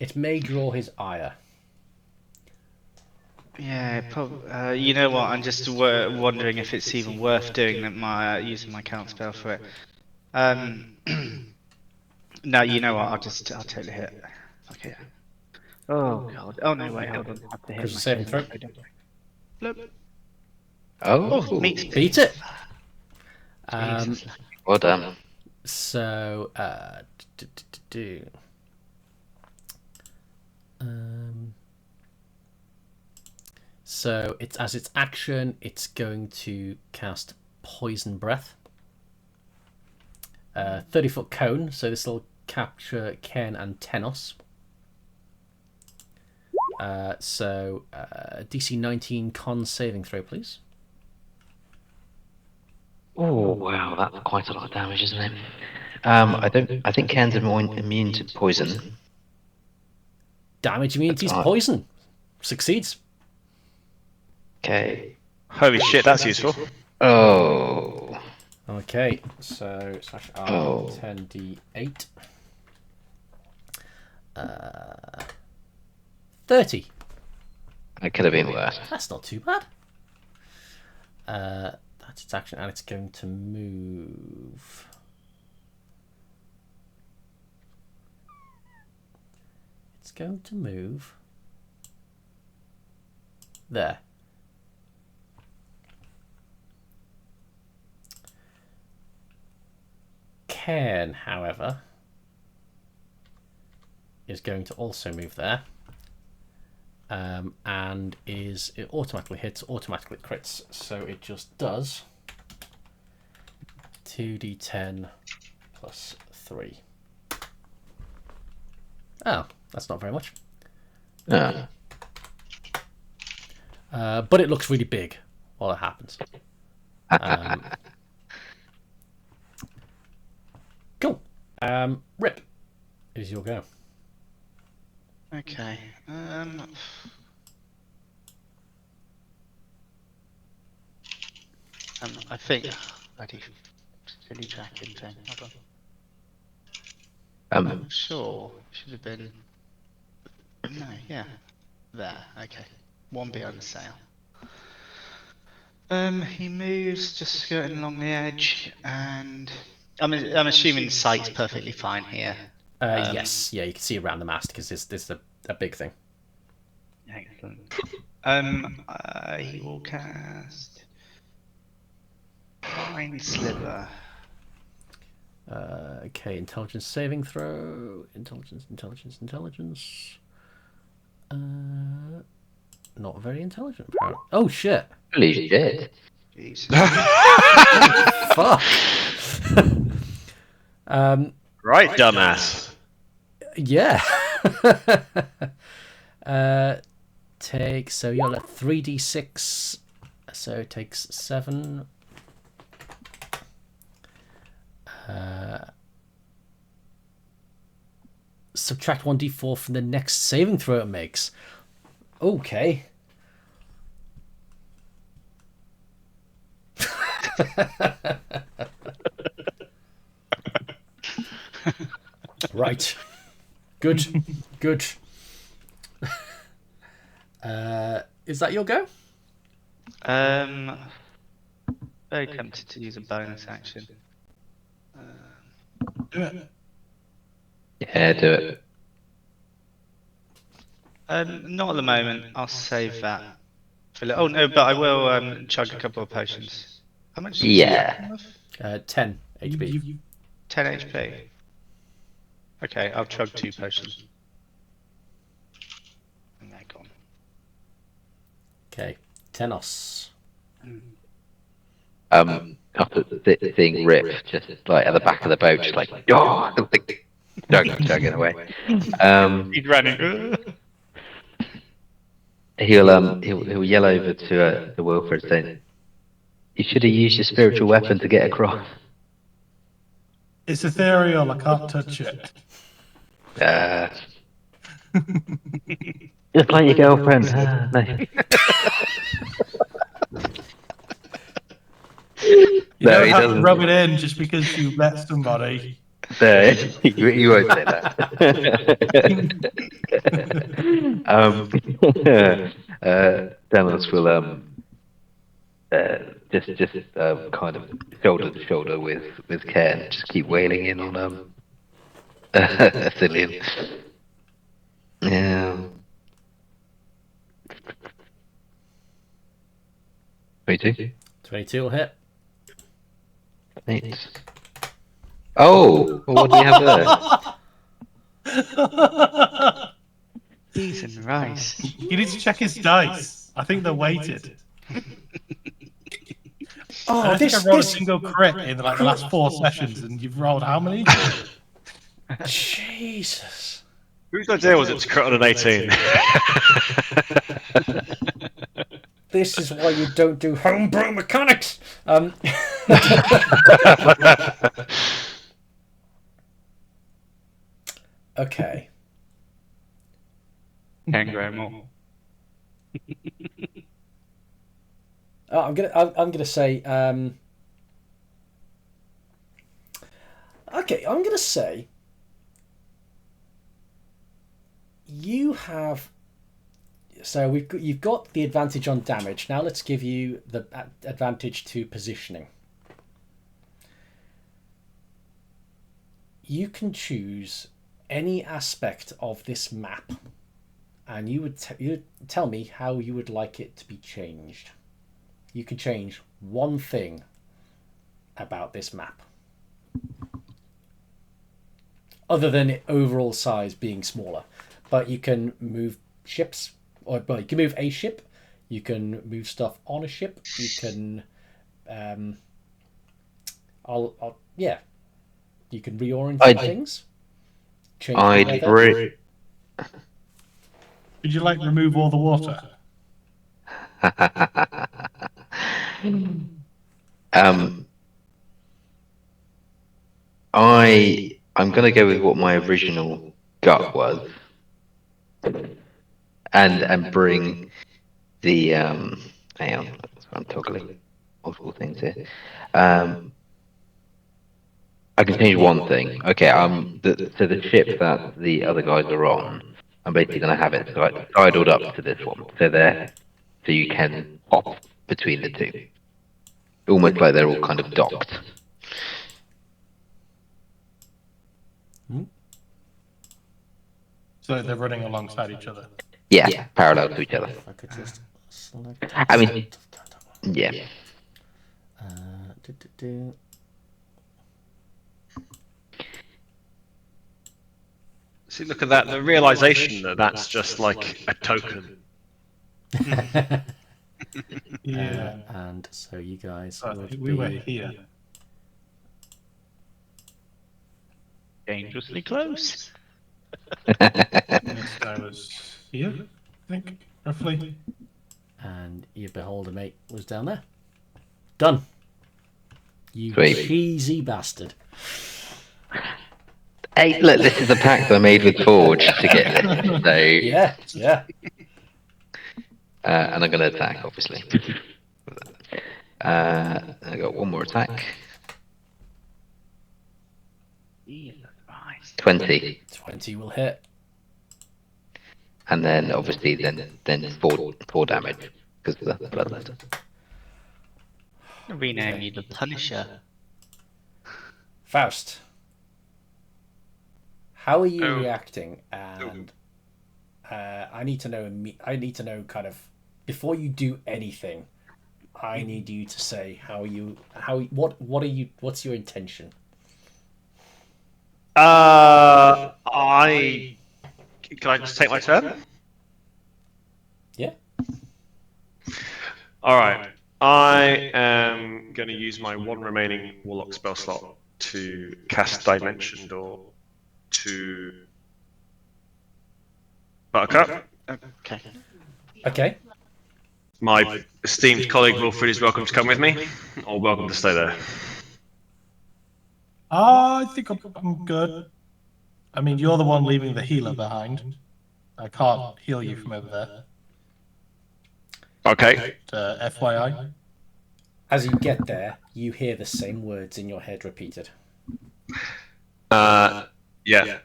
It may draw his ire. Yeah, you know what? I'm just wondering if it's even worth doing that. Using my count spell for it. No, you know what? I'll take the hit. Okay. Oh god. Oh no, wait, hold on. I have to hit Critical my saving throw. Bloop. Oh, meets Beat it. Jesus. well done. So, so it's as its action, it's going to cast Poison Breath. 30-foot cone, so this will capture Ken and Tenos. DC 19 con saving throw, please. Oh wow, that's quite a lot of damage, isn't it? I think Ken's immune to poison. Damage immunity is poison. Succeeds. Okay. Holy shit, that's useful. Oh. Okay, so slash R 10d8. 30. It could have been worse. That's not too bad. That's its action, and it's going to move. It's going to move there. Cairn, however, is going to also move there, and it automatically hits, automatically crits, so it just does 2d10 plus 3. Oh, that's not very much. No. But it looks really big while it happens. Cool. Rip, it is your go. Okay. I think. Bloody silly tracking thing. Hold on. I'm sure should have been. No, yeah. There. Okay. One behind the sail. He moves, just skirting along the edge, and I'm assuming the sight's perfectly fine here. Yes, yeah, you can see around the mast because this is a big thing. Excellent. He will cast Mind Sliver. Okay, intelligence saving throw. Intelligence. Not very intelligent, apparently. Oh shit! I believe you did. Jesus. Fuck. Right, dumbass. Yeah. So you're at 3d6. So it takes 7. Subtract 1d4 from the next saving throw it makes. Okay. Right. Good. Is that your go? Very tempted to use a bonus action. Do it. Yeah, do it. Not at the moment. I'll save that. Oh no, but I will chug a couple of potions. How much? Yeah. 10 HP. 10 HP. Okay, I'll chug 2 potions. And they're gone. Okay, Tenos. After seeing Rip just like at the back of the boat, just like, oh, chugging away. He's running. He'll yell over to Wilfred saying, "You should have used your spiritual weapon to get across." It's ethereal, I can't touch it. Just like your girlfriend. No. You No, don't he have to doesn't. rub it in just because you met somebody. No, he won't say that. Danos will just kind of shoulder to shoulder with Ken, just keep wailing in on Cillian. Yeah. 22. 22 will hit. 8. Oh, well, what do we have there? Cheese and rice. You need to check his dice. I think they're weighted. Oh, I don't think I rolled a single crit in like the last 4 sessions, and you've rolled how many? Jesus. Whose idea was it to crit on an 18? This is why you don't do homebrew mechanics. Okay. Can't grow more. I'm gonna say. Okay, I'm gonna say. You have. So you've got the advantage on damage. Now let's give you the advantage to positioning. You can choose any aspect of this map, and you would tell me how you would like it to be changed. You can change one thing about this map, other than it overall size being smaller. But you can move ships, or well, you can move a ship. You can move stuff on a ship. You can, yeah. You can reorient things. Change the weather. Would you like to remove all the water? I'm gonna go with what my original gut was, and bring the hang on, I'm toggling multiple things here. I can change one thing. Okay, so the ship that the other guys are on, I'm basically gonna have it sidled up to this one, so you can hop between the two, almost like they're all kind of docked. So they're running alongside each other. Yeah, parallel to each other. I could just select. I mean, yeah. See, look at that. The realization that that's just like a token. Yeah. And so you guys I would think we were be here. Dangerously close. This guy was here, I think, roughly. and your beholder mate was down there. Done. You Sweet. cheesy bastard. Hey, look, this is a pact I made with Forge to get this. So, Yeah. and I'm going to attack, obviously. I got one more attack. 20, 20 will hit. and then obviously then four damage because of the bloodlust. Rename you the Punisher. Faust. How are you reacting? And I need to know kind of before you do anything. I need you to say what's your intention? Can I just take my turn? Yeah. All right. I am going to use my one remaining Warlock spell slot to cast Dimension Door to Buttercup. Okay. My esteemed colleague Wilfred is welcome to come with me, or welcome to stay there. I think I'm good. I mean, you're the one leaving the healer behind. I can't heal you from over there. Okay. FYI. As you get there, you hear the same words in your head repeated. Yeah.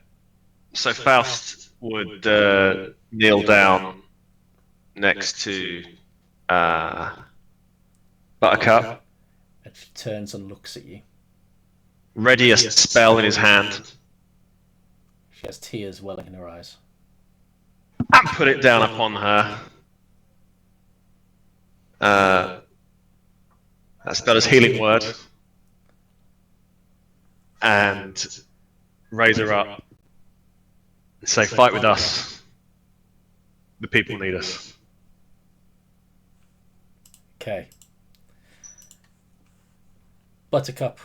So Faust would kneel down next to Buttercup, And she turns and looks at you. ready a spell in his hand, She has tears welling in her eyes. and put it down upon her. That spell is Healing Word, and raise her up and say, "Fight with us. The people need us." Okay. Buttercup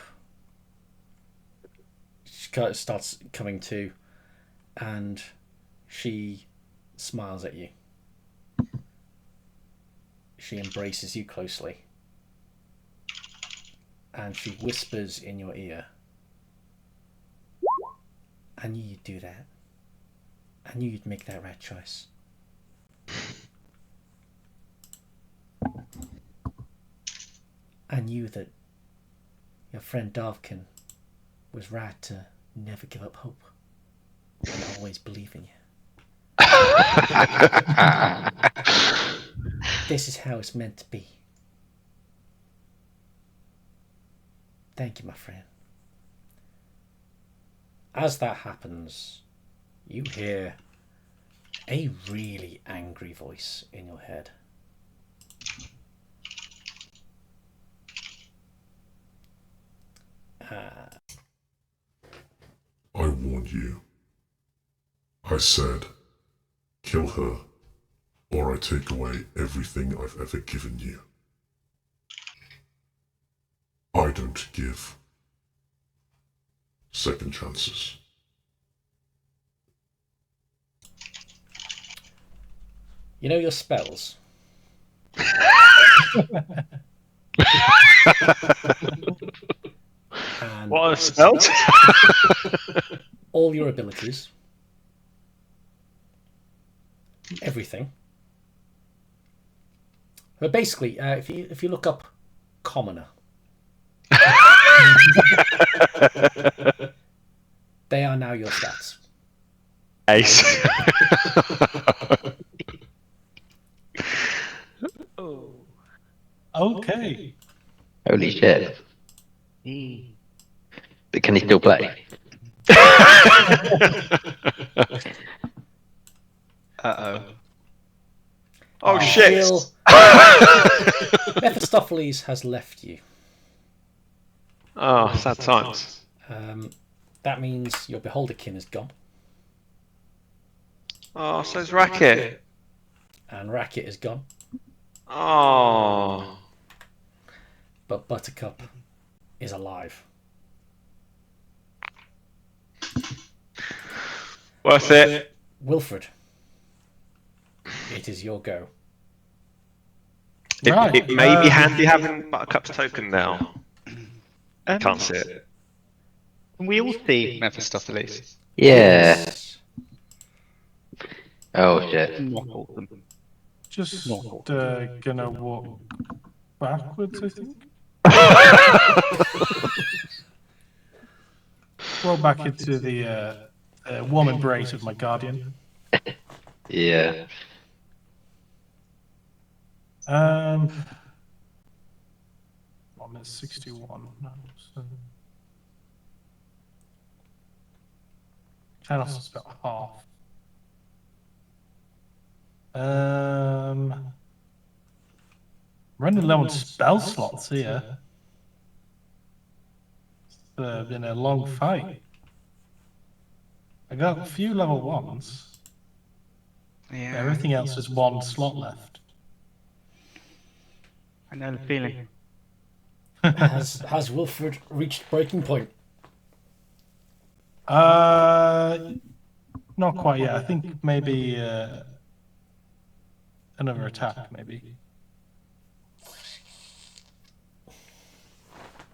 starts coming to, and she smiles at you. She embraces you closely, and she whispers in your ear, "I knew you'd do that. I knew you'd make that right choice." I knew that your friend Dovkin was right to never give up hope and always believe in you. This is how it's meant to be. Thank you, my friend. As that happens, you hear a really angry voice in your head. I warned you. I said, kill her, or I take away everything I've ever given you. I don't give second chances. You know your spells? And What are spells? all your abilities, everything. But basically, if you look up commoner, they are now your stats. Ace. Okay. Holy shit. Eee. But can he still play? Uh-oh. Oh You shit! feel Mephistopheles has left you. Oh, sad times. That means your Beholderkin is gone, Oh, so's Racket. and Racket is gone, Oh. but Buttercup is alive. Worth it. Wilfred, it is your go. Right. It may be handy having Buttercup's token now. Can't see it. Can we all see Mephistopheles? Yeah. Yes. Oh shit. Not awesome. Just gonna walk backwards, I think. Roll back into the warm embrace of my guardian. Yeah. I'm at 61 now, so channels is about half. Running low on spell slots here. It's been a long fight. I got a few level 1s. Yeah. Everything else is one slot left. I know the feeling. Has Wilfred reached breaking point? Not quite yet. I think maybe another attack, maybe.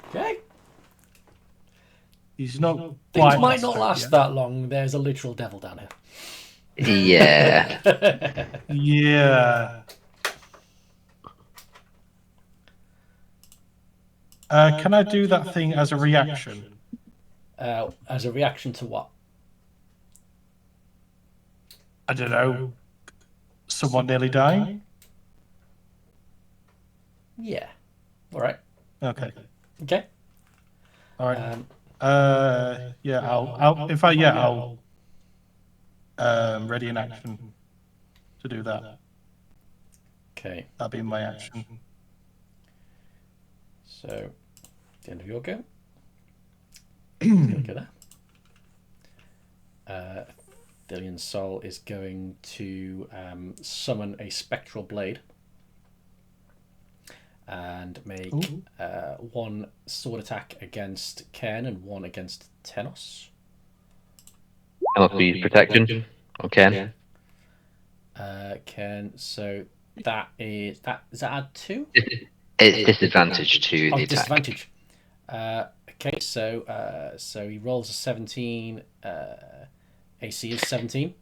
Okay. He's not Things quite. might not last that long. There's a literal devil down here. Yeah. Yeah. Can I do that thing as a reaction? As a reaction to what? I don't know. Someone nearly dying? Yeah. All right. Okay. Okay. All right. Um, Yeah, I'll ready an action to do that. okay. That'll be my action. So, the end of your go. Go there. Thilian's soul is going to summon a spectral blade and make one sword attack against Cairn and one against Tenos. I'll use protection. Okay. Cairn, so that is that. Does that add 2? It's disadvantage to the attack. Disadvantage. Okay, so he rolls a 17. AC is 17.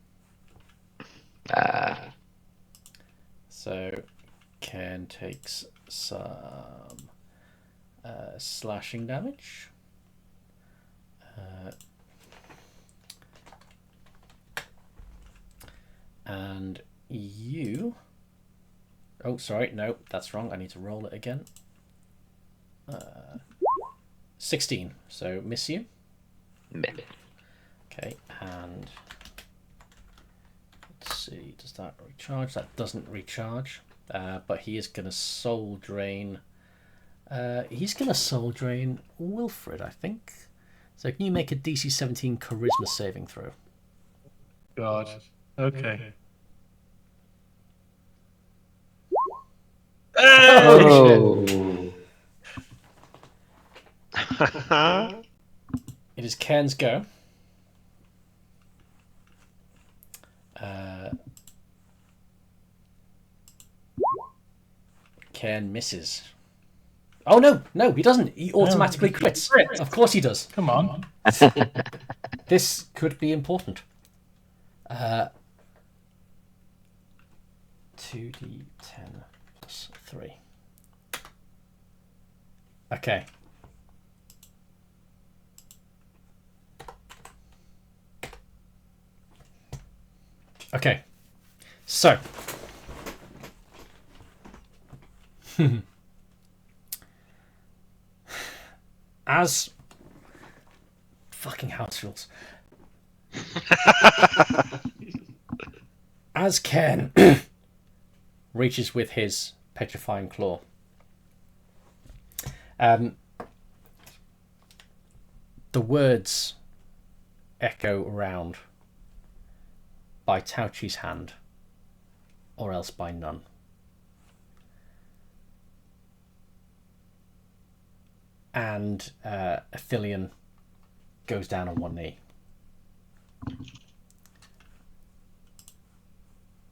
So Ken takes some slashing damage. And you... Oh, sorry, no, that's wrong. I need to roll it again. 16, so miss you. Miss. Okay, and let's see, does that recharge? That doesn't recharge, but he is going to soul drain. He's going to soul drain Wilfred, I think. So can you make a DC 17 Charisma saving throw? God. Okay. Oh Oh. It is Ken's go. Ken misses. Oh no, he doesn't. He automatically crits. Of course he does. Come on. This could be important. 2d10 plus 3. Okay. Okay. So. As fucking house rules. As Ken reaches with his petrifying claw, the words echo around by Tauchi's hand, or else by none. And Athelion goes down on one knee.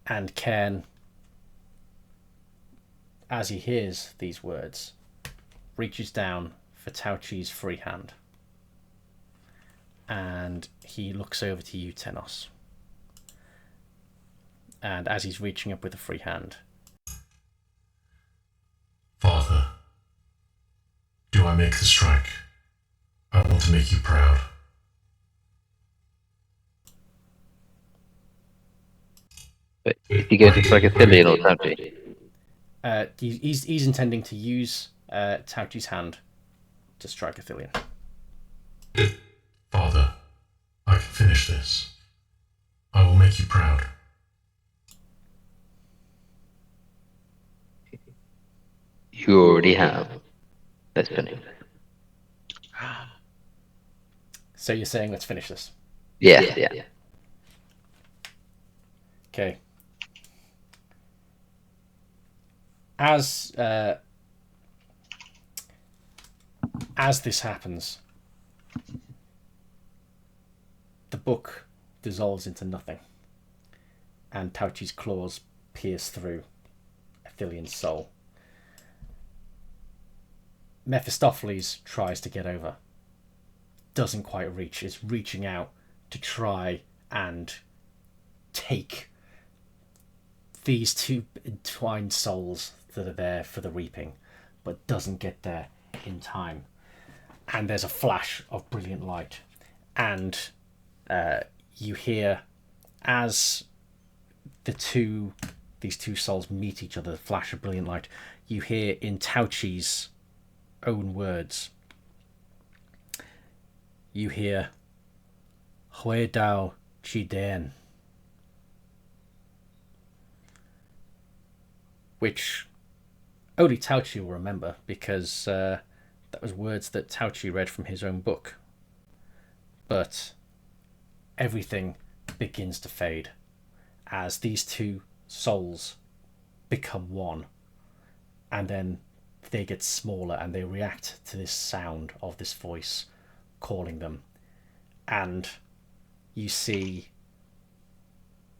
And Cairn, as he hears these words, reaches down for Tauchi's free hand. And he looks over to you, Tenos. And as he's reaching up with the free hand, Father, do I make the strike? I want to make you proud. But is he going to strike a Thilian or Tauchi? he's intending to use Tauchi's hand to strike Athelion. Father, I can finish this. I will make you proud. You already have. Let's finish. So you're saying let's finish this? Yeah. Okay. As this happens, the book dissolves into nothing, and Tauchi's claws pierce through Athelian's soul. Mephistopheles tries to get over. Doesn't quite reach. Is reaching out to try and take these two entwined souls that are there for the reaping, but doesn't get there. in time, and there's a flash of brilliant light, and you hear as these two souls meet each other, the flash of brilliant light, you hear in Tauchi's own words, you hear Hui Dao Chi Den, which only Tauchi will remember, because that was words that Tauchi read from his own book. But everything begins to fade as these two souls become one, and then they get smaller and they react to this sound of this voice calling them, and you see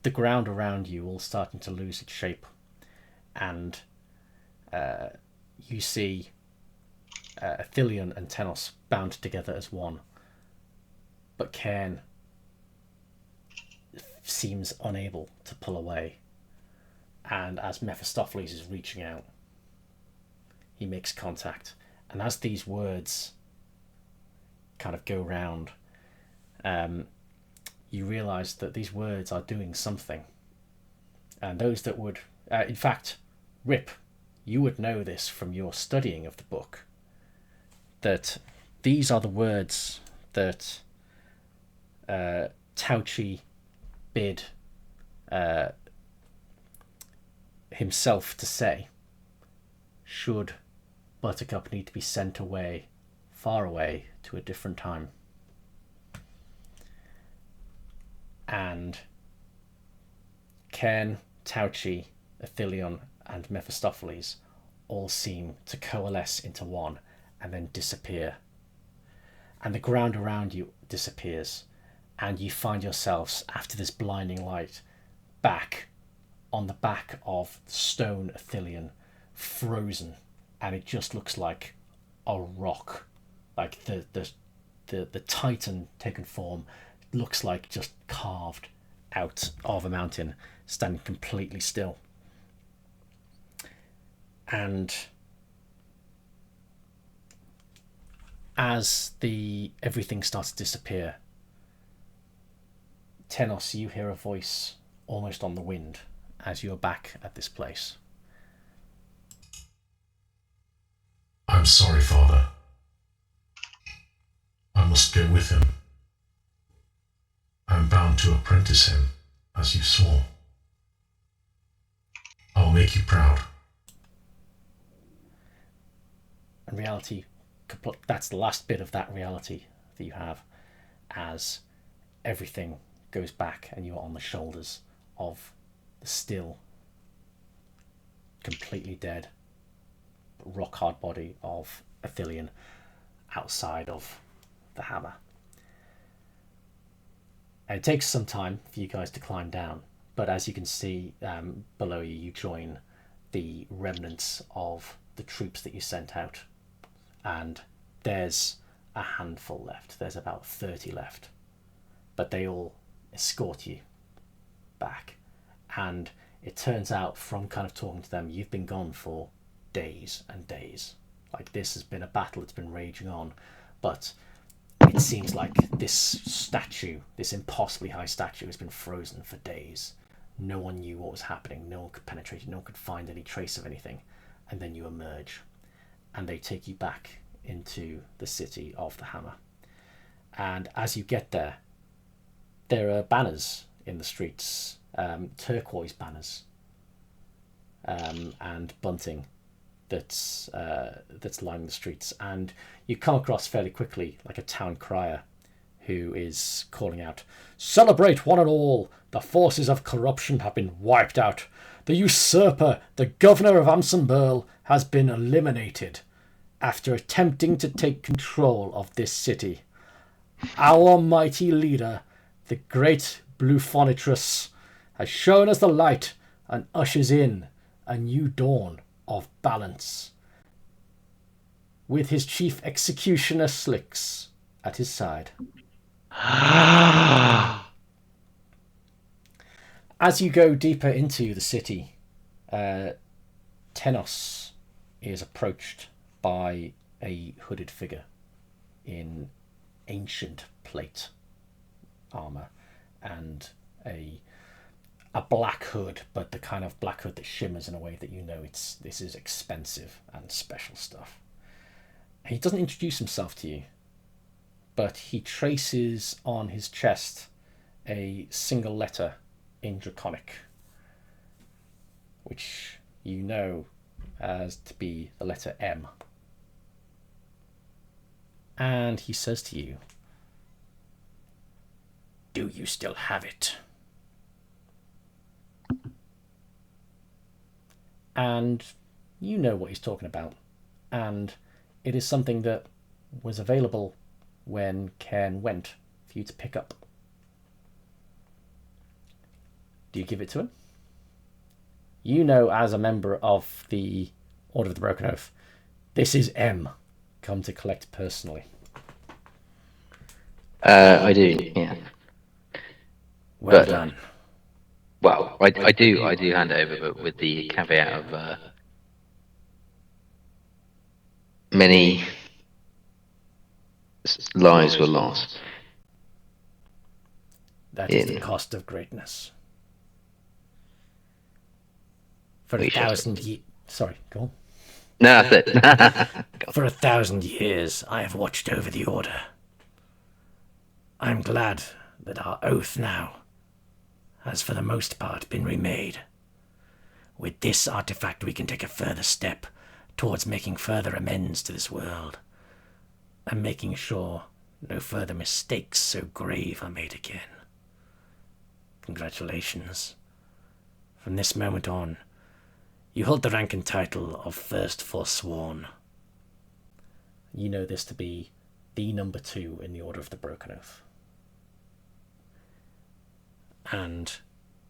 the ground around you all starting to lose its shape, and you see Athelion and Tenos bound together as one, but Cairn seems unable to pull away, and as Mephistopheles is reaching out, he makes contact, and as these words kind of go round, you realise that these words are doing something, and those that would in fact, Rip, you would know this from your studying of the book, that these are the words that Tauchi bid himself to say should Buttercup need to be sent away, far away, to a different time. And Cairn, Tauchi, Athelion, and Mephistopheles all seem to coalesce into one and then disappear. And the ground around you disappears, and you find yourselves, after this blinding light, back on the back of stone Athelion, frozen, and it just looks like a rock. Like the Titan taken form looks like just carved out of a mountain, standing completely still. And as everything starts to disappear, Tenos, you hear a voice almost on the wind as you're back at this place. I'm sorry, Father. I must go with him. I'm bound to apprentice him, as you swore. I'll make you proud. In reality, that's the last bit of that reality that you have, as everything goes back and you're on the shoulders of the still, completely dead, rock hard body of Athelion outside of the hammer. And it takes some time for you guys to climb down, but as you can see below you, you join the remnants of the troops that you sent out, and there's a handful left. There's about 30 left, but they all escort you back. And it turns out, from kind of talking to them, you've been gone for days and days. Like, this has been a battle that's been raging on, but it seems like this statue, this impossibly high statue, has been frozen for days. No one knew what was happening. No one could penetrate it. No one could find any trace of anything. And then you emerge, and they take you back into the city of the Hammer. And as you get there, there are banners in the streets, turquoise banners, and bunting that's lining the streets. And you come across fairly quickly like a town crier who is calling out, "Celebrate one and all! The forces of corruption have been wiped out. The usurper, the governor of Amsenburl, has been eliminated after attempting to take control of this city. Our mighty leader, the great Bluphonitrus, has shown us the light and ushers in a new dawn of balance, with his chief executioner Slicks at his side." As you go deeper into the city, Tenos is approached by a hooded figure in ancient plate armor and a black hood, but the kind of black hood that shimmers in a way that you know this is expensive and special stuff. He doesn't introduce himself to you, but he traces on his chest a single letter in Draconic, which you know as to be the letter M. And he says to you, "Do you still have it?" And you know what he's talking about. And it is something that was available when Cairn went for you to pick up. Do you give it to him? You know, as a member of the Order of the Broken Oath, this is M, come to collect personally. I do, yeah. Well But- done. Well, I do hand it over, but with the caveat of many lives were lost. That is the in- cost of greatness. For We a should- 1,000 years... Sorry, go on. No, that's it. For 1,000 years, I have watched over the Order. I'm glad that our oath now has for the most part been remade. With this artifact we can take a further step towards making further amends to this world and making sure no further mistakes so grave are made again. Congratulations. From this moment on, you hold the rank and title of First Forsworn. You know this to be the number 2 in the Order of the Broken Oath. And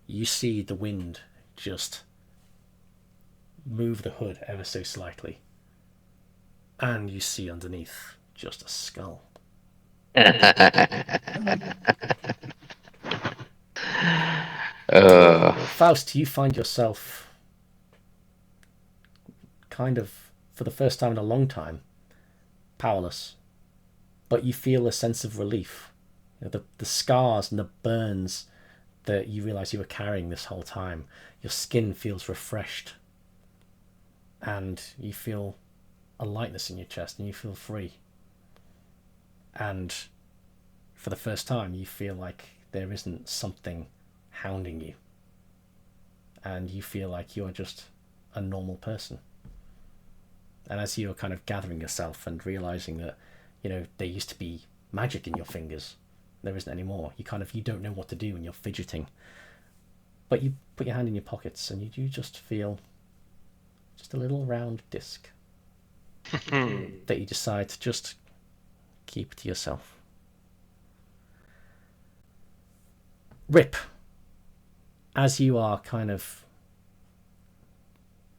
you see the wind just move the hood ever so slightly. And you see underneath just a skull. Faust, you find yourself kind of, for the first time in a long time, powerless. But you feel a sense of relief. You know, the scars and the burns that you realise you were carrying this whole time. Your skin feels refreshed. And you feel a lightness in your chest and you feel free. And for the first time you feel like there isn't something hounding you. And you feel like you're just a normal person. And as you're kind of gathering yourself and realising that, you know, there used to be magic in your fingers, there isn't anymore. You don't know what to do and you're fidgeting. But you put your hand in your pockets and you just feel just a little round disc that you decide to just keep to yourself. Rip, as you are kind of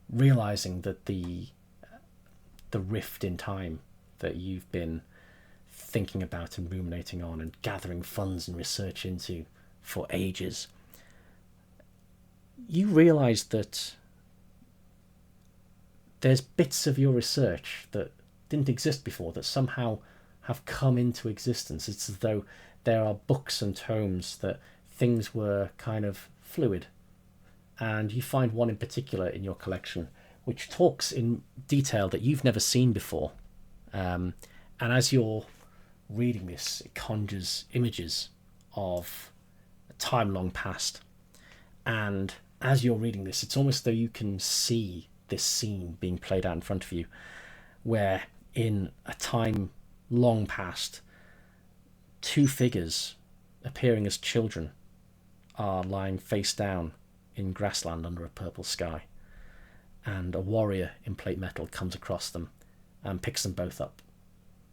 realising that the rift in time that you've been thinking about and ruminating on and gathering funds and research into for ages, you realise that there's bits of your research that didn't exist before that somehow have come into existence. It's as though there are books and tomes that things were kind of fluid. And you find one in particular in your collection which talks in detail that you've never seen before. And as you're reading this, it conjures images of a time long past. And as you're reading this, it's almost though you can see this scene being played out in front of you, where in a time long past, 2 figures appearing as children are lying face down in grassland under a purple sky, and a warrior in plate metal comes across them and picks them both up.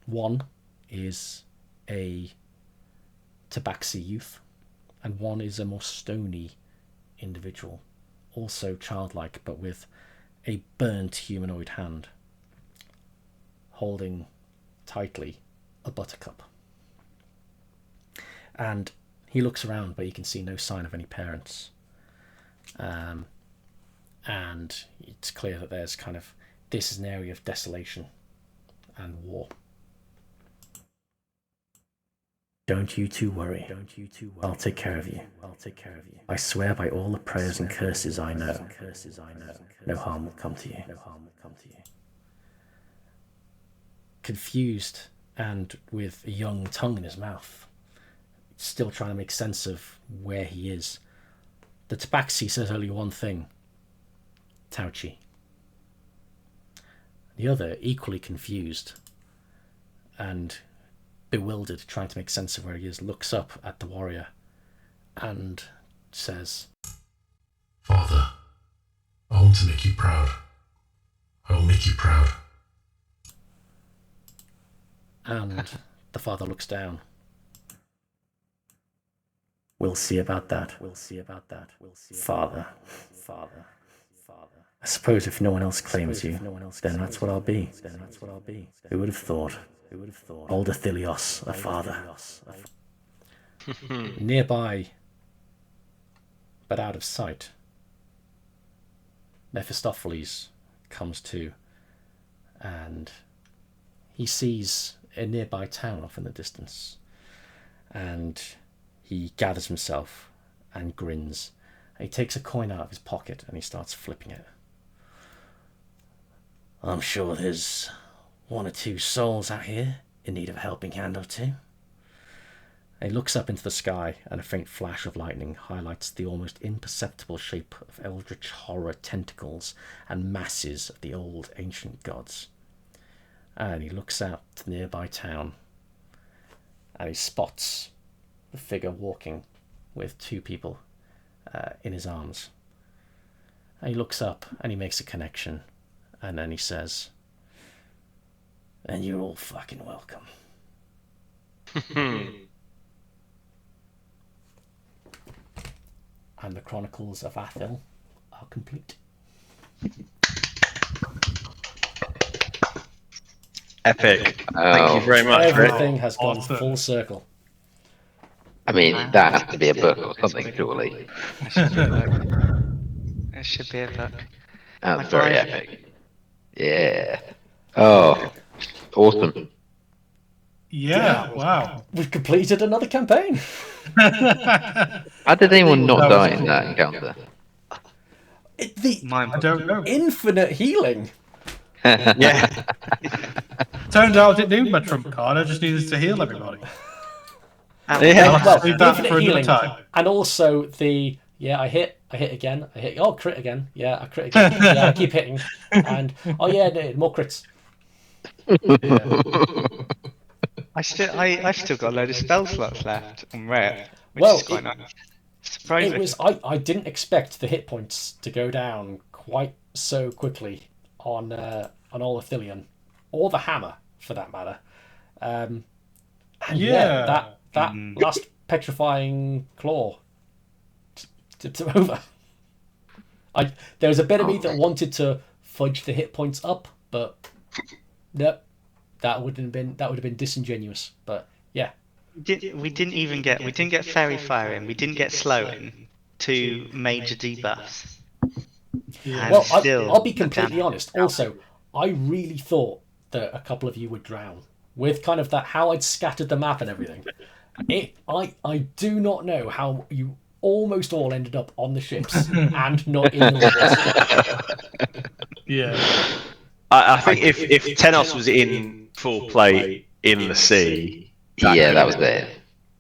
One is a tabaxi youth, and one is a more stony individual, also childlike but with a burnt humanoid hand, holding tightly a buttercup. And he looks around, but you can see no sign of any parents. And it's clear that there's this is an area of desolation. and war. Don't you two worry. I'll take care of you. I swear by all the prayers and curses I know, no harm will come to you. Confused and with a young tongue in his mouth, still trying to make sense of where he is, the Tabaxi says only one thing: Tauchi. The other, equally confused and bewildered, trying to make sense of where he is, looks up at the warrior and says, Father, I want to make you proud. I will make you proud. and the father looks down. We'll see about that. Father. I suppose if no one else claims you, then that's what I'll be. Who would have thought? Old Athelios, a father. Nearby, but out of sight, Mephistopheles comes to, and he sees a nearby town off in the distance, and he gathers himself and grins. And he takes a coin out of his pocket and he starts flipping it. I'm sure there's one or two souls out here in need of a helping hand or two. And he looks up into the sky, and a faint flash of lightning highlights the almost imperceptible shape of eldritch horror tentacles and masses of the old ancient gods. And he looks out to the nearby town, and he spots the figure walking with two people in his arms. And he looks up and he makes a connection, and then he says, and you're all fucking welcome. And the Chronicles of Athel are complete. Epic. Thank you very much, Rick. Everything has gone Awesome. full circle. I mean, that has to be a book or something, surely. It should be a book. It should be a book. That's High very five. epic. Yeah. Oh, awesome. Yeah, wow. We've completed another campaign. How did anyone not That was die in cool. that encounter? The I don't know. infinite healing. Yeah. Turns out I didn't need my trump card, I just needed to heal everybody. Yeah. I'll Well, save that infinite for another healing, time. and also the I hit again, crit again, I crit again, I keep hitting, and no, more crits. I've still got a load of spell slots left on rare, which Well, is quite nice. It Surprising. was I didn't expect the hit points to go down quite so quickly on all Athelion, or the hammer for that matter. And Yeah. that last petrifying claw tipped him over. There was a bit of me that wanted to fudge the hit points up, but no, that would have been disingenuous. But yeah, We didn't get fairy fire in, we didn't get slow in, two major debuffs. Yeah. well, still I'll be a completely damn- honest. Also, I really thought that a couple of you would drown with kind of that how I'd scattered the map and everything. I do not know how you almost all ended up on the ships and not in the waters. Yeah. I think if Tenos was in full play in the sea, Yeah, that was it.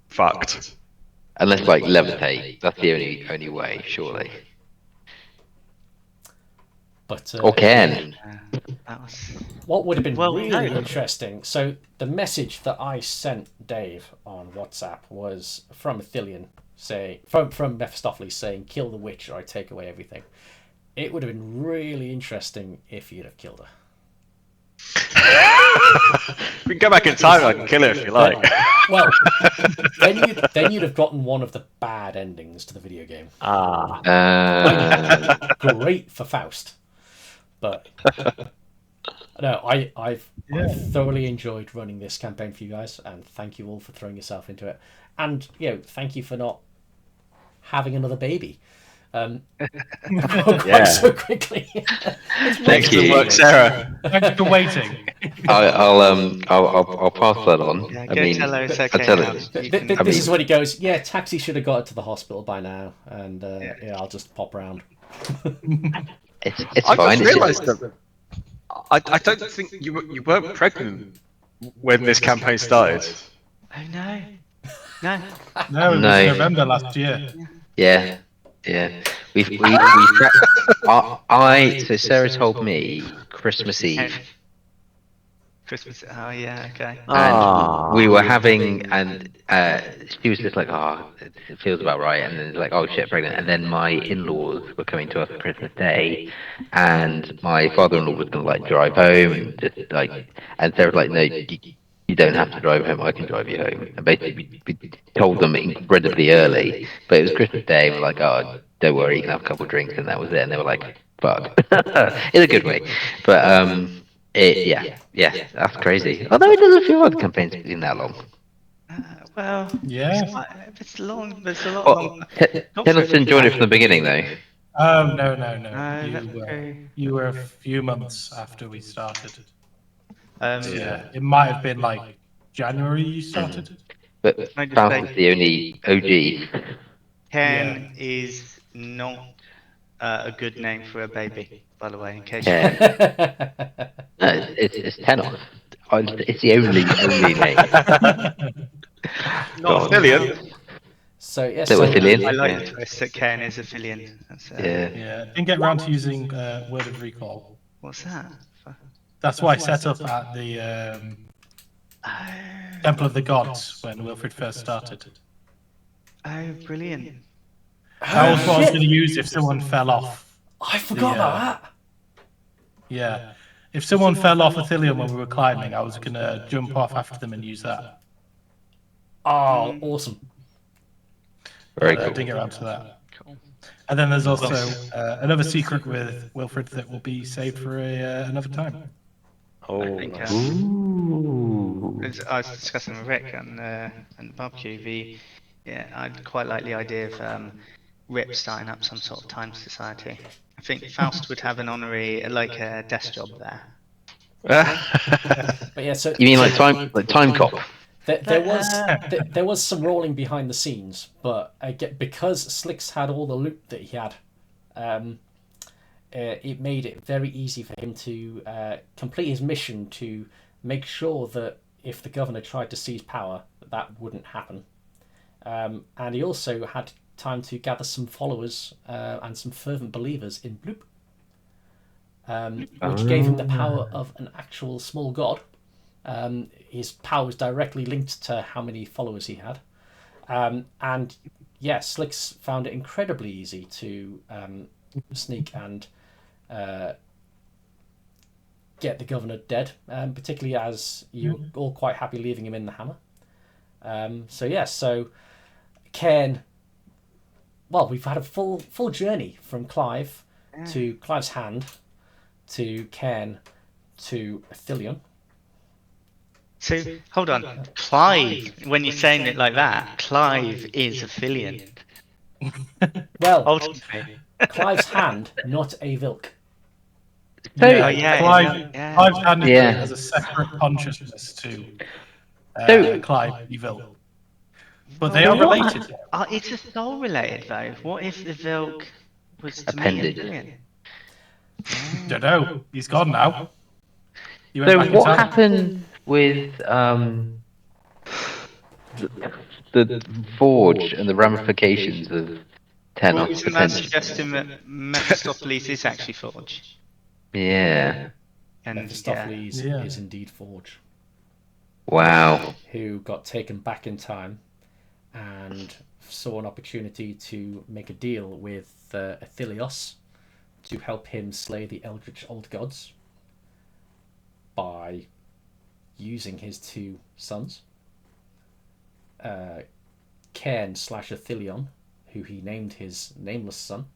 fucked. Unless, like, levitate. That's the only way, surely. But Or Ken. That was what would have been Well, really no. interesting. So the message that I sent Dave on WhatsApp was from Athelion, from Mephistopheles saying, "Kill the witch, or I take away everything." It would have been really interesting if you'd have killed her. We can go back in time. I can kill her if you like. Well, then you'd have gotten one of the bad endings to the video game. Great for Faust, but no, I've thoroughly enjoyed running this campaign for you guys, and thank you all for throwing yourself into it. And thank you for not having another baby. Quite Yeah. so quickly. Thank you. Work, Sarah. Thanks for waiting. I'll pass that on. Yeah, I go mean, tell her it's I'll okay tell now. it. You can- This I mean- is when he goes, yeah, taxi should have got it to the hospital by now, and yeah, I'll just pop round. It's I fine. just It's realised that I don't think you weren't pregnant when this campaign started. Oh no, no. No, it was No. November last year. Yeah. So Sarah told me Christmas Eve, Christmas. Oh yeah, okay. and we were having, and she was just like, "Oh, it feels about right," and then it's like, "Oh shit, pregnant." And then my in-laws were coming to us for Christmas Day, and my father-in-law was gonna like drive home and just like, and Sarah's like, "No, you don't have to drive home. I can drive you home." And basically, we told them incredibly early, but it was Christmas Day, and we're like, "Oh, don't worry, you can have a couple of drinks," and that was it. And they were like, "Fuck," in a good way, but yeah, that's crazy. Although it doesn't feel like the campaign's been that long. Well, Yeah. it's long. There's a lot Well, long. Tennis didn't join it from the beginning, though. Oh no. No, that's You true. you were a few months after we started. Um, Yeah, it might have been like January you started. But Can I just Faust say- is the only OG. Ken Yeah. is not a good name for a baby, by the way. In case Ken. you didn't. No, it's Tenos. It's the only name. Not affiliate. So yeah, So so Cillian? I like Yeah. the twist that Ken is a Fillion. That's, Yeah. Yeah, didn't get around to using Word of Recall. What's that? That's why I set up at the Temple of the Gods when Wilfred first started. Oh, brilliant. That was what I was shit. going to use if someone fell off. I forgot about that. Yeah. If someone fell off Athelion when we were climbing, I was going to jump off after them and use that. Oh, awesome. Very But cool. didn't get around to that. Cool. And then there's also another secret with Wilfred that will be saved for another time. I think Ooh. I was discussing with Rick and the barbecue. I'd quite like the idea of Rip starting up some sort of time society. I think Faust would have an honorary, like a desk job there. But yeah, so You mean like time cop? there was some rolling behind the scenes, but because Slicks had all the loot that he had, it made it very easy for him to complete his mission to make sure that if the governor tried to seize power, that wouldn't happen. And he also had time to gather some followers and some fervent believers in Bloop, which gave him the power of an actual small god. His power was directly linked to how many followers he had. And yeah, Slicks found it incredibly easy to sneak and get the governor dead, particularly as you were all quite happy leaving him in the hammer. So Cairn, well, we've had a full journey from Clive to Clive's Hand to Cairn to Athelion. So, hold on. Clive, when you're saying it like that, Clive is a Fillion. Well, Ultimately. Clive's Hand, not a Vilk. So, Oh, yeah. Clive's Hand Yeah. has a separate consciousness to So- Clive Evil. But they are related. It's a soul related, though. What if the Vilk was to Appendage. me a Fillion? Don't know. He's gone now. He went So back in what time. happened with the forge and the ramifications of Well, Tenos isn't that potentially? suggesting that Mephistopheles is actually Forge? Yeah. And Mephistopheles Yeah. is indeed Forge, Wow. who got taken back in time and saw an opportunity to make a deal with Athelios to help him slay the eldritch old gods by using his two sons, Cairn/Athelion, who he named his nameless son,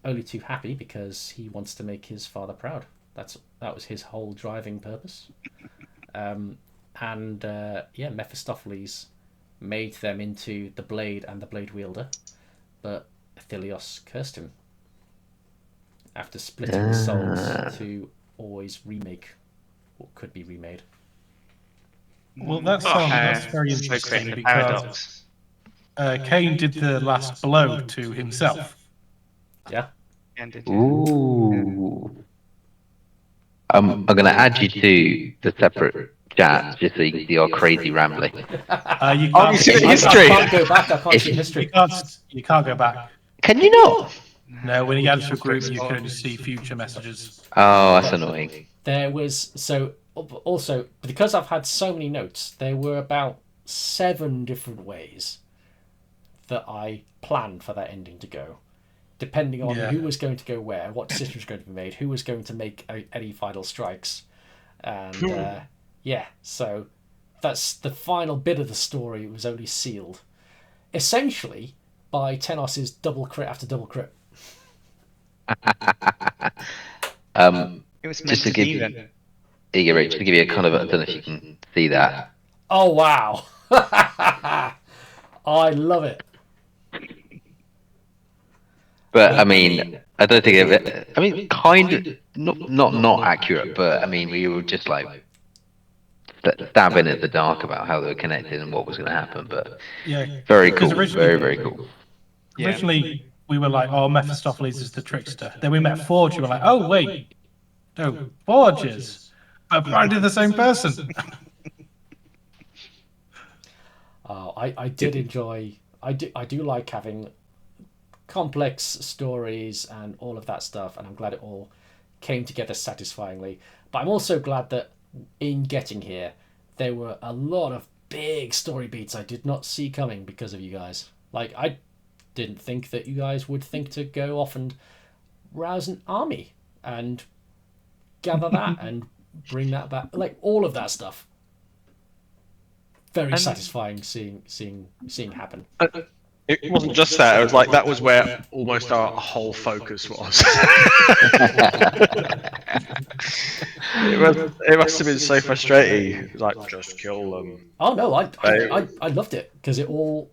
only too happy because he wants to make his father proud. That was his whole driving purpose. Mephistopheles made them into the Blade and the Blade Wielder, but Athelios cursed him after splitting the souls to always remake what could be remade. Well, that's very So interesting creating the because paradox. Cain did the last blow to himself. Yeah. And did you? Ooh. I'm going to add you to the separate chat just so you can see our crazy rambling. You Oh, can't, you see the I history? can't go back. I can't see you history. can't go back. Can you not? No, when you get into a group, you can only see future messages. Oh, that's annoying. There was also because I've had so many notes. There were about 7 different ways that I planned for that ending to go, depending on who was going to go where, what decision was going to be made, who was going to make any final strikes, and so that's the final bit of the story. Was only sealed, essentially, by Tenos's double crit after double crit. It was meant Just to to give be you, then. Rich, to give you a kind of, I don't know if you can see that. Oh wow! I love it. But I mean, I don't think it. I mean, kind of not accurate, but I mean, we were just like stabbing at the dark about how they were connected and what was going to happen. But Yeah, very because cool, originally- very cool. Originally, we were like, "Oh, Mephistopheles is the trickster." Then we met Forge. We were like, "Oh, wait, no, Forge is, but apparently the same person." I did enjoy. I do like having complex stories and all of that stuff, and I'm glad it all came together satisfyingly. But I'm also glad that in getting here, there were a lot of big story beats I did not see coming because of you guys. Like, I didn't think that you guys would think to go off and rouse an army and gather that and bring that back. Like, all of that stuff. Very satisfying seeing happen. It wasn't just that. It was like that was where almost our whole focus was. It must have been so frustrating. Like, just kill them. Oh no, I loved it because it all.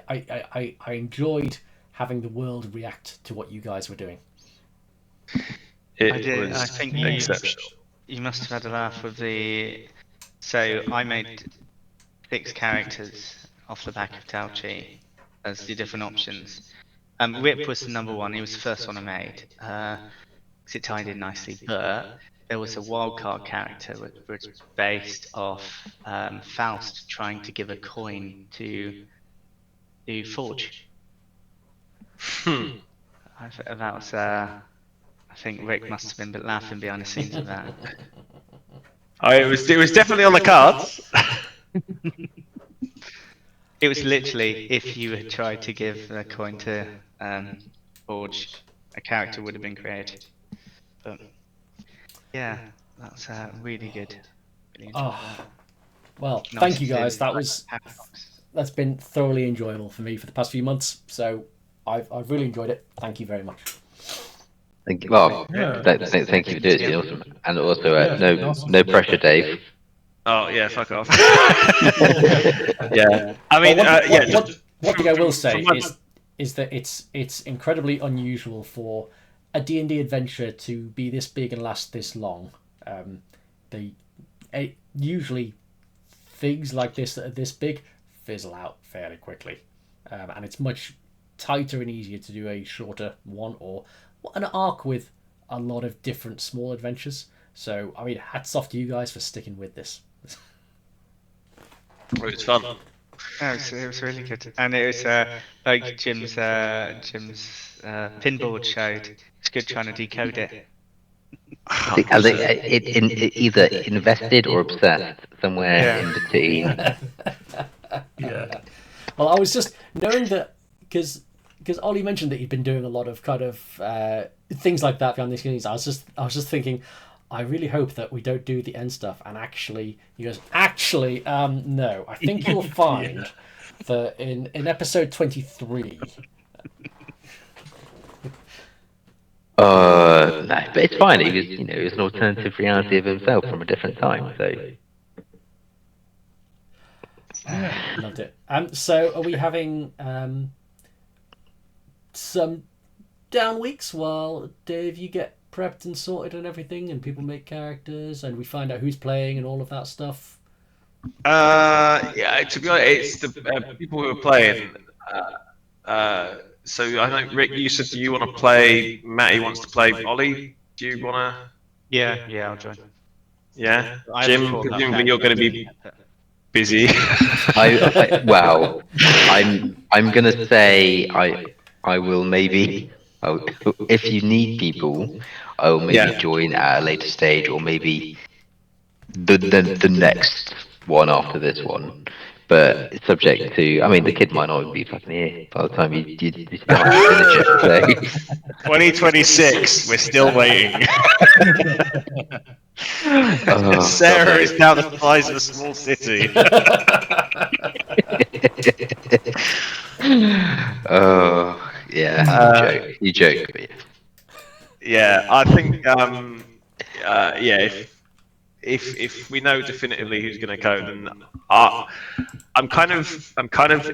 I enjoyed having the world react to what you guys were doing. It I did. was I think exceptional. you must have had a laugh with the. So I made 6 characters off the back of Tauchi as the different options. Rip was the number 1. He was the first one I made. Because it tied in nicely. But there was a wildcard character which was based off Faust trying to give a coin to Forge. That was. I think Rick must have been laughing behind the scenes of that. Oh, it was definitely on the cards. It was literally if you had tried to give a coin to Forge, a character would have been created. But yeah, that's really good. Really enjoyed that. Well, Nice thank you to guys. see Paradox. That's been thoroughly enjoyable for me for the past few months. So I've really enjoyed it. Thank you very much. Thank you. Well, Yeah. thank you for doing it. It's been awesome. And also, awesome. no pressure, Dave. Oh yeah, fuck off. Yeah, I mean, One thing I will say is that it's incredibly unusual for a D&D adventure to be this big and last this long. Usually things like this that are this big fizzle out fairly quickly, and it's much tighter and easier to do a shorter one or an arc with a lot of different small adventures. So I mean, hats off to you guys for sticking with this. it was fun. No, it was really good, and it was like Jim's pinboard showed. It's good trying to decode it. I think it either invested or obsessed, somewhere in between. Yeah. Well, I was just knowing that because Ollie mentioned that he'd been doing a lot of kind of things like that behind the scenes. I was just thinking, I really hope that we don't do the end stuff. And actually, he goes, no. I think you'll find that in episode 23. No, but it's fine. He was, it was an alternative reality of himself from a different time. So Loved it. So are we having some down weeks while Dave, you get prepped and sorted and everything, and people make characters, and we find out who's playing and all of that stuff. Yeah, to be honest, it's the people who are playing. So I know Rick, you said you want to play. Matty wants to play Ollie. Do you want to? Yeah, I'll join. Yeah, I Jim. haven't thought about Presumably that you're going to yet, be but- busy. Well, I'm gonna say I will maybe. If you need people, I will maybe Yeah. join at a later stage, or maybe the next one after this one. But it's subject to. I mean, the kid might not even be fucking here by the time you still have to finish it. So. 2026. We're still waiting. Oh, Sarah God. is now the size of a small city. Oh yeah, you joke, but yeah. Yeah, I think. Yeah, if we know definitively who's going to go, then I'm kind of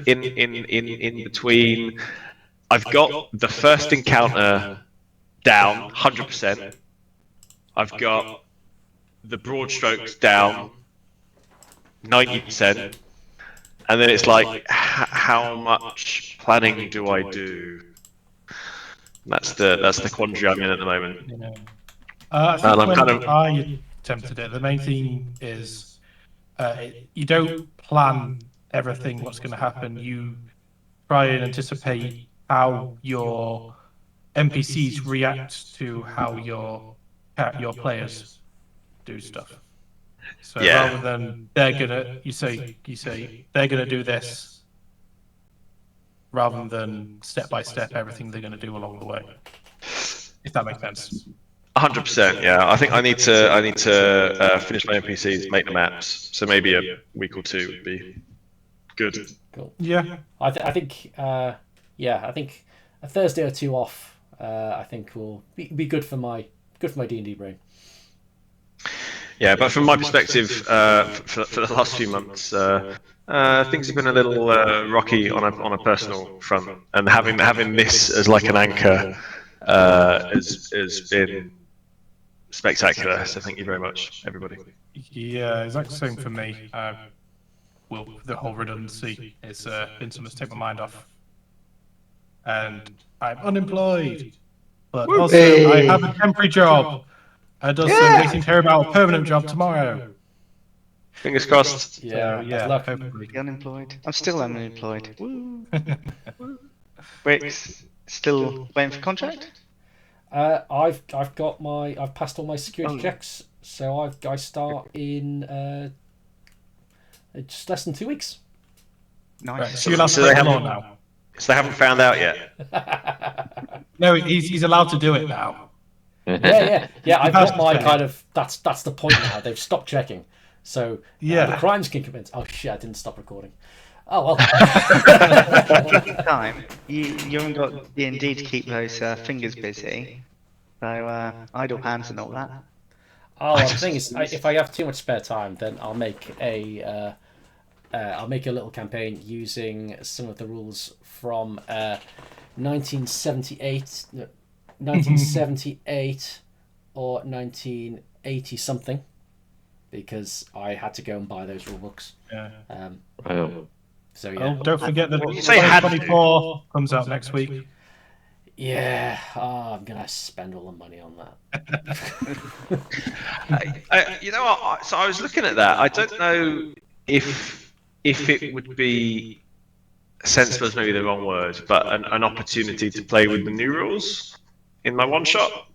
in between. I've got the first encounter down 100%. I've got the broad strokes down 90%, and then it's like, how much planning do I do? That's the quandary I'm in at the moment. Yeah. I think And I'm when kind of- I attempted it, the main thing is you don't plan everything what's going to happen. You try and anticipate how your NPCs react to how your players do stuff. So Yeah. rather than you say they're gonna do this, rather than step by step everything they're gonna do along the way. If that makes sense. 100%. Yeah, I think I need to finish my NPCs, make the maps. So maybe a week or two would be good. Cool. Yeah. I think I think a Thursday or two off. I think will be good for my D&D brain. Yeah, but from my perspective, for the last few months, things have been a little rocky on a personal front, and having this as like an anchor has been spectacular. So thank you very much, everybody. Yeah, exactly the same for me. Well, the whole redundancy is been something to take my mind off. And I'm unemployed, but also I have a temporary job. And also waiting to hear about a permanent job tomorrow. Fingers crossed. Yeah, So, yeah, luck. hopefully. Be unemployed. I'm still unemployed. Woo. Rick's still waiting for contract? I've passed all my security Oh. checks, so I start in just less than 2 weeks. Nice. Right, so you're allowed to So break they the law haven't- now. So they haven't found out yet. No, he's allowed to do it now. Yeah. I've passed got my the check. kind of that's the point now. They've stopped checking, so Yeah. the crimes can commence. Oh shit! I didn't stop recording. Oh well. Time. You haven't got D&D to keep those fingers busy. So idle hands and all that. Oh, well, the thing is, if I have too much spare time, then I'll make a little campaign using some of the rules from 1978 or 1980 something, because I had to go and buy those rule books. Yeah. So yeah. Oh, don't forget that You say had to. 24 comes out next week. Yeah, I'm gonna spend all the money on that. You know what? So I was looking at that. I don't know if it would be sensible is maybe the wrong word, but an opportunity to play with the new rules in my one shot.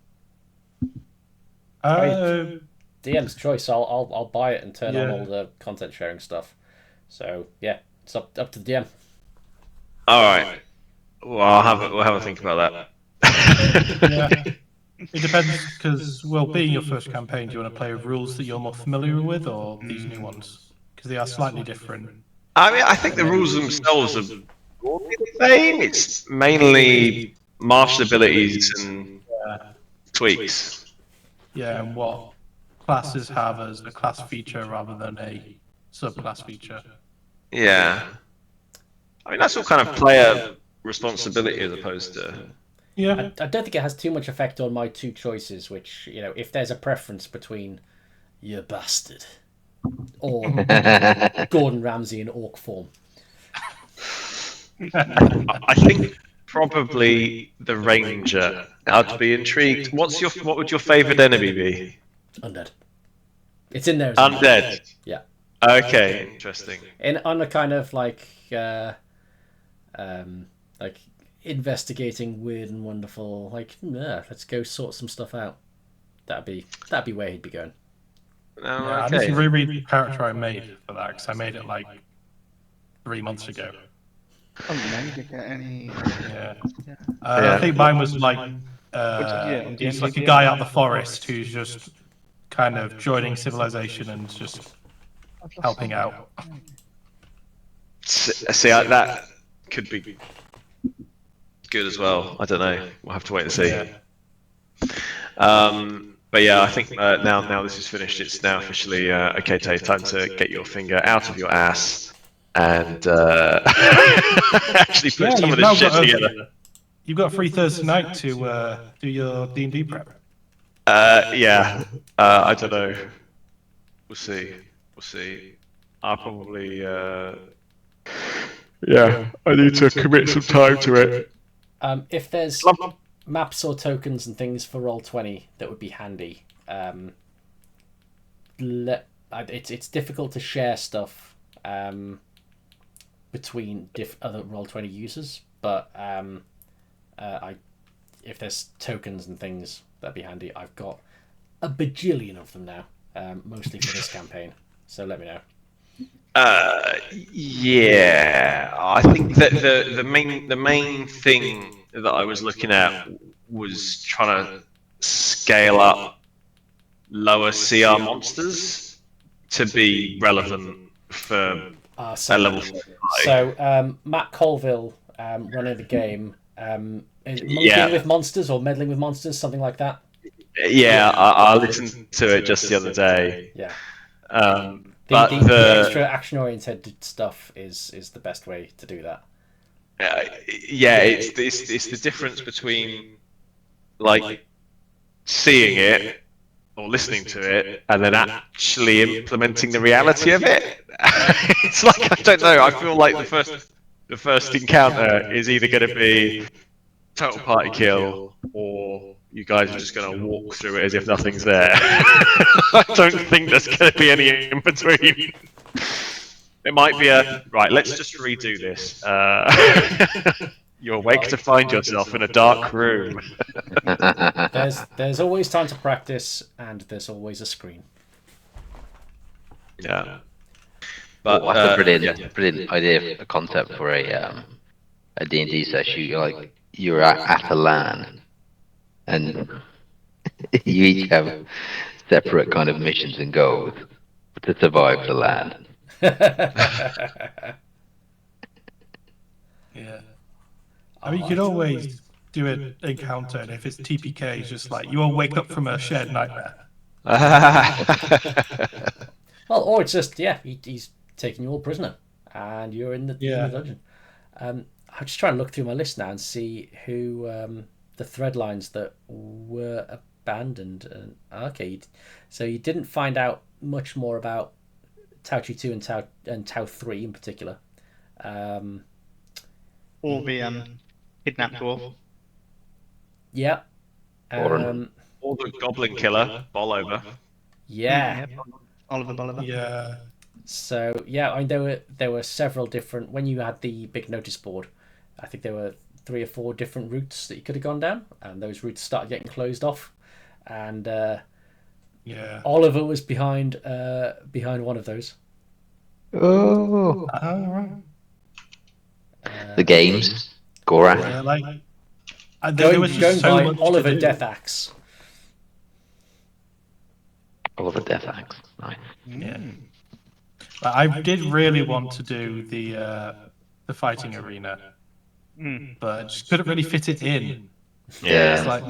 DM's choice. I'll buy it and turn on Yeah. all the content sharing stuff. So yeah, it's up to the DM. All right. Well, we'll have a think about that. Yeah. It depends, because, well, being your first campaign, do you want to play with rules that you're more familiar with, or these new ones? Because they are slightly different. I mean, I think the rules themselves are broadly the same. It's mainly martial abilities and tweaks. Yeah, and what classes have as a class feature rather than a subclass feature. Yeah. I mean, that's all kind of player responsibility as opposed to. Yeah. I don't think it has too much effect on my two choices, which, if there's a preference between you bastard or Gordon Ramsay in orc form. I think probably the ranger. I'd be intrigued. What would your favourite enemy be? Undead. It's in there as an Undead. Yeah. Okay, interesting. On a kind of like investigating weird and wonderful, let's go sort some stuff out. That'd be where he'd be going. I need to reread the character I made for that because I made it like 3 months ago. Oh, no, you didn't get any. Yeah. I think mine was like he's like a guy out the forest who's just kind of joining civilization and just helping out. See, that could be good as well. I don't know. We'll have to wait and see. But yeah, I think now this is finished. It's now officially okay. Time to get your finger out of your ass and actually put some of this shit together. You've got a free Thursday night to do your D&D prep. Yeah. I don't know. We'll see. I'll probably. Yeah, I need to commit some time to it. If there's maps or tokens and things for Roll20, that would be handy. It's difficult to share stuff between other Roll20 users, but if there's tokens and things, that'd be handy. I've got a bajillion of them now, mostly for this campaign. So let me know. Yeah, I think that the main thing that I was looking at was trying to scale up lower CR monsters to be relevant for a level 5. So Matt Colville running the game, is monkeying with monsters or meddling with monsters, something like that. Yeah, I listened to it just the other day. Yeah. But the extra action-oriented stuff is the best way to do that. Yeah, it's the difference between like seeing it or listening to it and then actually implementing the reality of it. It's like, I don't know. I feel like the first encounter is either going to be total party kill or you guys are just going to walk through it as if nothing's there. I don't think there's going to be any in between. It might be right, let's just redo this. You awake to find yourself in a dark room. There's always time to practice, and there's always a screen. Yeah. But that's a brilliant idea, a concept for a D&D session. You're at a LAN, and you each have separate kind of missions and goals to survive the LAN. Yeah. I mean, you could always do an encounter, and if it's TPK, it's just like you all wake up from a shared nightmare. Well, or it's just he's taking you all prisoner, and you're in the dungeon. I'm just trying to look through my list now and see who the thread lines that were abandoned. And okay, so you didn't find out much more about Tau Chi 2 and Tau 3 in particular. Or the kidnapped dwarf. Yeah. Or the goblin killer, Bolivar. Yeah. Oliver Bolivar. Yeah. So I mean, there were several different. When you had the big notice board, I think there were 3 or 4 different routes that you could have gone down, and those routes started getting closed off. And Oliver was behind one of those. Oh, right. The games, Gorak. Yeah, Going by much Oliver Death Axe. Oliver Death Axe. Nice. Yeah. But I did really want to do the fighting arena, but I just couldn't really fit it in. Yeah. It's like,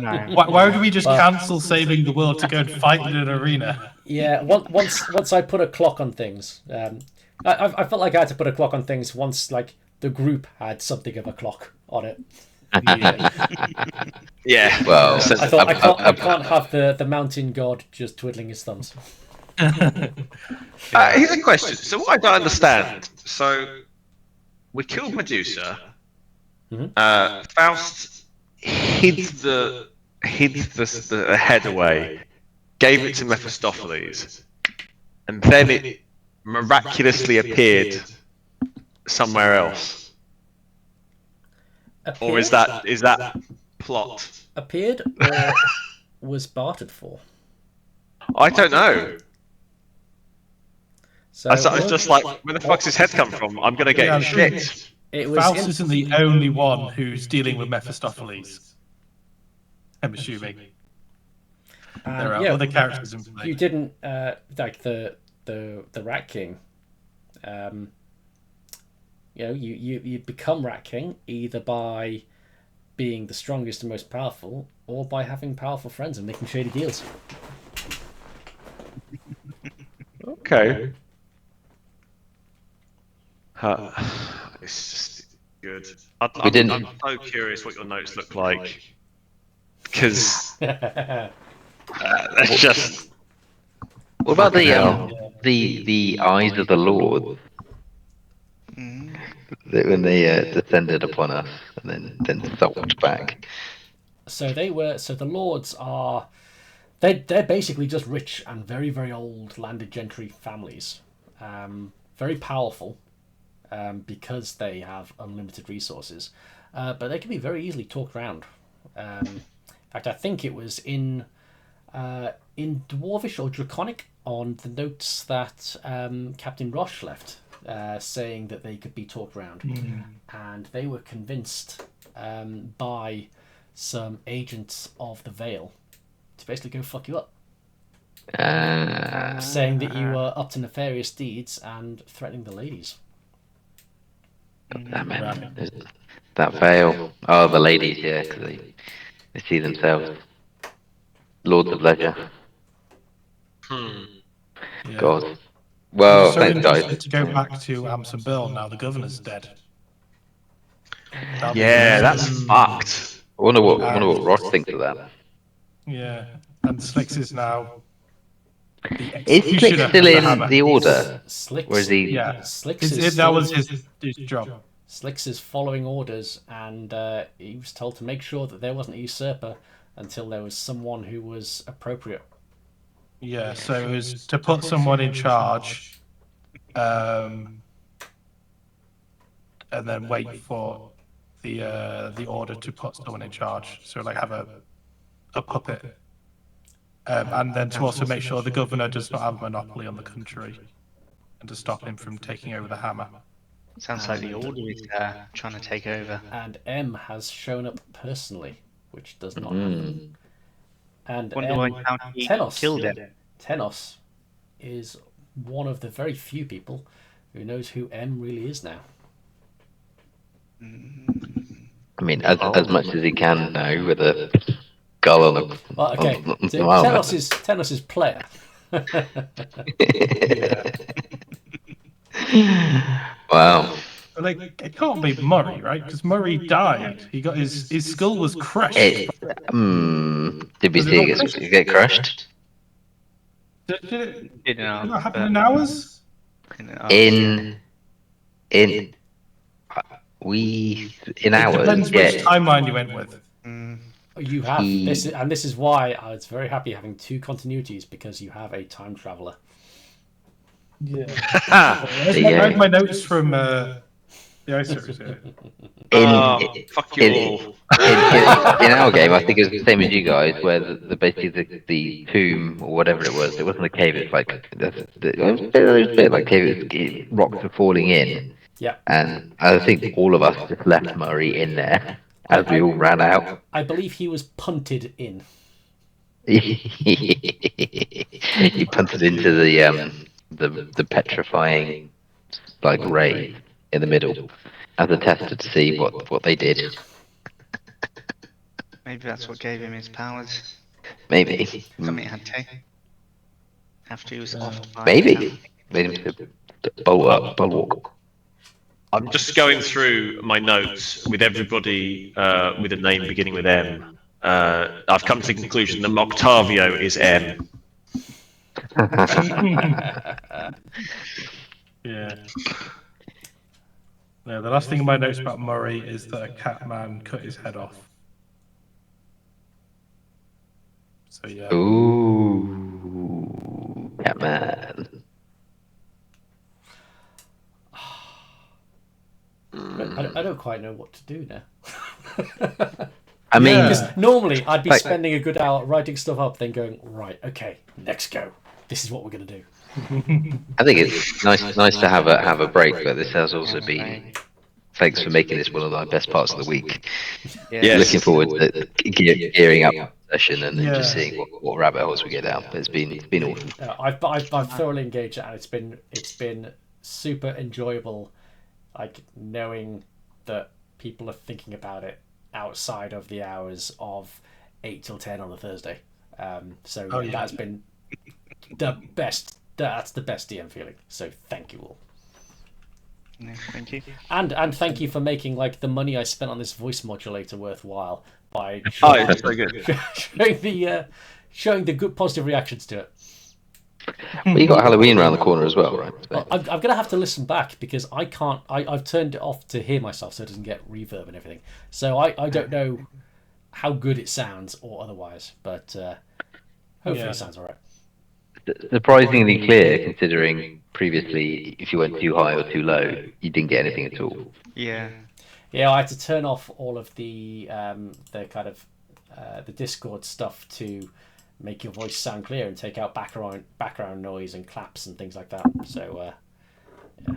why would we just cancel saving the world to go and fight in an arena? Yeah. Once I put a clock on things, I felt like I had to put a clock on things once. Like the group had something of a clock on it. Yeah. Well, So- I thought I can't have the mountain god just twiddling his thumbs. Here's a question. So what I don't understand. So we killed Medusa. Faust hid the head away, gave it to Mephistopheles, and then it miraculously appeared somewhere else. Or is that plot? Appeared or was bartered for? I don't know. So I was just like, where the fuck's his head come from? I'm gonna get shit. it was Faust isn't the only one who's dealing with Mephistopheles. I'm assuming. There are other characters in play. You didn't like the Rat King. You become Rat King either by being the strongest and most powerful, or by having powerful friends and making shady deals. Okay. It's just good. I'm so curious what your notes look like, because that's just. What about the eyes of the Lord when they descended upon us and then sulked back? So the lords are they're basically just rich and very, very old landed gentry families, very powerful, because they have unlimited resources, but they can be very easily talked around. In fact, I think it was in Dwarvish or Draconic on the notes that Captain Roche left, saying that they could be talked around, and they were convinced by some agents of the Veil to basically go fuck you up, saying that you were up to nefarious deeds and threatening the ladies. That veil. Oh, the ladies, yeah, because they see themselves lords of leisure. God. Well, I'm so thanks, interested guys. to go back to Amson Bill now the governor's dead. Yeah, that's fucked. I wonder what Ross thinks of that. Yeah, and Slicks is now the Is Slick executioner still of the in Hammer. the order? Slicks, Or is he? Yeah, Slicks that was his job. Slicks is following orders, and he was told to make sure that there wasn't a usurper until there was someone who was appropriate. Yeah, so it was to put someone in charge, and then wait for the order to put someone in charge. So like have a puppet, and then to also make sure the governor does not have a monopoly on the country, and to stop him from taking over the Hammer. Sounds like the Order is trying to take over. And M has shown up personally, which does not happen. And Wonder why County killed him. Tenos is one of the very few people who knows who M really is now. I mean, as much as he can now with a skull on a. Well, okay, Tenos is player. Wow. But like, it can't be Murray, right? Because Murray died. He got his skull was crushed. Did we see it get crushed? Did it know, not happen in hours? In It depends which timeline you went with. You have this is why I was very happy having two continuities, because you have a time traveler. Yeah. I have my notes from the ice series. Fuck you all. In our game, I think it was the same as you guys, where basically the tomb or whatever it wasn't a cave. It's like it was a bit like cave. Rocks were falling in. Yeah. And I think all of us just left Murray in there as we all ran out. I believe he was punted in. He punted into the petrifying ray in the middle as a test to see what they did. Maybe that's what gave him his powers. Maybe. Something had to. After he was off by Maybe. Made him to bulwark. I'm just going through my notes with everybody with a name beginning with M. I've come to the conclusion that Octavio is M. Yeah. No, the last thing in my notes about Murray is that a cat man cut his head off. So yeah. Ooh, Catman. I don't quite know what to do now. I mean, Yeah. Because normally I'd be Like- spending a good hour writing stuff up, then going, right, okay, next go. This is what we're going to do. I think it's nice to have a break, but this has also been. Thanks for making this one of my best parts of the week. Yes. Looking forward to gearing up the session and then just Yeah. seeing what rabbit holes we get down. But it's been awesome. I've thoroughly engaged and it's been super enjoyable, like knowing that people are thinking about it outside of the hours of 8 till 10 on a Thursday. So Oh, yeah. that's been the best. That's the best DM feeling. So thank you all. No, thank you. And thank you for making like the money I spent on this voice modulator worthwhile by Oh, that's so good. showing the good positive reactions to it. Well, you got Halloween around the corner as well, right? So- Well, I'm going to have to listen back because I can't. I've turned it off to hear myself so it doesn't get reverb and everything. So I don't know how good it sounds or otherwise, but hopefully Yeah. it sounds alright. Surprisingly clear, considering previously, if you went too high or too low, you didn't get anything at all. Yeah. Yeah, I had to turn off all of the kind of the Discord stuff to make your voice sound clear and take out background noise and claps and things like that. So yeah.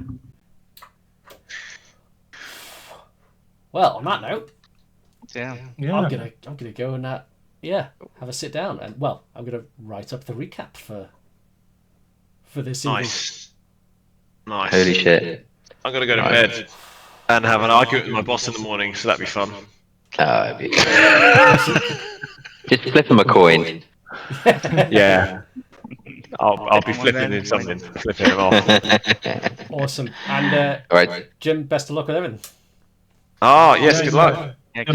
Well, on that note, Yeah. Yeah. I'm gonna go and have a sit down and I'm gonna write up the recap for this evening. Nice. Holy shit. I'm gonna go to bed and have an argument with my boss in the morning, so that'd be fun. Just flip him a coin. Yeah. I'll be flipping in something, flipping him off. Awesome. And All right. Jim, best of luck with everything. Ah, yes, Yeah, good yeah. luck. Yeah, Good good